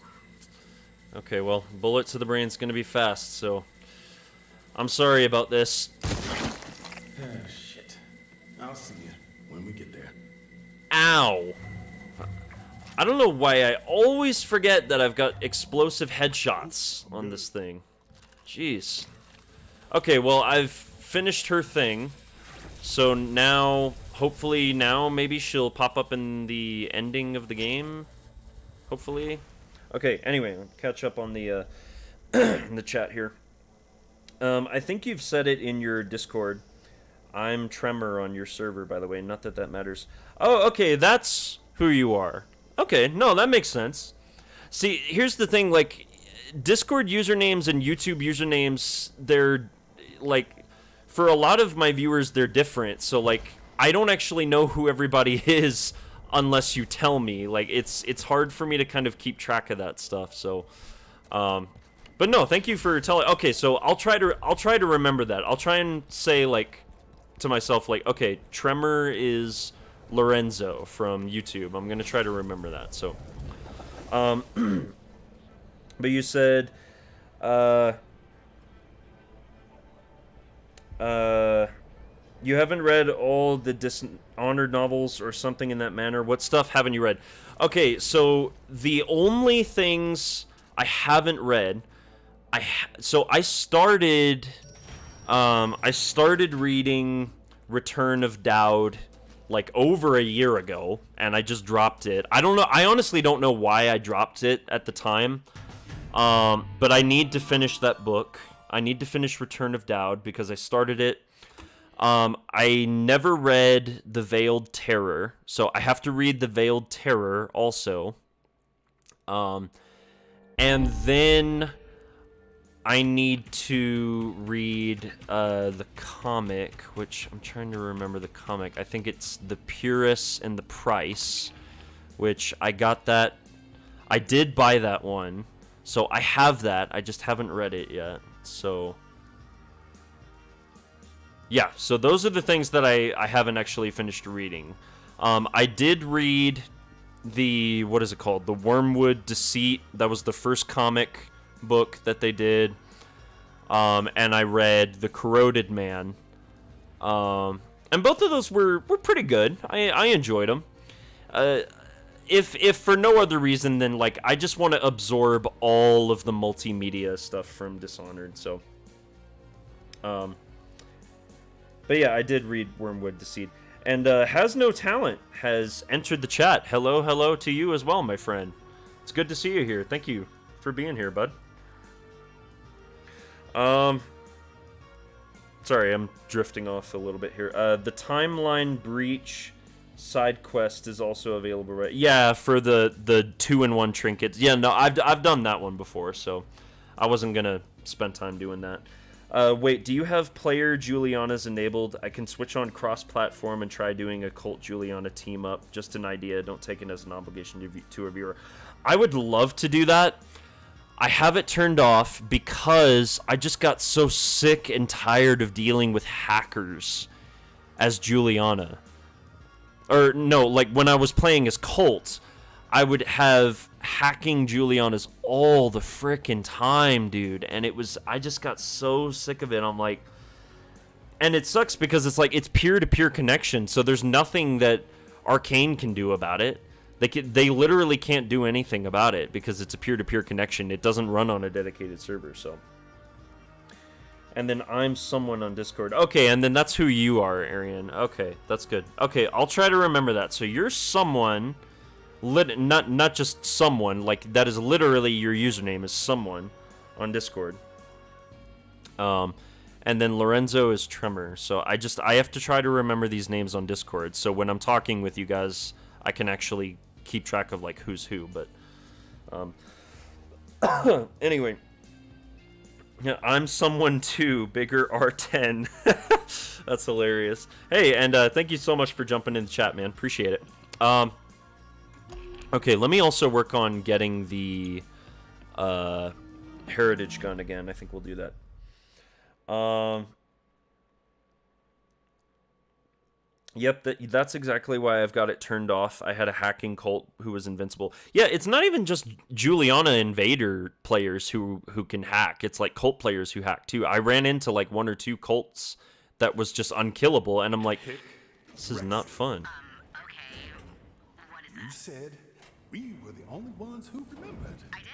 Okay, well, bullet to the brain's gonna be fast, so I'm sorry about this. Ah, shit. I'll see you when we get there. Ow! I don't know why I always forget that I've got explosive headshots on this thing. Jeez. Okay, well, I've finished her thing. So now, hopefully now, maybe she'll pop up in the ending of the game. Hopefully. Okay, anyway, I'll catch up on the, in the chat here. I think you've said it in your Discord. I'm Tremor on your server, by the way. Not that that matters. Oh, okay, that's who you are. Okay, no, that makes sense. See, here's the thing, like, Discord usernames and YouTube usernames, they're, like, for a lot of my viewers, they're different. So, like, I don't actually know who everybody is unless you tell me. Like, it's hard for me to kind of keep track of that stuff, so, but no, thank you for telling. Okay, so I'll try to remember that. I'll try and say, like, to myself, like, okay, Tremor is Lorenzo from YouTube. I'm gonna try to remember that. So, but you said, you haven't read all the Dishonored novels or something in that manner. What stuff haven't you read? Okay, so the only things I haven't read, so I started reading Return of Dowd like over a year ago, and I just dropped it. I don't know. I honestly don't know why I dropped it at the time. But I need to finish that book. I need to finish Return of Dowd because I started it. I never read The Veiled Terror, so I have to read The Veiled Terror also. And then I need to read the comic, which I'm trying to remember the comic. I think it's The Purist and the Price, which I got that. I did buy that one, so I have that. I just haven't read it yet. So, yeah, so those are the things that I haven't actually finished reading. I did read the, what is it called? The Wormwood Deceit. That was the first comic book that they did. And I read The Corroded Man. And both of those were pretty good. I enjoyed them. If for no other reason than, like, I just want to absorb all of the multimedia stuff from Dishonored, so. But yeah, I did read Wormwood Deceit. And Has No Talent has entered the chat. Hello to you as well, my friend. It's good to see you here. Thank you for being here, bud. Sorry, I'm drifting off a little bit here. The Timeline Breach side quest is also available, right? Yeah, for the 2-in-1 trinkets. Yeah, no, I've done that one before, so I wasn't gonna spend time doing that. Wait, do you have player Juliana's enabled? I can switch on cross-platform and try doing a Cult Juliana team-up. Just an idea. Don't take it as an obligation to a viewer. I would love to do that. I have it turned off because I just got so sick and tired of dealing with hackers as Juliana. Or, no, like, when I was playing as Colt, I would have hacking Julianas all the frickin' time, dude. And I just got so sick of it. I'm like, and it sucks because it's like, it's peer-to-peer connection, so there's nothing that Arcane can do about it. They literally can't do anything about it because it's a peer-to-peer connection. It doesn't run on a dedicated server, so. And then I'm someone on Discord. Okay, and then that's who you are, Arian. Okay, that's good. Okay, I'll try to remember that. So you're someone, not just someone, like that is literally your username is someone on Discord. And then Lorenzo is Tremor. So I have to try to remember these names on Discord. So when I'm talking with you guys, I can actually keep track of like who's who, but anyway. Yeah, I'm someone too. Bigger R10. That's hilarious. Hey, and thank you so much for jumping in the chat, man. Appreciate it. Okay, let me also work on getting the heritage gun again. I think we'll do that. Yep, that's exactly why I've got it turned off. I had a hacking cult who was invincible. Yeah, it's not even just Juliana Invader players who can hack. It's like cult players who hack too. I ran into like 1 or 2 cults that was just unkillable, and I'm like, this is not fun. Okay. What is You that? said we were the only ones who remembered. I did.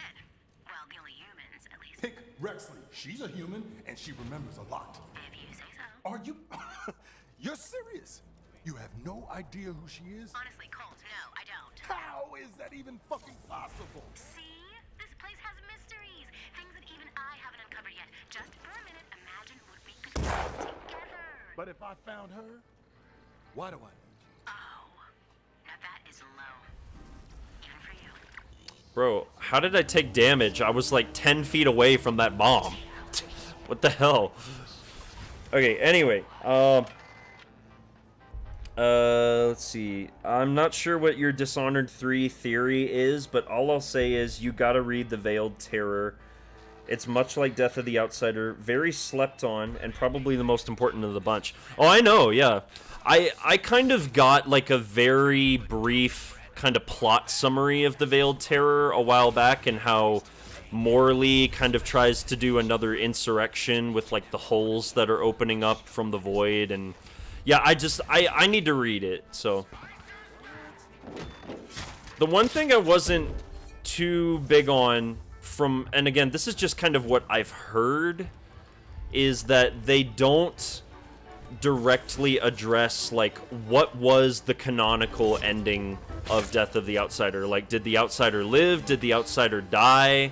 Well, the only humans, at least. Pick Rexley. She's a human, and she remembers a lot. If you say so. Are you? You're serious? You have no idea who she is? Honestly, Colt, no, I don't. How is that even fucking possible? See? This place has mysteries. Things that even I haven't uncovered yet. Just for a minute, imagine what we could do together. But if I found her, why do I? Oh. Now that is low. Even for you. Bro, how did I take damage? I was like 10 feet away from that bomb. What the hell? Okay, anyway, let's see. I'm not sure what your Dishonored 3 theory is, but all I'll say is you gotta read The Veiled Terror. It's much like Death of the Outsider, very slept on, and probably the most important of the bunch. Oh, I know, yeah. I kind of got like a very brief kind of plot summary of The Veiled Terror a while back, and how Morley kind of tries to do another insurrection with like the holes that are opening up from the void, and yeah, I need to read it. So the one thing I wasn't too big on from, and again, this is just kind of what I've heard, is that they don't directly address like what was the canonical ending of Death of the Outsider. Like, did the Outsider live? Did the Outsider die?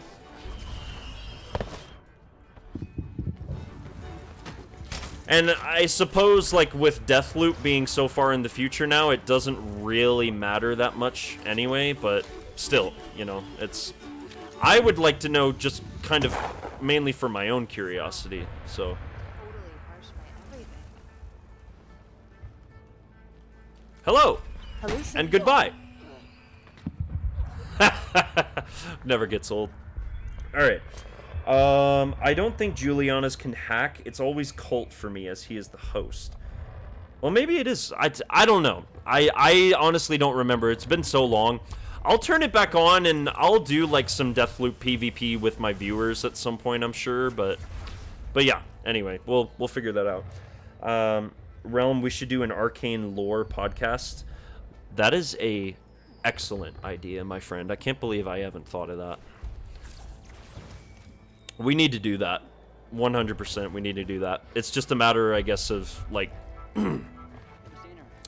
And I suppose, like, with Deathloop being so far in the future now, it doesn't really matter that much anyway, but still, you know, it's... I would like to know just kind of mainly for my own curiosity, so... Totally harsh my everything. Hello! And goodbye! Never gets old. Alright. I don't think Juliana's can hack. It's always Colt for me, as he is the host. Well, maybe it is. I don't know. I honestly don't remember. It's been so long. I'll turn it back on, and I'll do, like, some Deathloop PvP with my viewers at some point, I'm sure, but yeah. Anyway, we'll figure that out. Realm, we should do an arcane lore podcast. That is a excellent idea, my friend. I can't believe I haven't thought of that. We need to do that. 100% we need to do that. It's just a matter, I guess, of, like,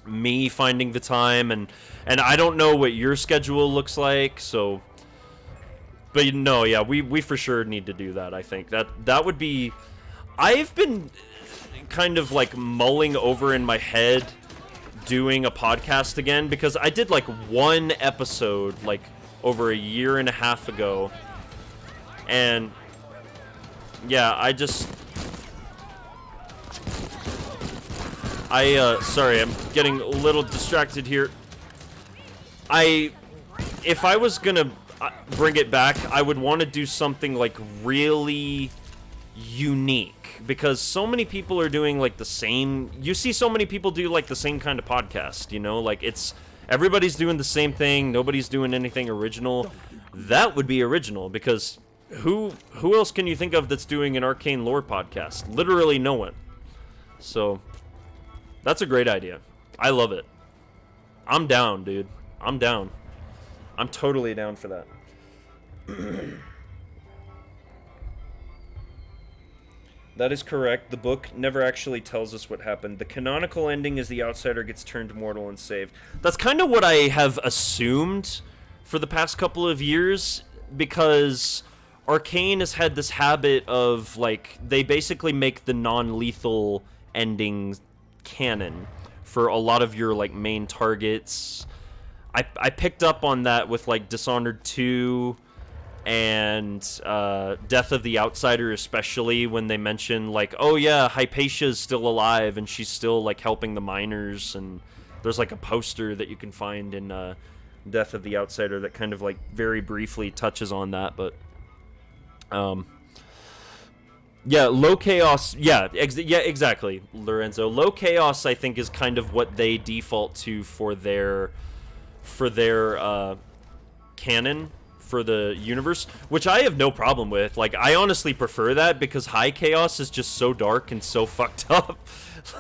me finding the time, and I don't know what your schedule looks like, so... But, no, yeah, we for sure need to do that, I think. That would be... I've been kind of, like, mulling over in my head doing a podcast again, because I did, like, one episode, like, over a year and a half ago, and... Yeah, sorry, I'm getting a little distracted here. If I was gonna bring it back, I would want to do something, like, really unique. Because so many people are doing, like, the same... You see so many people do, like, the same kind of podcast, you know? Like, it's... Everybody's doing the same thing, nobody's doing anything original. That would be original, because... Who else can you think of that's doing an arcane lore podcast? Literally no one. So, that's a great idea. I love it. I'm down, dude. I'm down. I'm totally down for that. That is correct. The book never actually tells us what happened. The canonical ending is the outsider gets turned mortal and saved. That's kind of what I have assumed for the past couple of years, because... Arcane has had this habit of, like, they basically make the non-lethal endings canon for a lot of your, like, main targets. I picked up on that with like Dishonored 2 and Death of the Outsider, especially when they mention like, oh yeah, Hypatia's still alive and she's still like helping the miners, and there's like a poster that you can find in Death of the Outsider that kind of like very briefly touches on that. But yeah, low chaos, yeah, exactly, Lorenzo. Low chaos, I think, is kind of what they default to for their canon for the universe, which I have no problem with. Like, I honestly prefer that because high chaos is just so dark and so fucked up.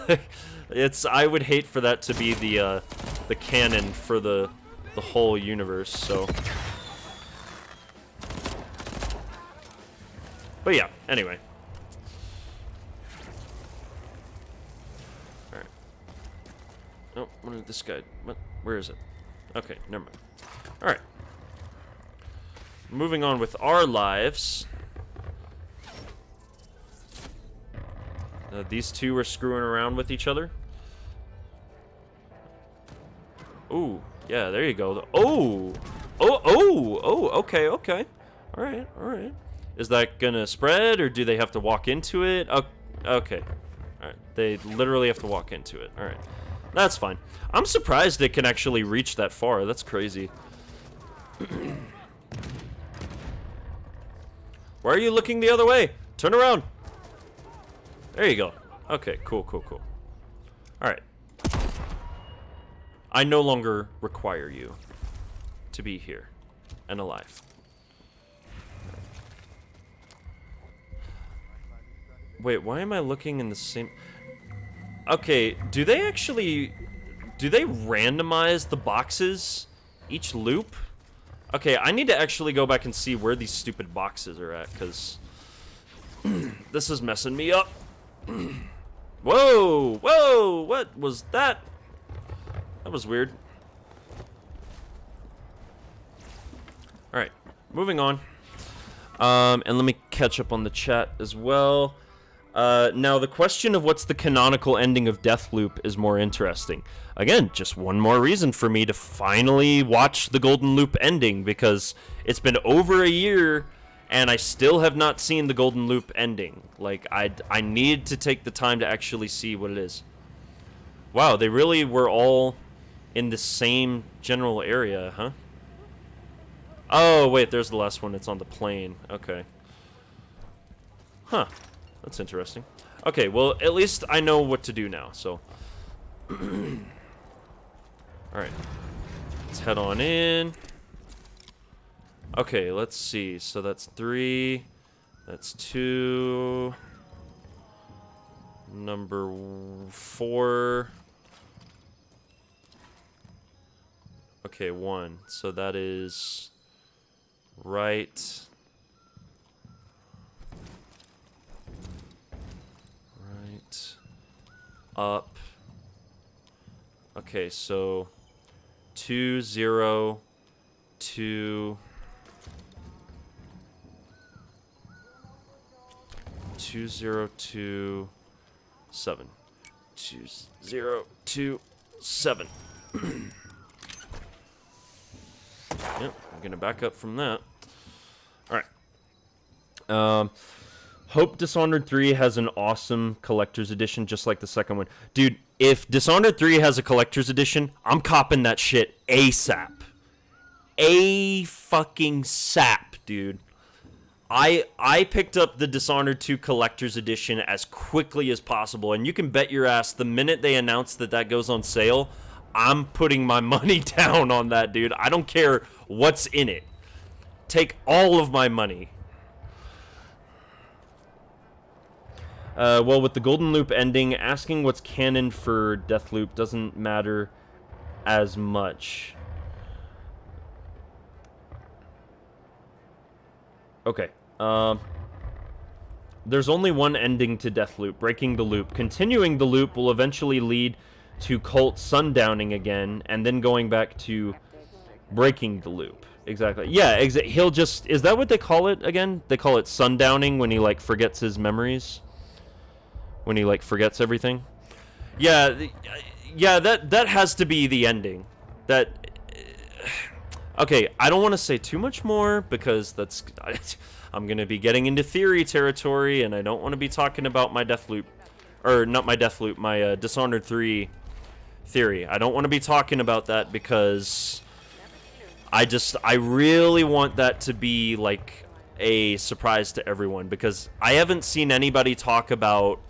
Like, I would hate for that to be the canon for the whole universe. So, but yeah, anyway. All right. Oh, what is this guy? What? Where is it? Okay, never mind. All right. Moving on with our lives. These two are screwing around with each other. Ooh, yeah, there you go. Oh, okay. All right. Is that gonna spread, or do they have to walk into it? Oh, okay. All right, they literally have to walk into it. All right, that's fine. I'm surprised it can actually reach that far. That's crazy. Why are you looking the other way? Turn around. There you go. Okay, cool. Alright. I no longer require you to be here and alive. Wait, why am I looking in the same... Okay, do they randomize the boxes each loop? Okay, I need to actually go back and see where these stupid boxes are at, because this is messing me up. Whoa, what was that? That was weird. Alright, moving on. And let me catch up on the chat as well. Now, the question of what's the canonical ending of Deathloop is more interesting. Again, just one more reason for me to finally watch the Golden Loop ending, because it's been over a year and I still have not seen the Golden Loop ending. Like, I need to take the time to actually see what it is. Wow, they really were all in the same general area, huh? Oh, wait, there's the last one. It's on the plane. Okay. Huh. That's interesting. Okay, well, at least I know what to do now, so... Alright. Let's head on in. Okay, let's see. So that's 3. That's 2. Number 4. Okay, 1. So that is... right... up. Okay, so 2 0 2 2 0 2 7 2 0 2 7. Yep, I'm gonna back up from that. All right. Hope Dishonored 3 has an awesome collector's edition, just like the second one. Dude, if Dishonored 3 has a collector's edition, I'm copping that shit ASAP. Fucking sap, dude. I picked up the Dishonored 2 collector's edition as quickly as possible, and you can bet your ass the minute they announce that goes on sale, I'm putting my money down on that, dude. I don't care what's in it. Take all of my money. Well, with the Golden Loop ending, asking what's canon for Deathloop doesn't matter as much. Okay. There's only one ending to Deathloop, breaking the loop. Continuing the loop will eventually lead to Cult sundowning again, and then going back to breaking the loop. Exactly. Yeah, he'll just... Is that what they call it again? They call it sundowning when he, like, forgets his memories? When he, like, forgets everything? Yeah, that has to be the ending. That Okay, I don't want to say too much more because that's I'm gonna be getting into theory territory, and I don't want to be talking about my Deathloop, or not my Deathloop, my Dishonored 3 theory. I don't want to be talking about that because I really want that to be like a surprise to everyone, because I haven't seen anybody talk about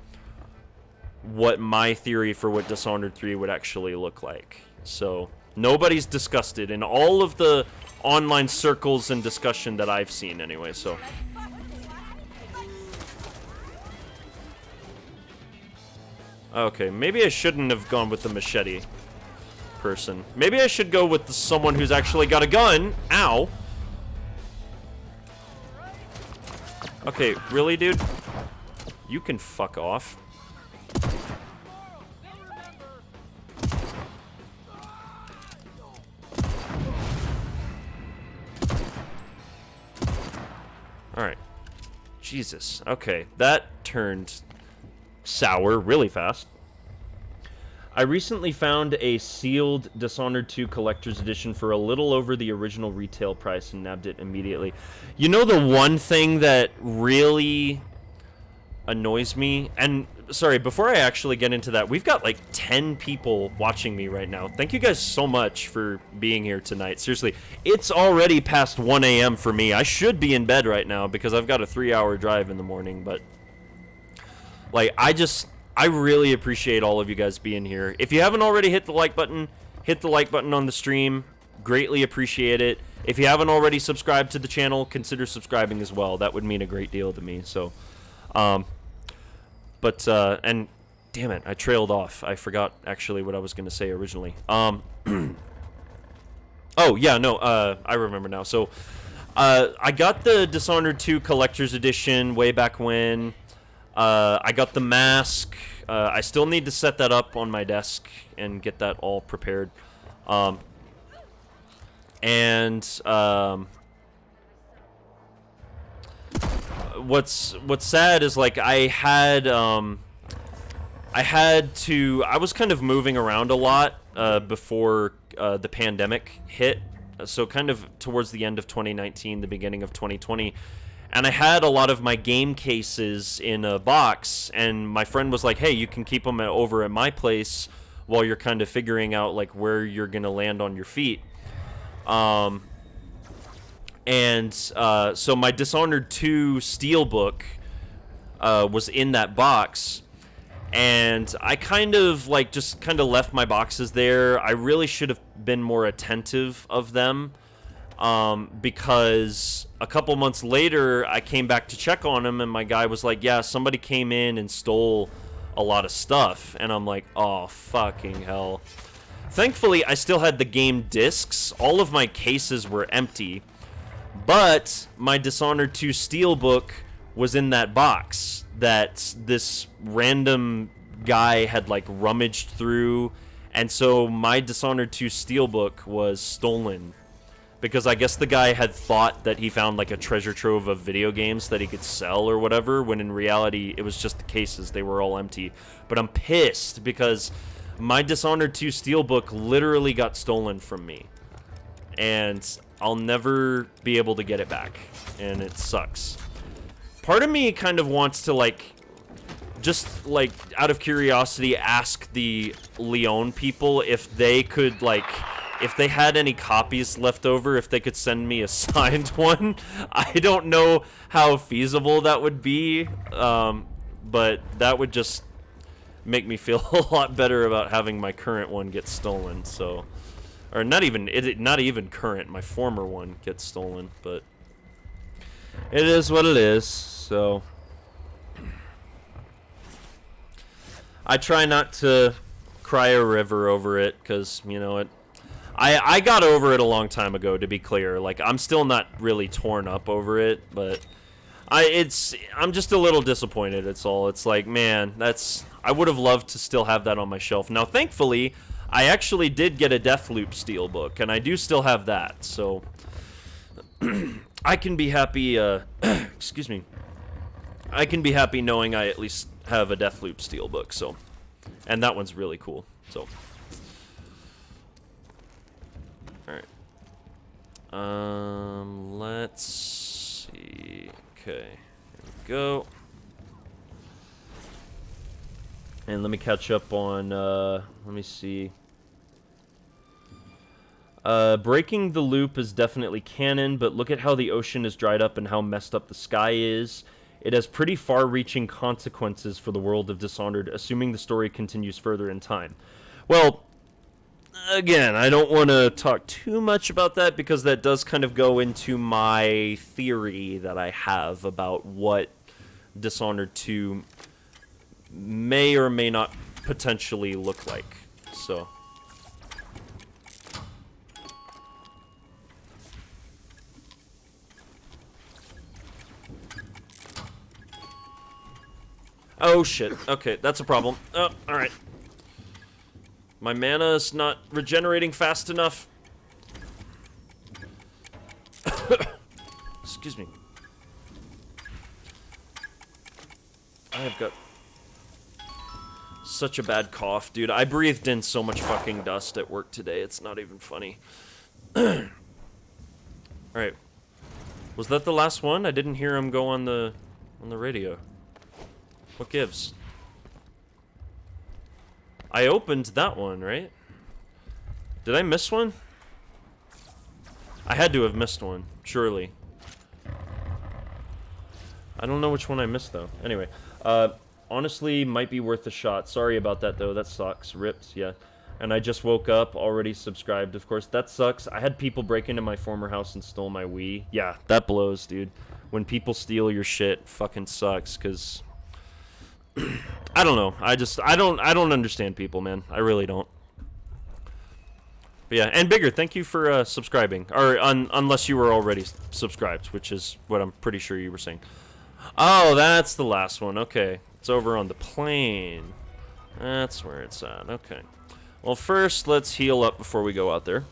what my theory for what Dishonored 3 would actually look like. So nobody's discussed it in all of the online circles and discussion that I've seen anyway, so. Okay, maybe I shouldn't have gone with the machete person. Maybe I should go with someone who's actually got a gun. Ow. Okay, really, dude? You can fuck off. Alright. Jesus. Okay, that turned sour really fast. I recently found a sealed Dishonored 2 Collector's Edition for a little over the original retail price and nabbed it immediately. You know the one thing that really annoys me? And, sorry, before I actually get into that, we've got like 10 people watching me right now. Thank you guys so much for being here tonight. Seriously, it's already past 1 a.m. for me. I should be in bed right now because I've got a 3-hour drive in the morning, but like, I really appreciate all of you guys being here. If you haven't already hit the like button on the stream. Greatly appreciate it. If you haven't already subscribed to the channel, consider subscribing as well. That would mean a great deal to me. So, and damn it, I trailed off. I forgot actually what I was going to say originally. Oh, yeah, no, I remember now. So, I got the Dishonored 2 Collector's Edition way back when. I got the mask. I still need to set that up on my desk and get that all prepared. What's sad is like I was kind of moving around a lot before the pandemic hit. So kind of towards the end of 2019, the beginning of 2020. And I had a lot of my game cases in a box, and my friend was like, hey, you can keep them over at my place while you're kind of figuring out like where you're going to land on your feet. So my Dishonored 2 Steelbook was in that box, and I kind of like just kind of left my boxes there. I really should have been more attentive of them. Because a couple months later, I came back to check on him, and my guy was like, yeah, somebody came in and stole a lot of stuff. And I'm like, oh, fucking hell. Thankfully, I still had the game discs. All of my cases were empty. But my Dishonored 2 Steelbook was in that box that this random guy had, like, rummaged through. And so my Dishonored 2 Steelbook was stolen. Because I guess the guy had thought that he found like a treasure trove of video games that he could sell or whatever, when in reality it was just the cases. They were all empty. But I'm pissed because my Dishonored 2 Steelbook literally got stolen from me. And I'll never be able to get it back. And it sucks. Part of me kind of wants to like, just like out of curiosity, ask the Leon people if they could like, if they had any copies left over, if they could send me a signed one. I don't know how feasible that would be, but that would just make me feel a lot better about having my current one get stolen. So, or not even current, my former one gets stolen, but it is what it is. So I try not to cry a river over it, because you know it. I got over it a long time ago, to be clear. Like, I'm still not really torn up over it, but I'm just a little disappointed, it's all. It's like, man, I would have loved to still have that on my shelf. Now, thankfully, I actually did get a Deathloop Steelbook, and I do still have that, so I can be happy, excuse me. I can be happy knowing I at least have a Deathloop Steelbook, so. And that one's really cool, so. Alright. Let's see. Okay, here we go. And let me catch up on, let me see. Breaking the loop is definitely canon, but look at how the ocean is dried up and how messed up the sky is. It has pretty far-reaching consequences for the world of Dishonored, assuming the story continues further in time. Well, again, I don't want to talk too much about that because that does kind of go into my theory that I have about what Dishonored 2 may or may not potentially look like. So... Oh, shit. Okay, that's a problem. Oh, alright. My mana's not regenerating fast enough. Excuse me. I have got such a bad cough, dude. I breathed in so much fucking dust at work today. It's not even funny. Alright. Was that the last one? I didn't hear him go on the radio. What gives? I opened that one, right? Did I miss one? I had to have missed one, surely. I don't know which one I missed, though. Anyway, honestly, might be worth a shot. Sorry about that, though. That sucks. Rips, yeah. And I just woke up, already subscribed, of course. That sucks. I had people break into my former house and stole my Wii. Yeah, that blows, dude. When people steal your shit, fucking sucks, because... I don't know. I don't understand people, man. I really don't. But yeah, and Bigger, thank you for subscribing. Or unless you were already subscribed, which is what I'm pretty sure you were saying. Oh, that's the last one. Okay. It's over on the plane. That's where it's at. Okay. Well, first, let's heal up before we go out there.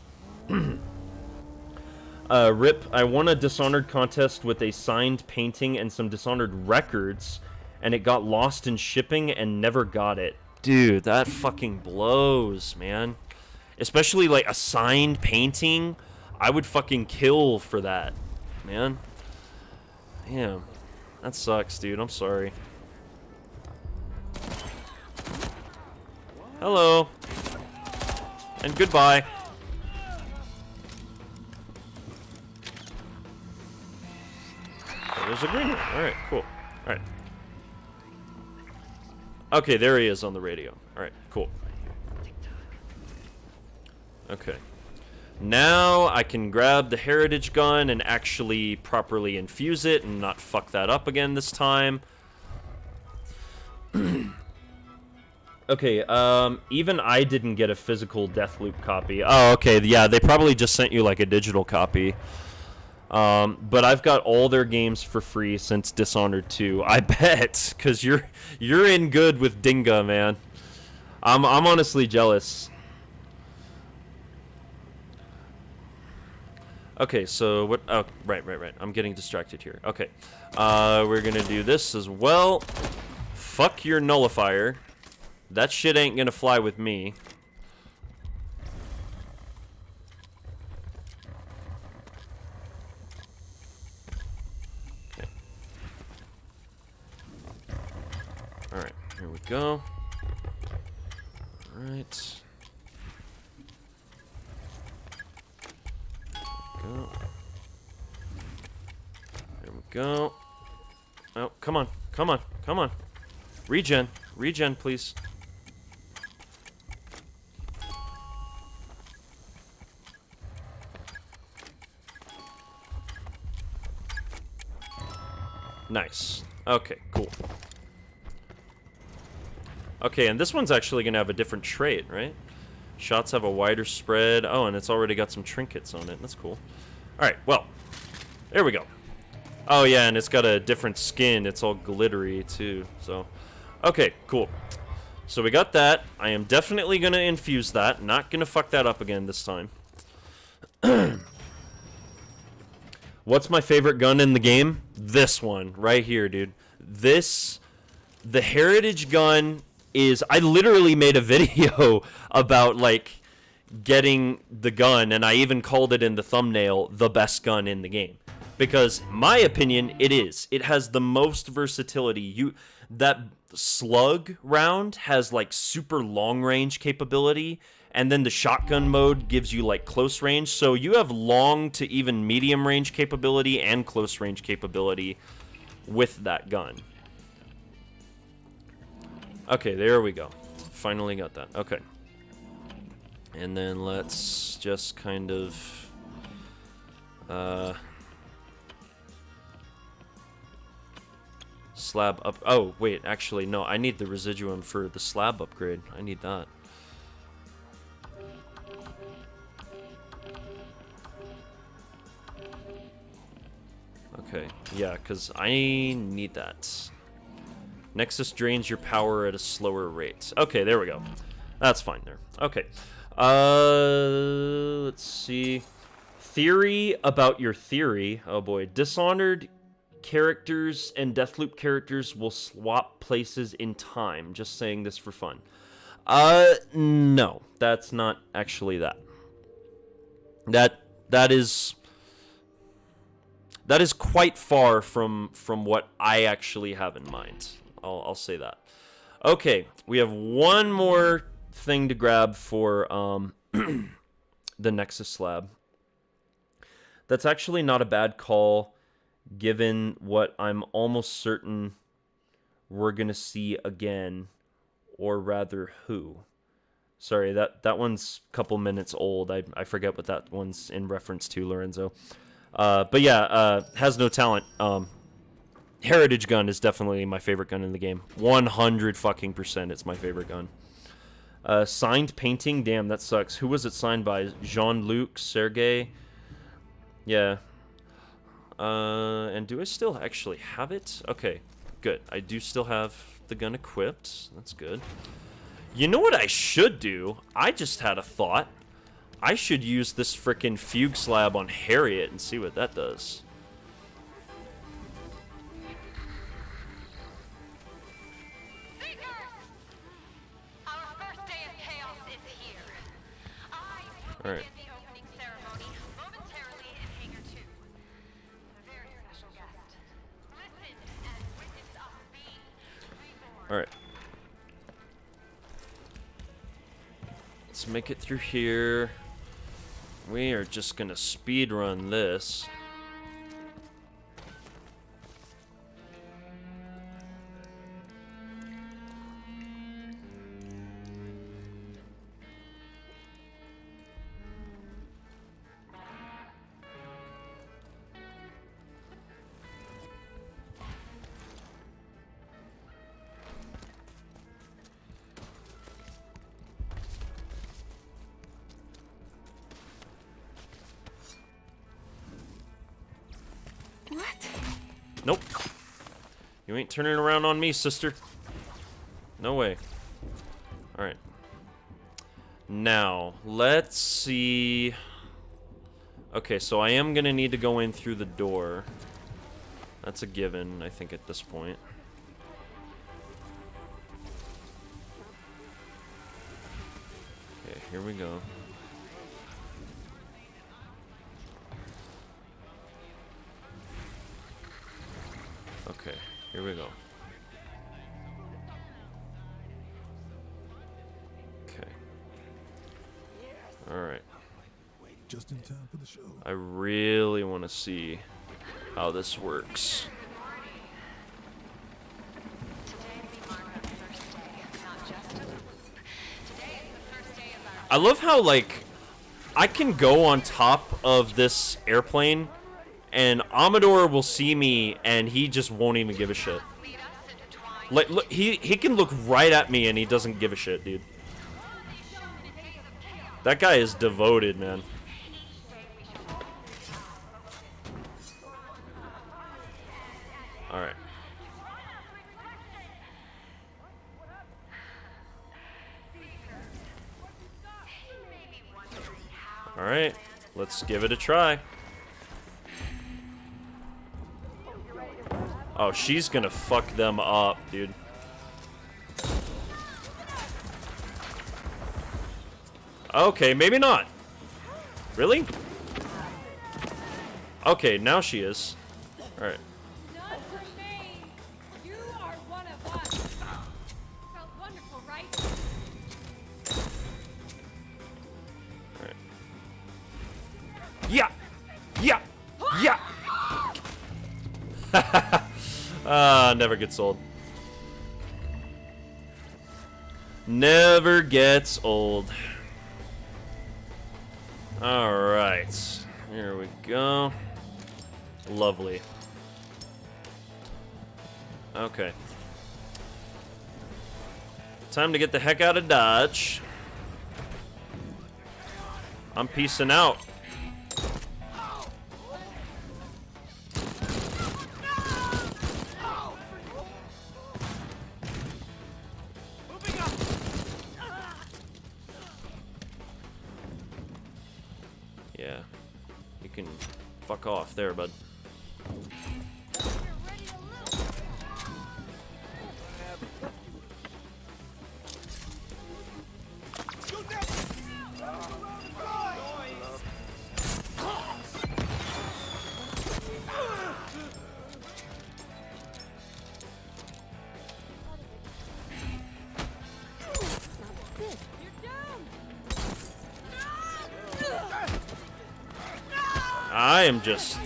Rip, I won a Dishonored contest with a signed painting and some Dishonored records, and it got lost in shipping and never got it. Dude, that fucking blows, man. Especially, like, a signed painting. I would fucking kill for that, man. Damn. That sucks, dude. I'm sorry. Hello. And goodbye. Oh, there's a green one. Alright, cool. Alright. Okay, there he is on the radio. Alright, cool. Okay. Now I can grab the Heritage Gun and actually properly infuse it and not fuck that up again this time. Okay, even I didn't get a physical Deathloop copy. Oh, okay, yeah, they probably just sent you like a digital copy. But I've got all their games for free since Dishonored 2. I bet, because you're in good with Dinga, man. I'm honestly jealous. Okay, so what? Oh, right. I'm getting distracted here. Okay, we're gonna do this as well. Fuck your nullifier. That shit ain't gonna fly with me. Alright, here we go. Alright. Go. There we go. Oh, come on. Regen, please. Nice. Okay, cool. Okay, and this one's actually going to have a different trait, right? Shots have a wider spread. Oh, and it's already got some trinkets on it. That's cool. Alright, well. There we go. Oh, yeah, and it's got a different skin. It's all glittery, too. So, okay, cool. So we got that. I am definitely going to infuse that. Not going to fuck that up again this time. What's my favorite gun in the game? This one, right here, dude. This, the Heritage Gun is... I literally made a video about, like, getting the gun, and I even called it in the thumbnail, the best gun in the game. Because, my opinion, it is. It has the most versatility. That slug round has, like, super long-range capability, and then the shotgun mode gives you, like, close range. So you have long to even medium-range capability and close-range capability with that gun. Okay, there we go. Finally got that. Okay. And then let's just kind of... slab up... Oh, wait, actually, no. I need the residuum for the slab upgrade. I need that. Okay, yeah, because I need that. Nexus drains your power at a slower rate. Okay, there we go. That's fine there. Okay. Let's see. Theory about your theory. Oh boy. Dishonored characters and Deathloop characters will swap places in time. Just saying this for fun. No. That's not actually that. That is quite far from what I actually have in mind. I'll say that. Okay, we have one more thing to grab for the Nexus slab. That's actually not a bad call, given what I'm almost certain we're gonna see again, or rather who. Sorry, that one's a couple minutes old. I forget what that one's in reference to, Lorenzo. But yeah, has no talent. Heritage gun is definitely my favorite gun in the game. 100% it's my favorite gun. Signed painting? Damn, that sucks. Who was it signed by? Jean-Luc Sergey? Yeah. And do I still actually have it? Okay, good. I do still have the gun equipped. That's good. You know what I should do? I just had a thought. I should use this frickin' fugue slab on Harriet and see what that does. All right. All right. Let's make it through here. We are just gonna speed run this. Nope. You ain't turning around on me, sister. No way. Alright. Now, let's see... Okay, so I am gonna need to go in through the door. That's a given, I think, at this point. Okay, here we go. Okay, here we go. Okay. Alright. Just in time for the show. I really want to see how this works. I love how, like, I can go on top of this airplane and Amador will see me and he just won't even give a shit. Like, look, he can look right at me and he doesn't give a shit, dude. That guy is devoted, man. Alright. Alright, let's give it a try. Oh, she's gonna fuck them up, dude. Okay, maybe not. Really? Okay, now she is. Alright. Not for me. You are one of us. Felt wonderful, right? Alright. Yeah! Yeah! Yeah! Never gets old. Never gets old. Alright. Here we go. Lovely. Okay. Time to get the heck out of Dodge. I'm peacing out. Yeah. You can fuck off there, bud. I am just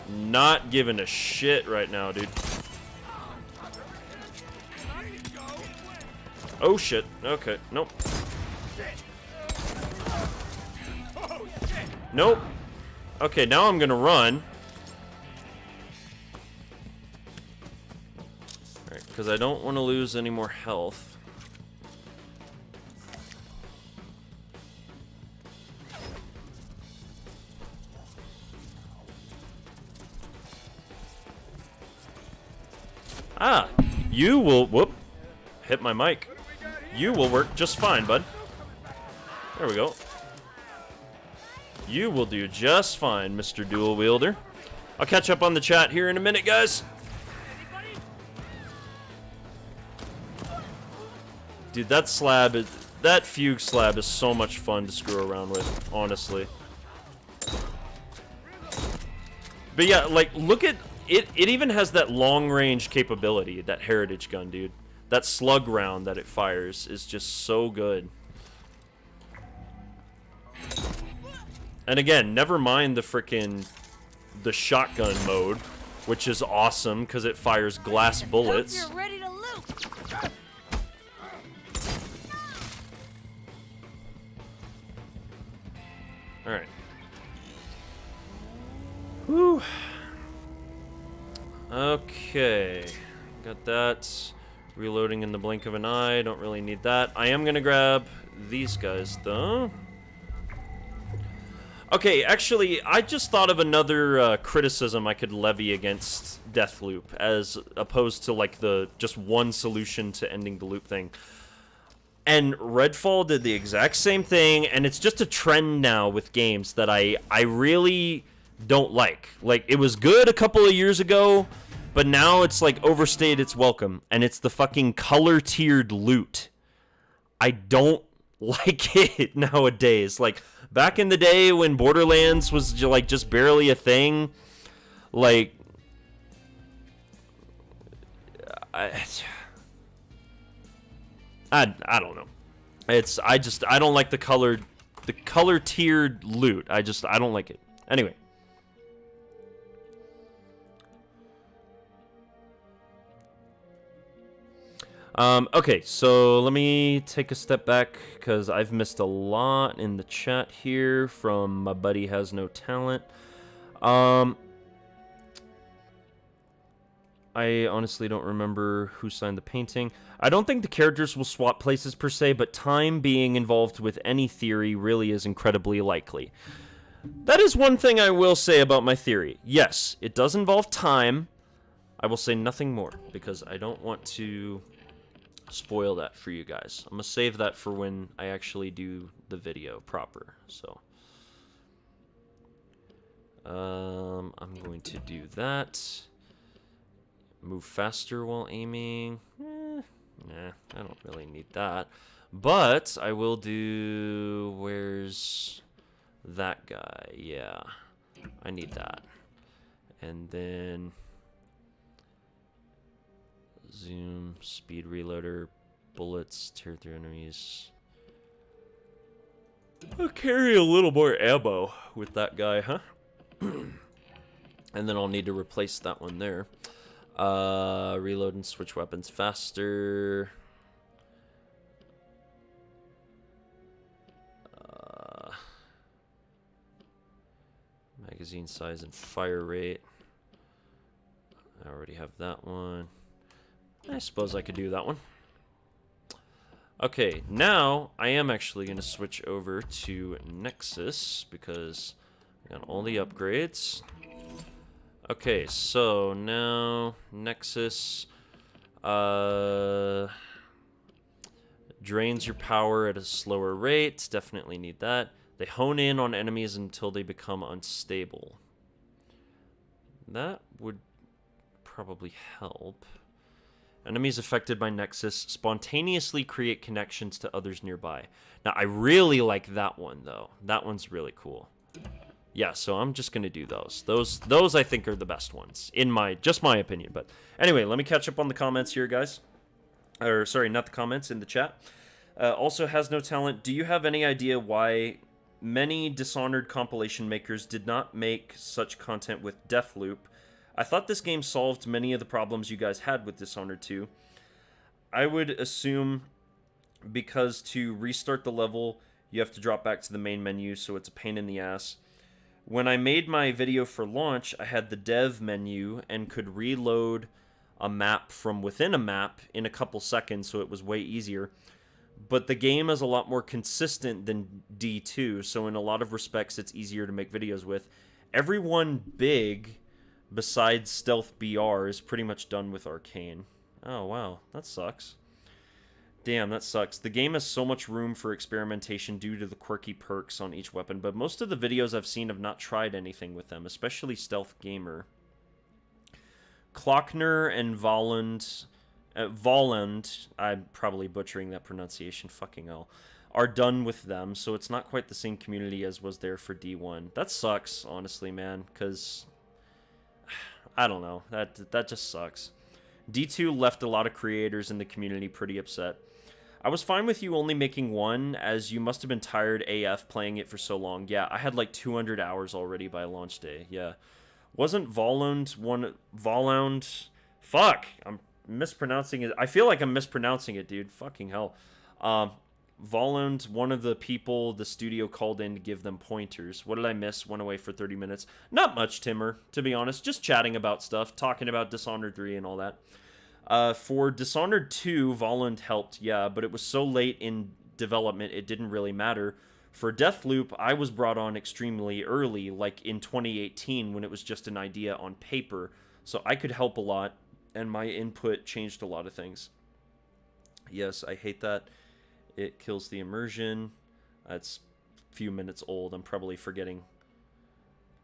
not giving a shit right now, dude. Oh shit. Okay. Nope. Nope. Okay, now I'm gonna run. Alright, because I don't want to lose any more health. Ah, you will, whoop, hit my mic. You will work just fine, bud. There we go. You will do just fine, Mr. Dual Wielder. I'll catch up on the chat here in a minute, guys. Dude, that slab, that fugue slab is so much fun to screw around with, honestly. But yeah, like, look at... It even has that long-range capability, that Heritage gun, dude. That slug round that it fires is just so good. And again, never mind the shotgun mode, which is awesome because it fires glass bullets. You're ready to loot. All right. Whew. Okay, got that. Reloading in the blink of an eye, don't really need that. I am gonna grab these guys, though. Okay, actually, I just thought of another criticism I could levy against Deathloop, as opposed to, like, the just one solution to ending the loop thing. And Redfall did the exact same thing, and it's just a trend now with games that I really... don't like. Like, it was good a couple of years ago, but now it's like overstayed its welcome, and it's the fucking color-tiered loot. I don't like it nowadays. Like, back in the day when Borderlands was like just barely a thing, like, I don't know. I don't like the color-tiered loot. I don't like it. Anyway. Okay, so let me take a step back, because I've missed a lot in the chat here from my buddy Has No Talent. I honestly don't remember who signed the painting. I don't think the characters will swap places per se, but time being involved with any theory really is incredibly likely. That is one thing I will say about my theory. Yes, it does involve time. I will say nothing more, because I don't want to... spoil that for you guys. I'm gonna save that for when I actually do the video proper. So I'm going to do that. Move faster while aiming. Nah, I don't really need that. But I will do... Where's that guy? Yeah, I need that. And then... Zoom, speed reloader, bullets, tier 3 enemies. I'll carry a little more ammo with that guy, huh? And then I'll need to replace that one there. Reload and switch weapons faster. Magazine size and fire rate. I already have that one. I suppose I could do that one. Okay, now I am actually going to switch over to Nexus because I got all the upgrades. Okay, so now Nexus drains your power at a slower rate. Definitely need that. They hone in on enemies until they become unstable. That would probably help. Enemies affected by Nexus spontaneously create connections to others nearby. Now, I really like that one, though. That one's really cool. Yeah, so I'm just going to do those. Those I think are the best ones, in just my opinion. But anyway, let me catch up on the comments here, guys. Or, sorry, not the comments, in the chat. Also, has no talent. Do you have any idea why many Dishonored compilation makers did not make such content with Deathloop? I thought this game solved many of the problems you guys had with Dishonored 2. I would assume because to restart the level, you have to drop back to the main menu, so it's a pain in the ass. When I made my video for launch, I had the dev menu and could reload a map from within a map in a couple seconds, so it was way easier. But the game is a lot more consistent than D2, so in a lot of respects, it's easier to make videos with. Everyone big, besides Stealth BR, is pretty much done with Arcane. Oh, wow. That sucks. Damn, that sucks. The game has so much room for experimentation due to the quirky perks on each weapon, but most of the videos I've seen have not tried anything with them, especially Stealth Gamer. Klockner and Volland, I'm probably butchering that pronunciation, fucking hell, are done with them, so it's not quite the same community as was there for D1. That sucks, honestly, man, because I don't know. That just sucks. D2 left a lot of creators in the community pretty upset. I was fine with you only making one, as you must have been tired AF playing it for so long. Yeah, I had like 200 hours already by launch day. Yeah. Wasn't Volund one... Volund... Fuck! I'm mispronouncing it. I feel like I'm mispronouncing it, dude. Fucking hell. Volund, one of the people the studio called in to give them pointers. What did I miss? Went away for 30 minutes. Not much, Timmer, to be honest. Just chatting about stuff, talking about Dishonored 3 and all that. For Dishonored 2, Volund helped, yeah, but it was so late in development it didn't really matter. For Deathloop, I was brought on extremely early, like in 2018 when it was just an idea on paper, so I could help a lot, and my input changed a lot of things. Yes, I hate that. It kills the immersion. It's a few minutes old. I'm probably forgetting.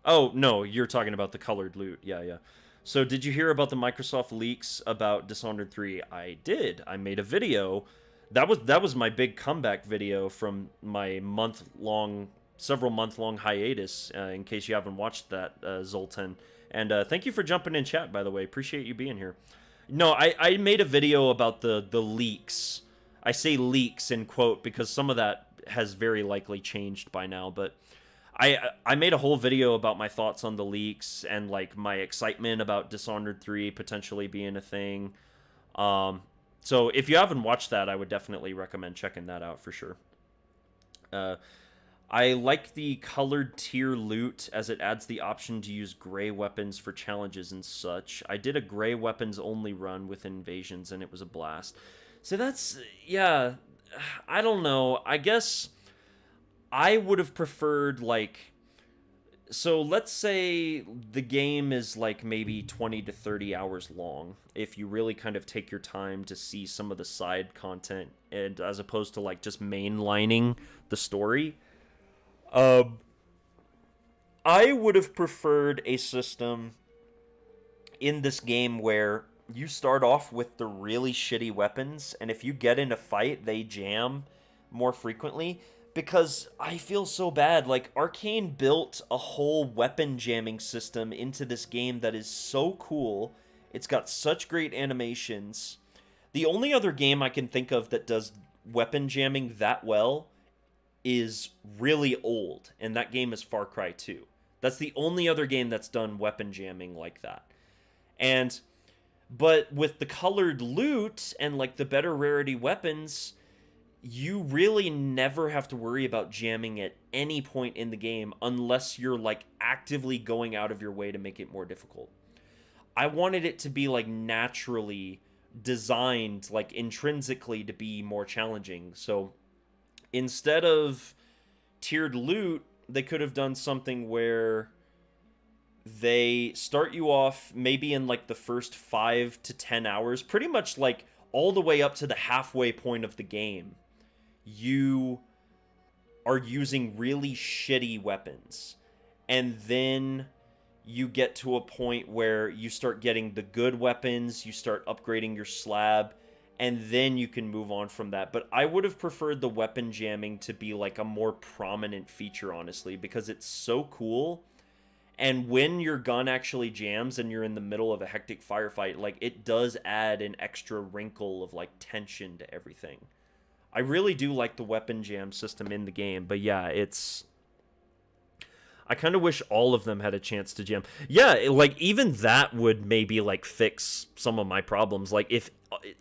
Oh, no, you're talking about the colored loot. Yeah, yeah. So did you hear about the Microsoft leaks about Dishonored 3? I did. I made a video. That was my big comeback video from my several month-long hiatus, in case you haven't watched that, Zoltan. And thank you for jumping in chat, by the way. Appreciate you being here. No, I made a video about the leaks. I say leaks in quote because some of that has very likely changed by now, but I made a whole video about my thoughts on the leaks and like my excitement about Dishonored 3 potentially being a thing. So if you haven't watched that, I would definitely recommend checking that out for sure. I like the colored tier loot as it adds the option to use gray weapons for challenges and such. I did a gray weapons only run with invasions and it was a blast. So that's, yeah, I don't know. I guess I would have preferred, like, so let's say the game is like maybe 20 to 30 hours long, if you really kind of take your time to see some of the side content, and as opposed to like just mainlining the story. I would have preferred a system in this game where you start off with the really shitty weapons, and if you get in a fight, they jam more frequently. Because I feel so bad. Like, Arcane built a whole weapon jamming system into this game that is so cool. It's got such great animations. The only other game I can think of that does weapon jamming that well is really old, and that game is Far Cry 2. That's the only other game that's done weapon jamming like that. But with the colored loot and, like, the better rarity weapons, you really never have to worry about jamming at any point in the game unless you're, like, actively going out of your way to make it more difficult. I wanted it to be, like, naturally designed, like, intrinsically to be more challenging. So instead of tiered loot, they could have done something where they start you off maybe in, like, the first 5 to 10 hours, pretty much, like, all the way up to the halfway point of the game. You are using really shitty weapons. And then you get to a point where you start getting the good weapons, you start upgrading your slab, and then you can move on from that. But I would have preferred the weapon jamming to be like a more prominent feature, honestly, because it's so cool. And when your gun actually jams and you're in the middle of a hectic firefight, like, it does add an extra wrinkle of, like, tension to everything. I really do like the weapon jam system in the game, but yeah, I kind of wish all of them had a chance to jam. Yeah, like, even that would maybe, like, fix some of my problems. Like, if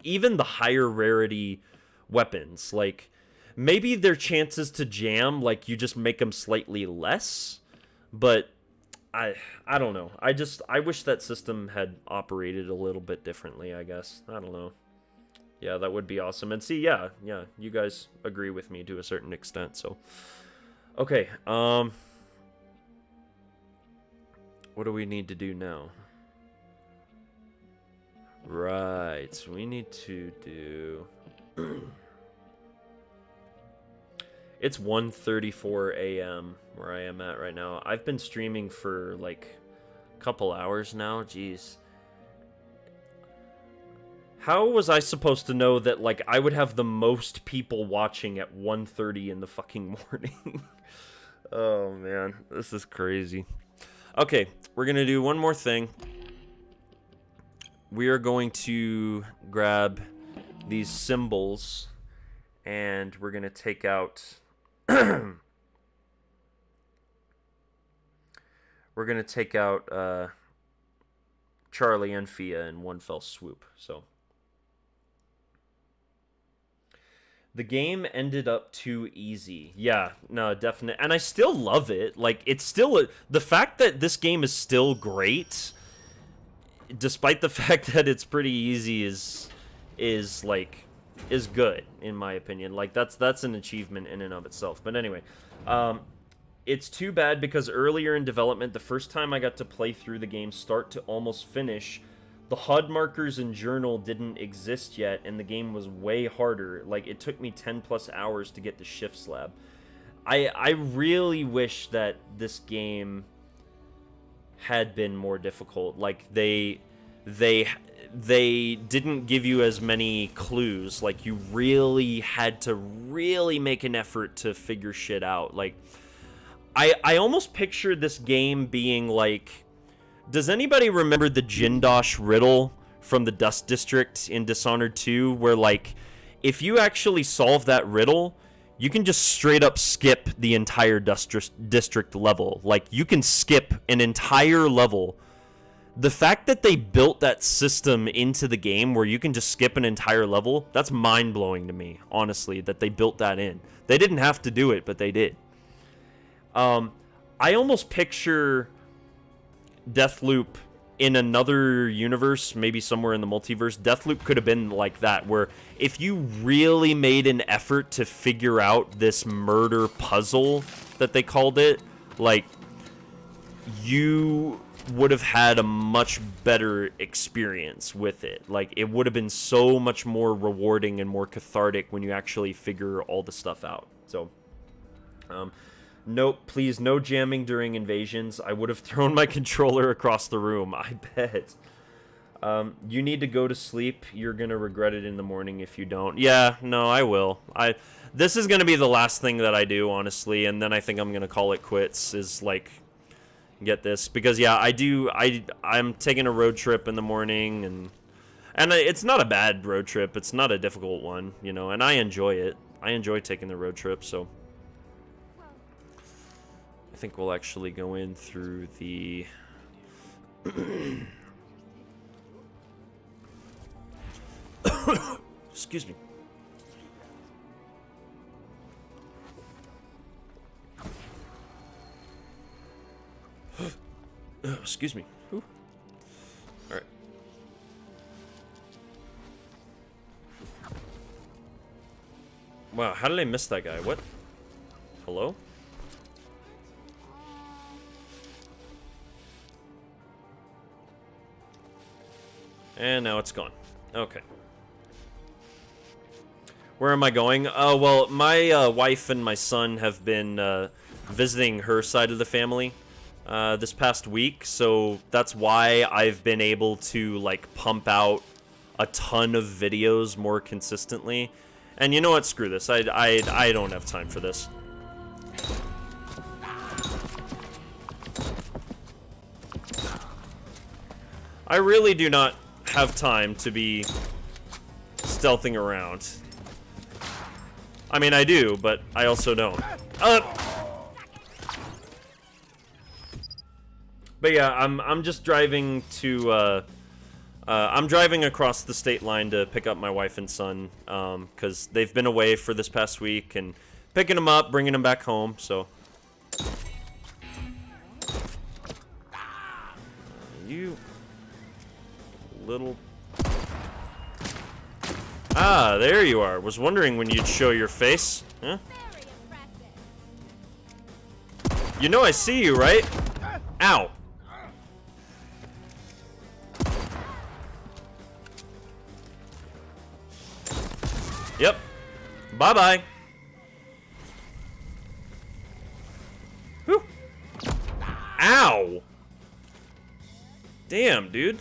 even the higher rarity weapons, like, maybe their chances to jam, like, you just make them slightly less, but I don't know. I wish that system had operated a little bit differently, I guess. I don't know. Yeah, that would be awesome. And see, yeah, you guys agree with me to a certain extent, so. Okay, what do we need to do now? Right, so we need to do... It's 1:34 a.m. where I am at right now. I've been streaming for, like, a couple hours now. Jeez. How was I supposed to know that, like, I would have the most people watching at 1:30 in the fucking morning? Oh, man. This is crazy. Okay, we're going to do one more thing. We are going to grab these symbols, and we're going to take out... we're going to take out Charlie and Fia in one fell swoop, so... The game ended up too easy. Yeah, no, definitely. And I still love it. Like, it's still... the fact that this game is still great, despite the fact that it's pretty easy, is good, in my opinion. Like, that's an achievement in and of itself. But anyway, it's too bad because earlier in development, the first time I got to play through the game start to almost finish, the HUD markers and journal didn't exist yet, and the game was way harder. Like, it took me 10 plus hours to get the shift slab. I really wish that this game had been more difficult. Like, they didn't give you as many clues. Like, you really had to really make an effort to figure shit out. Like, I almost pictured this game being like... Does anybody remember the Jindosh riddle from the Dust District in Dishonored 2? Where, like, if you actually solve that riddle, you can just straight up skip the entire Dust District level. Like, you can skip an entire level. The fact that they built that system into the game where you can just skip an entire level, that's mind-blowing to me, honestly, that they built that in. They didn't have to do it, but they did. I almost picture Deathloop in another universe, maybe somewhere in the multiverse. Deathloop could have been like that, where if you really made an effort to figure out this murder puzzle that they called it, like, you would have had a much better experience with it. Like, it would have been so much more rewarding and more cathartic when you actually figure all the stuff out. So, nope, please, no jamming during invasions. I would have thrown my controller across the room, I bet. You need to go to sleep. You're gonna regret it in the morning if you don't. Yeah, no, I will. This is gonna be the last thing that I do, honestly, and then I think I'm gonna call it quits. Is like, get this, because yeah, I'm taking a road trip in the morning, and it's not a bad road trip. It's not a difficult one, you know, and I enjoy it. I enjoy taking the road trip, so I think we'll actually go in through the excuse me. Excuse me. All right. Wow, how did I miss that guy? What? Hello? And now it's gone. Okay. Where am I going? Oh, well, my wife and my son have been visiting her side of the family this past week, so that's why I've been able to, like, pump out a ton of videos more consistently. And you know what? Screw this. I don't have time for this. I really do not have time to be stealthing around. I mean, I do, but I also don't. But yeah, I'm just driving to I'm driving across the state line to pick up my wife and son, because they've been away for this past week, and picking them up, bringing them back home, so. You little... Ah, there you are. Was wondering when you'd show your face. Huh? You know I see you, right? Ow. Yep. Bye-bye. Whew. Ow. Damn, dude.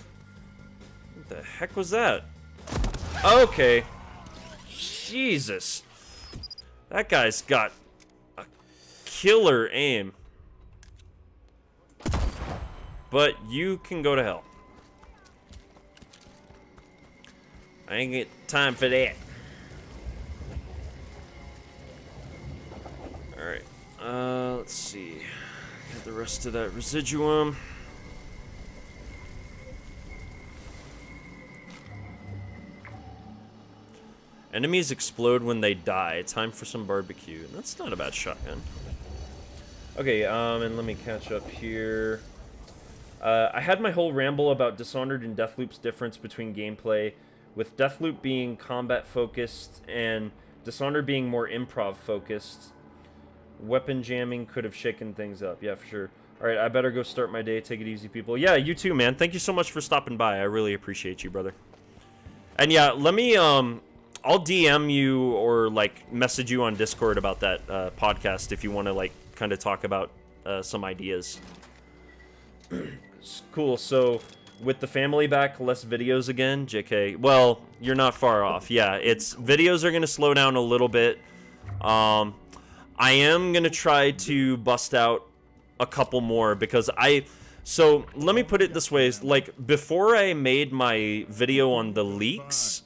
What the heck was that? Okay. Jesus. That guy's got a killer aim. But you can go to hell. I ain't got time for that. Alright. Let's see. Get the rest of that residuum. Enemies explode when they die. Time for some barbecue. That's not a bad shotgun. Okay, and let me catch up here. I had my whole ramble about Dishonored and Deathloop's difference between gameplay, with Deathloop being combat-focused and Dishonored being more improv-focused. Weapon jamming could have shaken things up. Yeah, for sure. Alright, I better go start my day. Take it easy, people. Yeah, you too, man. Thank you so much for stopping by. I really appreciate you, brother. And yeah, let me, I'll DM you or, like, message you on Discord about that podcast if you want to, like, kind of talk about some ideas. Cool, so with the family back, less videos again, JK. Well, you're not far off. Yeah, videos are going to slow down a little bit. I am going to try to bust out a couple more because so let me put it this way, like, before I made my video on the leaks,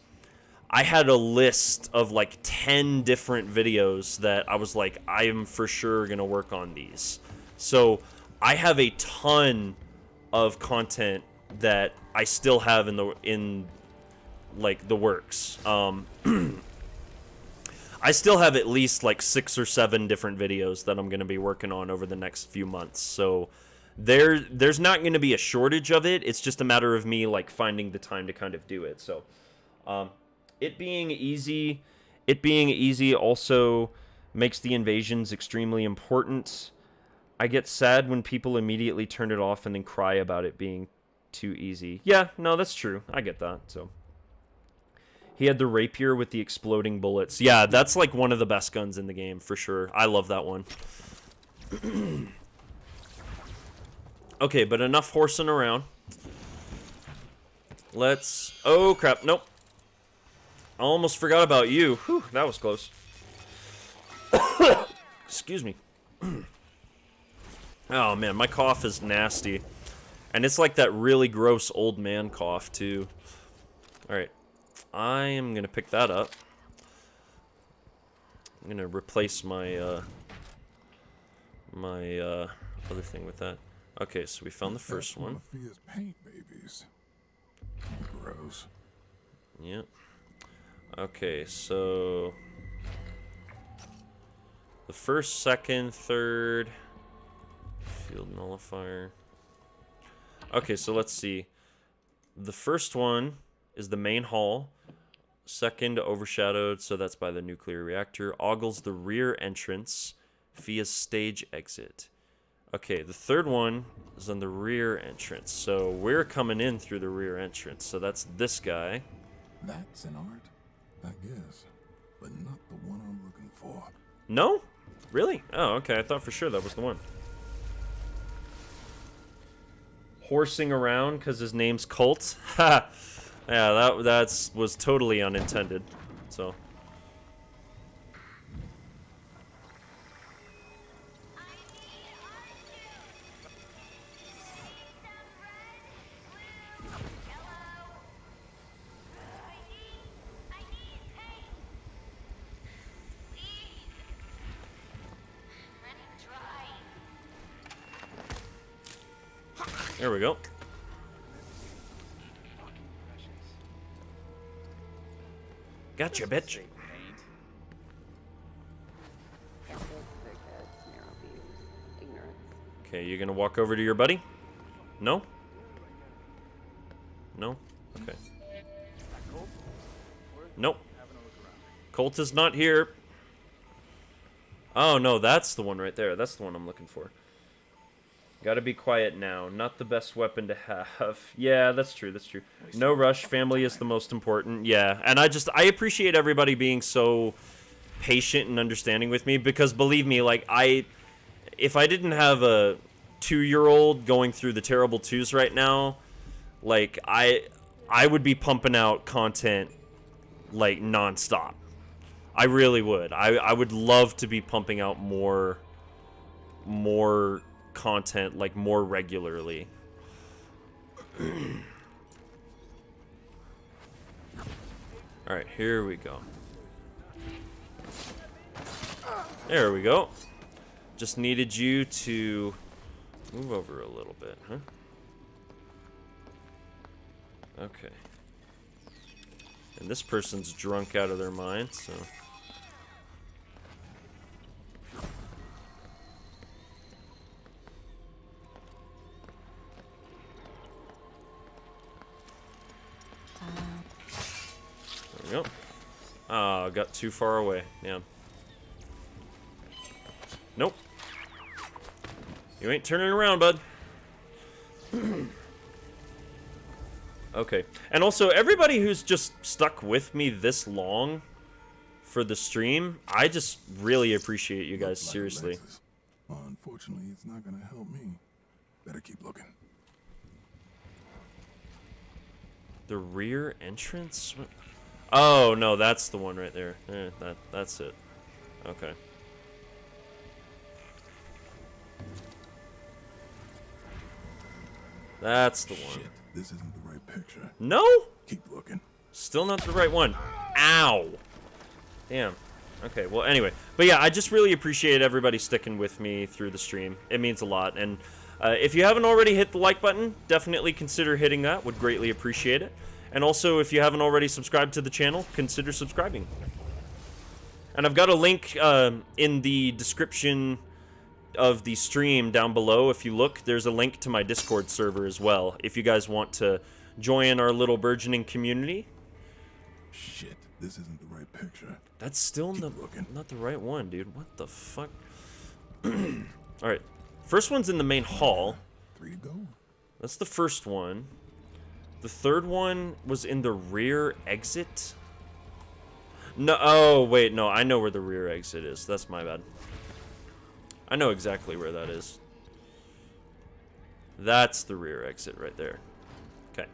I had a list of like 10 different videos that I was like, I am for sure gonna work on these. So I have a ton of content that I still have in like the works. I still have at least like 6 or 7 different videos that I'm gonna be working on over the next few months. So there's not gonna be a shortage of it. It's just a matter of me like finding the time to kind of do it. So It being easy also makes the invasions extremely important. I get sad when people immediately turn it off and then cry about it being too easy. Yeah, no, that's true. I get that. So he had the rapier with the exploding bullets. Yeah, that's like one of the best guns in the game for sure. I love that one. Okay, but enough horsing around. Let's... Oh, crap. Nope. I almost forgot about you. Whew, that was close. Excuse me. Oh, man, my cough is nasty. And it's like that really gross old man cough, too. Alright. I am going to pick that up. I'm going to replace my, other thing with that. Okay, so we found the first one. Sophia's paint babies. Gross. Yep. Okay, so... the first, second, third... Field nullifier. Okay, so let's see. The first one is the main hall. Second, overshadowed, so that's by the nuclear reactor. Ogles the rear entrance via stage exit. Okay, the third one is on the rear entrance. So we're coming in through the rear entrance. So that's this guy. That's an art, I guess, but not the one I'm looking for. No? Really? Oh, okay. I thought for sure that was the one. Horsing around because his name's Colt. Ha! Yeah, that was totally unintended. So. There we go. Gotcha, bitch. Okay, you gonna walk over to your buddy? No? No? Okay. Nope. Colt is not here. Oh, no, that's the one right there. That's the one I'm looking for. Gotta be quiet now. Not the best weapon to have. Yeah, that's true. That's true. No rush. Family is the most important. Yeah, and I appreciate everybody being so patient and understanding with me, because believe me, like, if I didn't have a 2-year-old going through the terrible twos right now, like, I would be pumping out content like nonstop. I really would. I would love to be pumping out more content like more regularly. All right, here we go. There we go. Just needed you to move over a little bit, huh? Okay. And this person's drunk out of their mind, so... There we go. Ah, got too far away. Yeah. Nope. You ain't turning around, bud. Okay. And also, everybody who's just stuck with me this long for the stream, I just really appreciate you guys, seriously. Well, unfortunately, it's not gonna help me. Better keep looking. The rear entrance? What? Oh, no, that's the one right there. That's it. Okay. That's the one. Shit, this isn't the right picture. No? Keep looking. Still not the right one. Ow. Damn. Okay, well, anyway. But yeah, I just really appreciate everybody sticking with me through the stream. It means a lot. And if you haven't already hit the like button, definitely consider hitting that. Would greatly appreciate it. And also, if you haven't already subscribed to the channel, consider subscribing. And I've got a link in the description of the stream down below. If you look, there's a link to my Discord server as well, if you guys want to join our little burgeoning community. Shit, this isn't the right picture. That's still not the right one, dude. What the fuck? Alright. First one's in the main hall. 3 to go. That's the first one. The third one was in the rear exit. No, oh, wait, no, I know where the rear exit is. That's my bad. I know exactly where that is. That's the rear exit right there. Okay.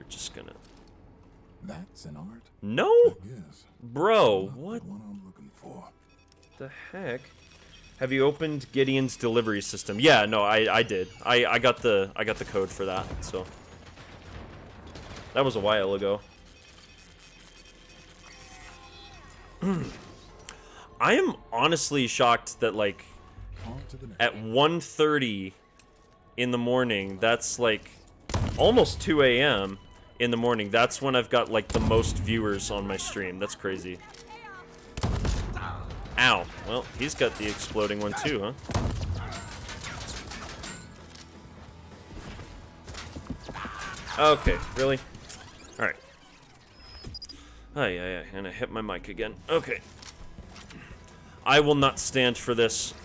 just gonna... That's an art? No? Yes. Bro, what The one I'm looking for. the heck? Have you opened Gideon's delivery system? Yeah, no, I did. I got the code for that, so. That was a while ago. I am honestly shocked that, like, On to the next. at 1:30 in the morning, that's like almost 2 a.m. in the morning, that's when I've got like the most viewers on my stream. That's crazy. Ow. Well, he's got the exploding one too, huh? Okay, really? Alright. Oh, yeah, and I hit my mic again. Okay. I will not stand for this.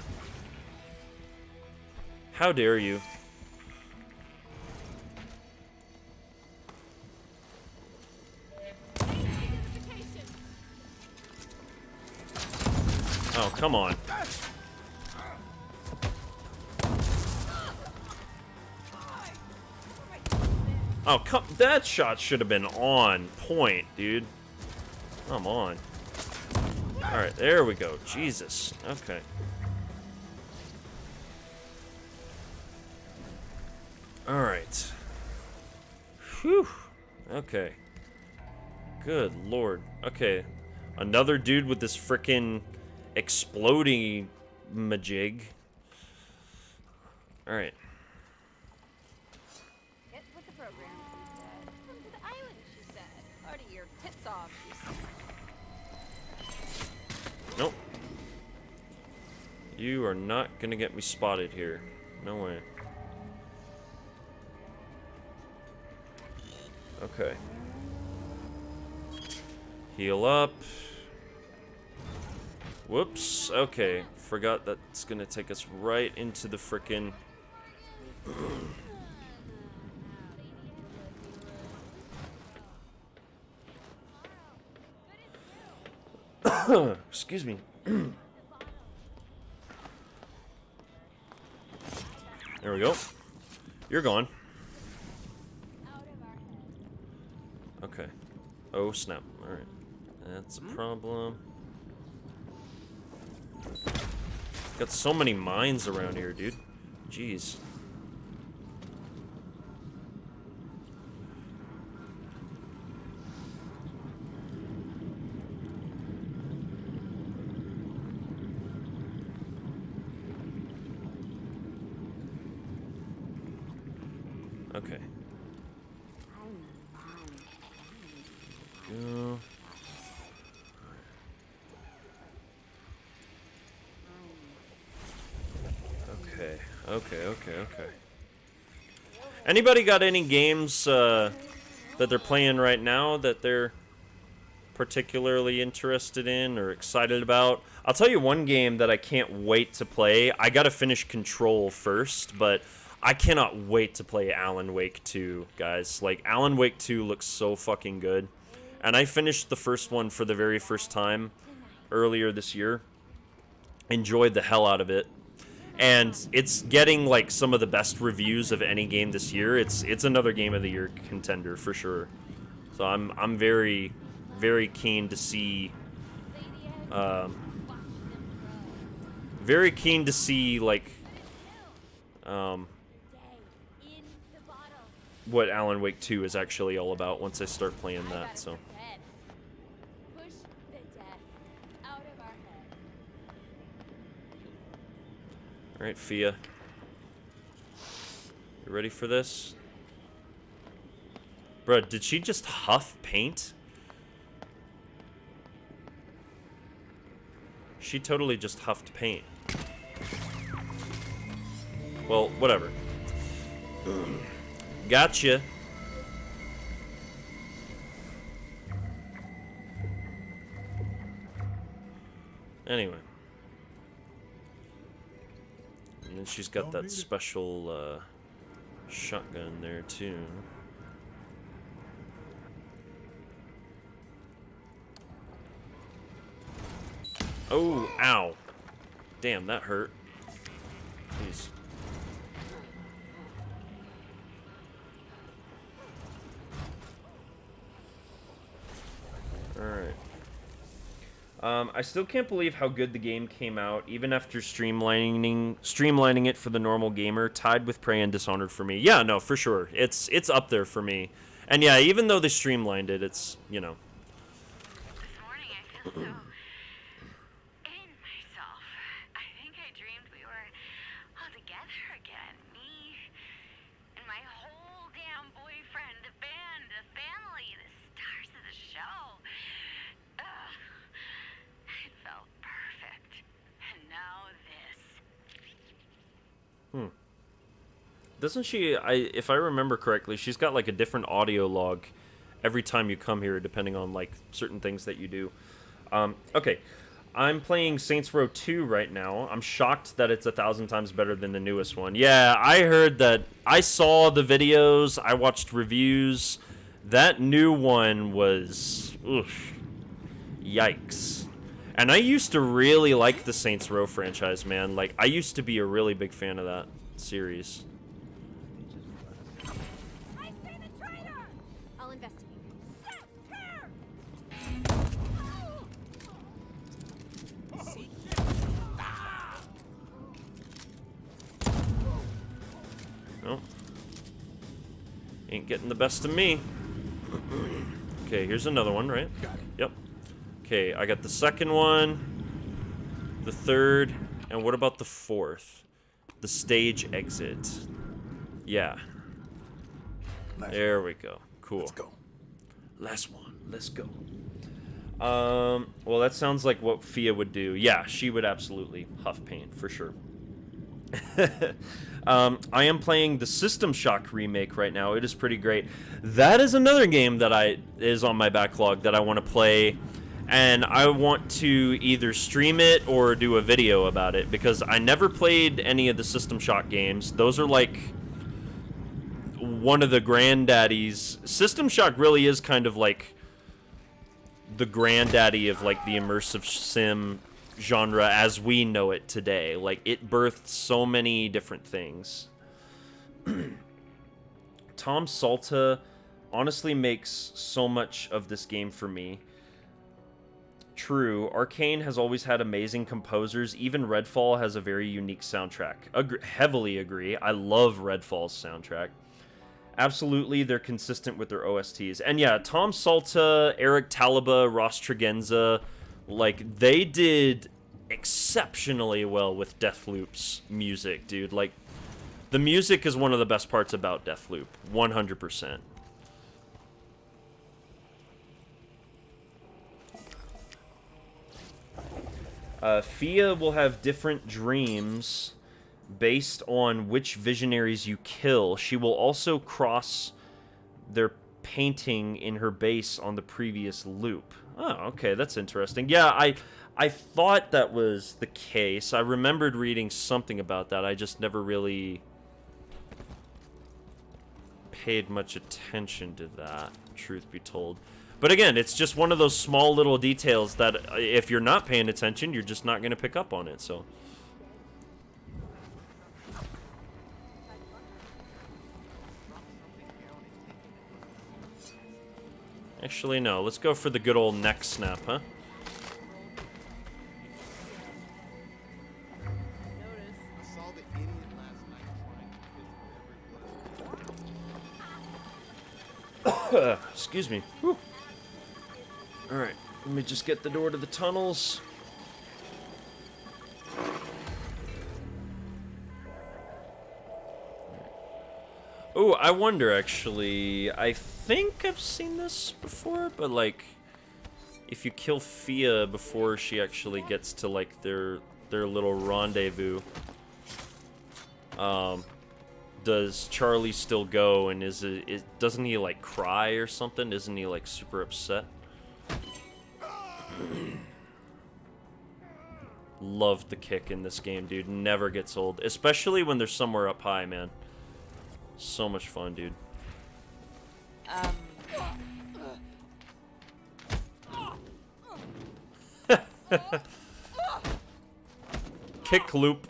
How dare you? Oh, come on. Oh, come, that shot should have been on point, dude. Come on. Alright, there we go. Jesus. Okay. Alright. Whew. Okay. Good lord. Okay. Another dude with this frickin' exploding majig. Alright. Get with the program, she said. Come to the island, she said. Party your tits off, she said. Nope. You are not gonna get me spotted here. No way. Okay. Heal up. Whoops. Okay. Forgot that's gonna take us right into the frickin' excuse me. There we go. You're gone. Okay. Oh, snap. Alright. That's a problem. Got so many mines around here, dude. Jeez. Okay. Go. Okay. Anybody got any games that they're playing right now that they're particularly interested in or excited about? I'll tell you one game that I can't wait to play. I gotta finish Control first, but I cannot wait to play Alan Wake 2, guys. Like, Alan Wake 2 looks so fucking good. And I finished the first one for the very first time earlier this year. Enjoyed the hell out of it. And it's getting, like, some of the best reviews of any game this year. It's another Game of the Year contender, for sure. So I'm very, very keen to see... very keen to see, like... what Alan Wake 2 is actually all about once I start playing that, so... Alright, Fia. You ready for this? Bruh, did she just huff paint? She totally just huffed paint. Well, whatever. Gotcha. Anyway. And then she's got that special shotgun there too. Oh, ow. Damn, that hurt. Jeez. I still can't believe how good the game came out, even after streamlining it for the normal gamer, tied with Prey and Dishonored for me. Yeah, no, for sure. It's up there for me. And yeah, even though they streamlined it, it's, you know. This morning I feel so in myself. I think I dreamed we were all together again. Me and my whole damn boyfriend, the band, the family, the stars of the show. Ugh. It felt perfect. And now this. Doesn't she, if I remember correctly, she's got like a different audio log every time you come here, depending on like certain things that you do. Okay, I'm playing Saints Row 2 right now. I'm shocked that it's 1,000 times better than the newest one. Yeah, I heard that. I saw the videos, I watched reviews. That new one was, oof, yikes. And I used to really like the Saints Row franchise, man. Like, I used to be a really big fan of that series. I see the traitor! I'll investigate. No. Ain't getting the best of me. Okay, here's another one, right? Yep. Okay, I got the second one, the third, and what about the fourth? The stage exit. Yeah. There we go. Cool. Let's go. Last one. Let's go. Well, that sounds like what Fia would do. Yeah, she would absolutely huff paint, for sure. I am playing the System Shock remake right now. It is pretty great. That is another game that is on my backlog that I want to play, and I want to either stream it or do a video about it, because I never played any of the System Shock games. Those are like one of the granddaddies. System Shock really is kind of like the granddaddy of like the immersive sim genre as we know it today. Like, it birthed so many different things. Tom Salta honestly makes so much of this game for me. True, Arcane has always had amazing composers. Even Redfall has a very unique soundtrack. Heavily agree. I love Redfall's soundtrack. Absolutely, they're consistent with their OSTs. And yeah, Tom Salta, Eric Talaba, Ross Tregenza, like, they did exceptionally well with Deathloop's music, dude. Like, the music is one of the best parts about Deathloop. 100%. Fia will have different dreams based on which visionaries you kill. She will also cross their painting in her base on the previous loop. Oh, okay, that's interesting. Yeah, I thought that was the case. I remembered reading something about that. I just never really paid much attention to that, truth be told. But again, it's just one of those small little details that if you're not paying attention, you're just not going to pick up on it, so... Actually, no. Let's go for the good old neck snap, huh? Excuse me. Whew. Alright, let me just get the door to the tunnels. Oh, I wonder, actually. I think I've seen this before, but, like, if you kill Fia before she actually gets to, like, their little rendezvous, does Charlie still go, and doesn't he, like, cry or something? Isn't he, like, super upset? Love the kick in this game, dude. Never gets old. Especially when they're somewhere up high, man. So much fun, dude. Kick loop.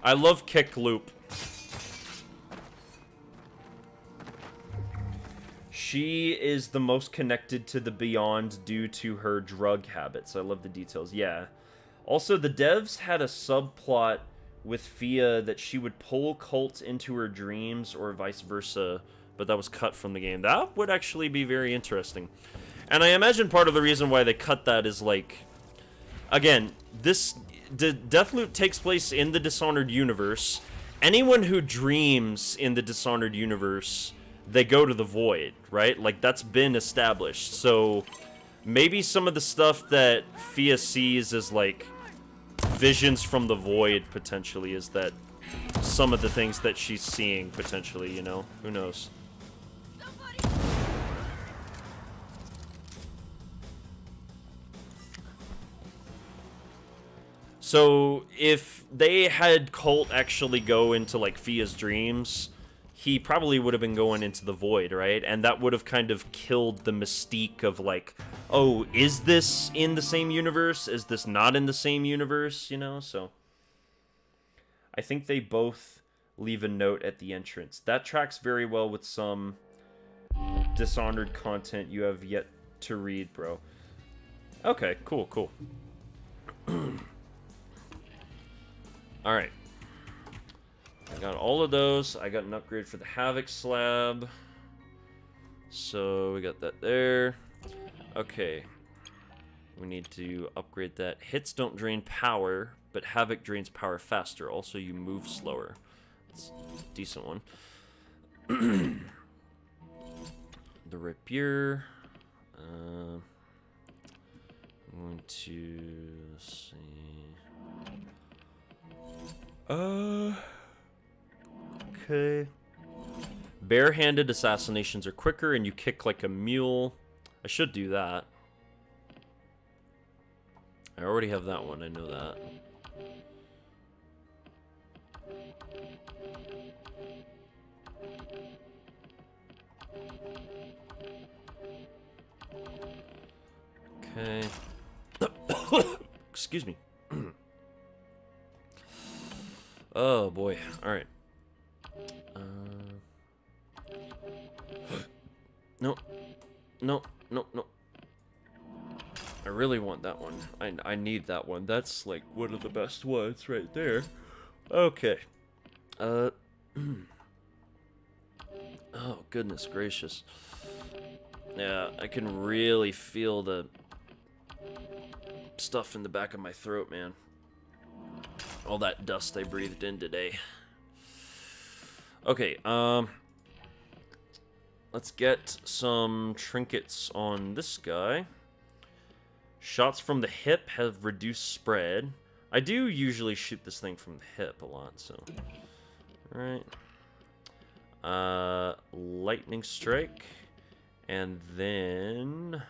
I love kick loop. She is the most connected to the Beyond due to her drug habits. I love the details. Yeah. Also, the devs had a subplot with Fia that she would pull cults into her dreams or vice versa, but that was cut from the game. That would actually be very interesting. And I imagine part of the reason why they cut that is, like, again, Deathloop takes place in the Dishonored universe. Anyone who dreams in the Dishonored universe, they go to the Void, right? Like, that's been established. So maybe some of the stuff that Fia sees as, like, visions from the Void, potentially, is that some of the things that she's seeing, potentially, you know? Who knows? So, if they had Colt actually go into, like, Fia's dreams, he probably would have been going into the Void, right? And that would have kind of killed the mystique of, like, oh, is this in the same universe? Is this not in the same universe? You know, so I think they both leave a note at the entrance. That tracks very well with some Dishonored content you have yet to read, bro. Okay, cool, cool. Alright. I got all of those. I got an upgrade for the Havoc slab. So we got that there. Okay. We need to upgrade that. Hits don't drain power, but Havoc drains power faster. Also, you move slower. That's a decent one. The Rapier. I'm going to see. Okay. Barehanded assassinations are quicker and you kick like a mule. I should do that. I already have that one, I know that. Okay. Excuse me. Oh boy. Alright. No. No. No. No. I really want that one. I need that one. That's like one of the best ones right there. Okay. Oh, goodness gracious. Yeah, I can really feel the stuff in the back of my throat, man. All that dust I breathed in today. Okay, let's get some trinkets on this guy. Shots from the hip have reduced spread. I do usually shoot this thing from the hip a lot, so. Alright. Lightning strike. And then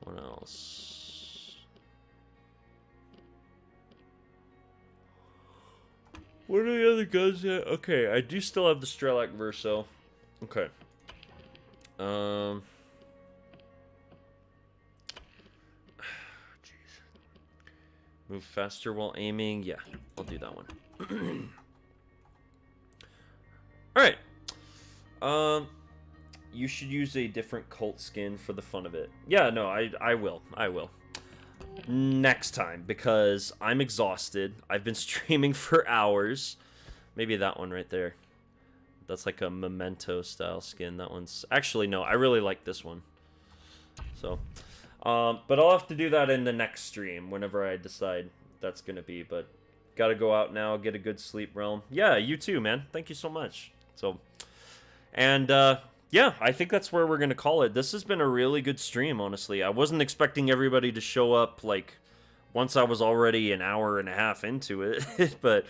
what else? What are the other guns that... Okay, I do still have the Strelak Verso. Okay. Jeez. Move faster while aiming. Yeah, I'll do that one. Alright. You should use a different cult skin for the fun of it. Yeah, no, I will. I will. Next time, because I'm exhausted. I've been streaming for hours. Maybe that one right there. That's like a Memento style skin. That one's... Actually, no, I really like this one. So, but I'll have to do that in the next stream, whenever I decide that's gonna be. But gotta go out now, get a good sleep, Realm. Yeah, you too, man. Thank you so much. So, and, yeah, I think that's where we're going to call it. This has been a really good stream, honestly. I wasn't expecting everybody to show up, like, once I was already an hour and a half into it. But,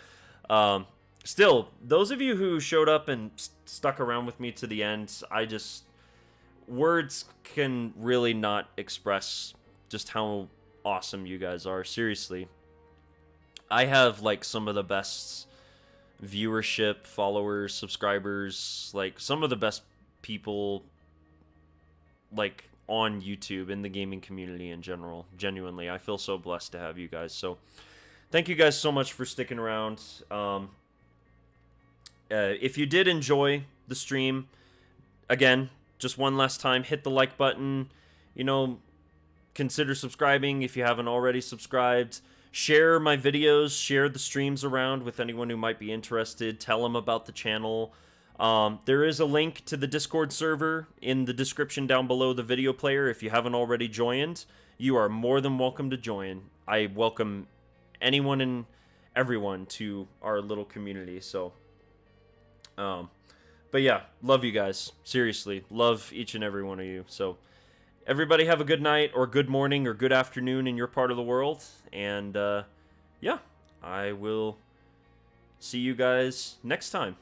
still, those of you who showed up and stuck around with me to the end, words can really not express just how awesome you guys are. Seriously. I have, like, some of the best viewership, followers, subscribers, like, some of the best people like on YouTube in the gaming community in general. Genuinely, I feel so blessed to have you guys. So thank you guys so much for sticking around. If you did enjoy the stream, again, just one last time, hit the like button. You know, consider subscribing if you haven't already subscribed. Share my videos, share the streams around with anyone who might be interested. Tell them about the channel. There is a link to the Discord server in the description down below the video player. If you haven't already joined, you are more than welcome to join. I welcome anyone and everyone to our little community. So, but yeah, love you guys. Seriously, love each and every one of you. So, everybody have a good night or good morning or good afternoon in your part of the world. And, yeah, I will see you guys next time.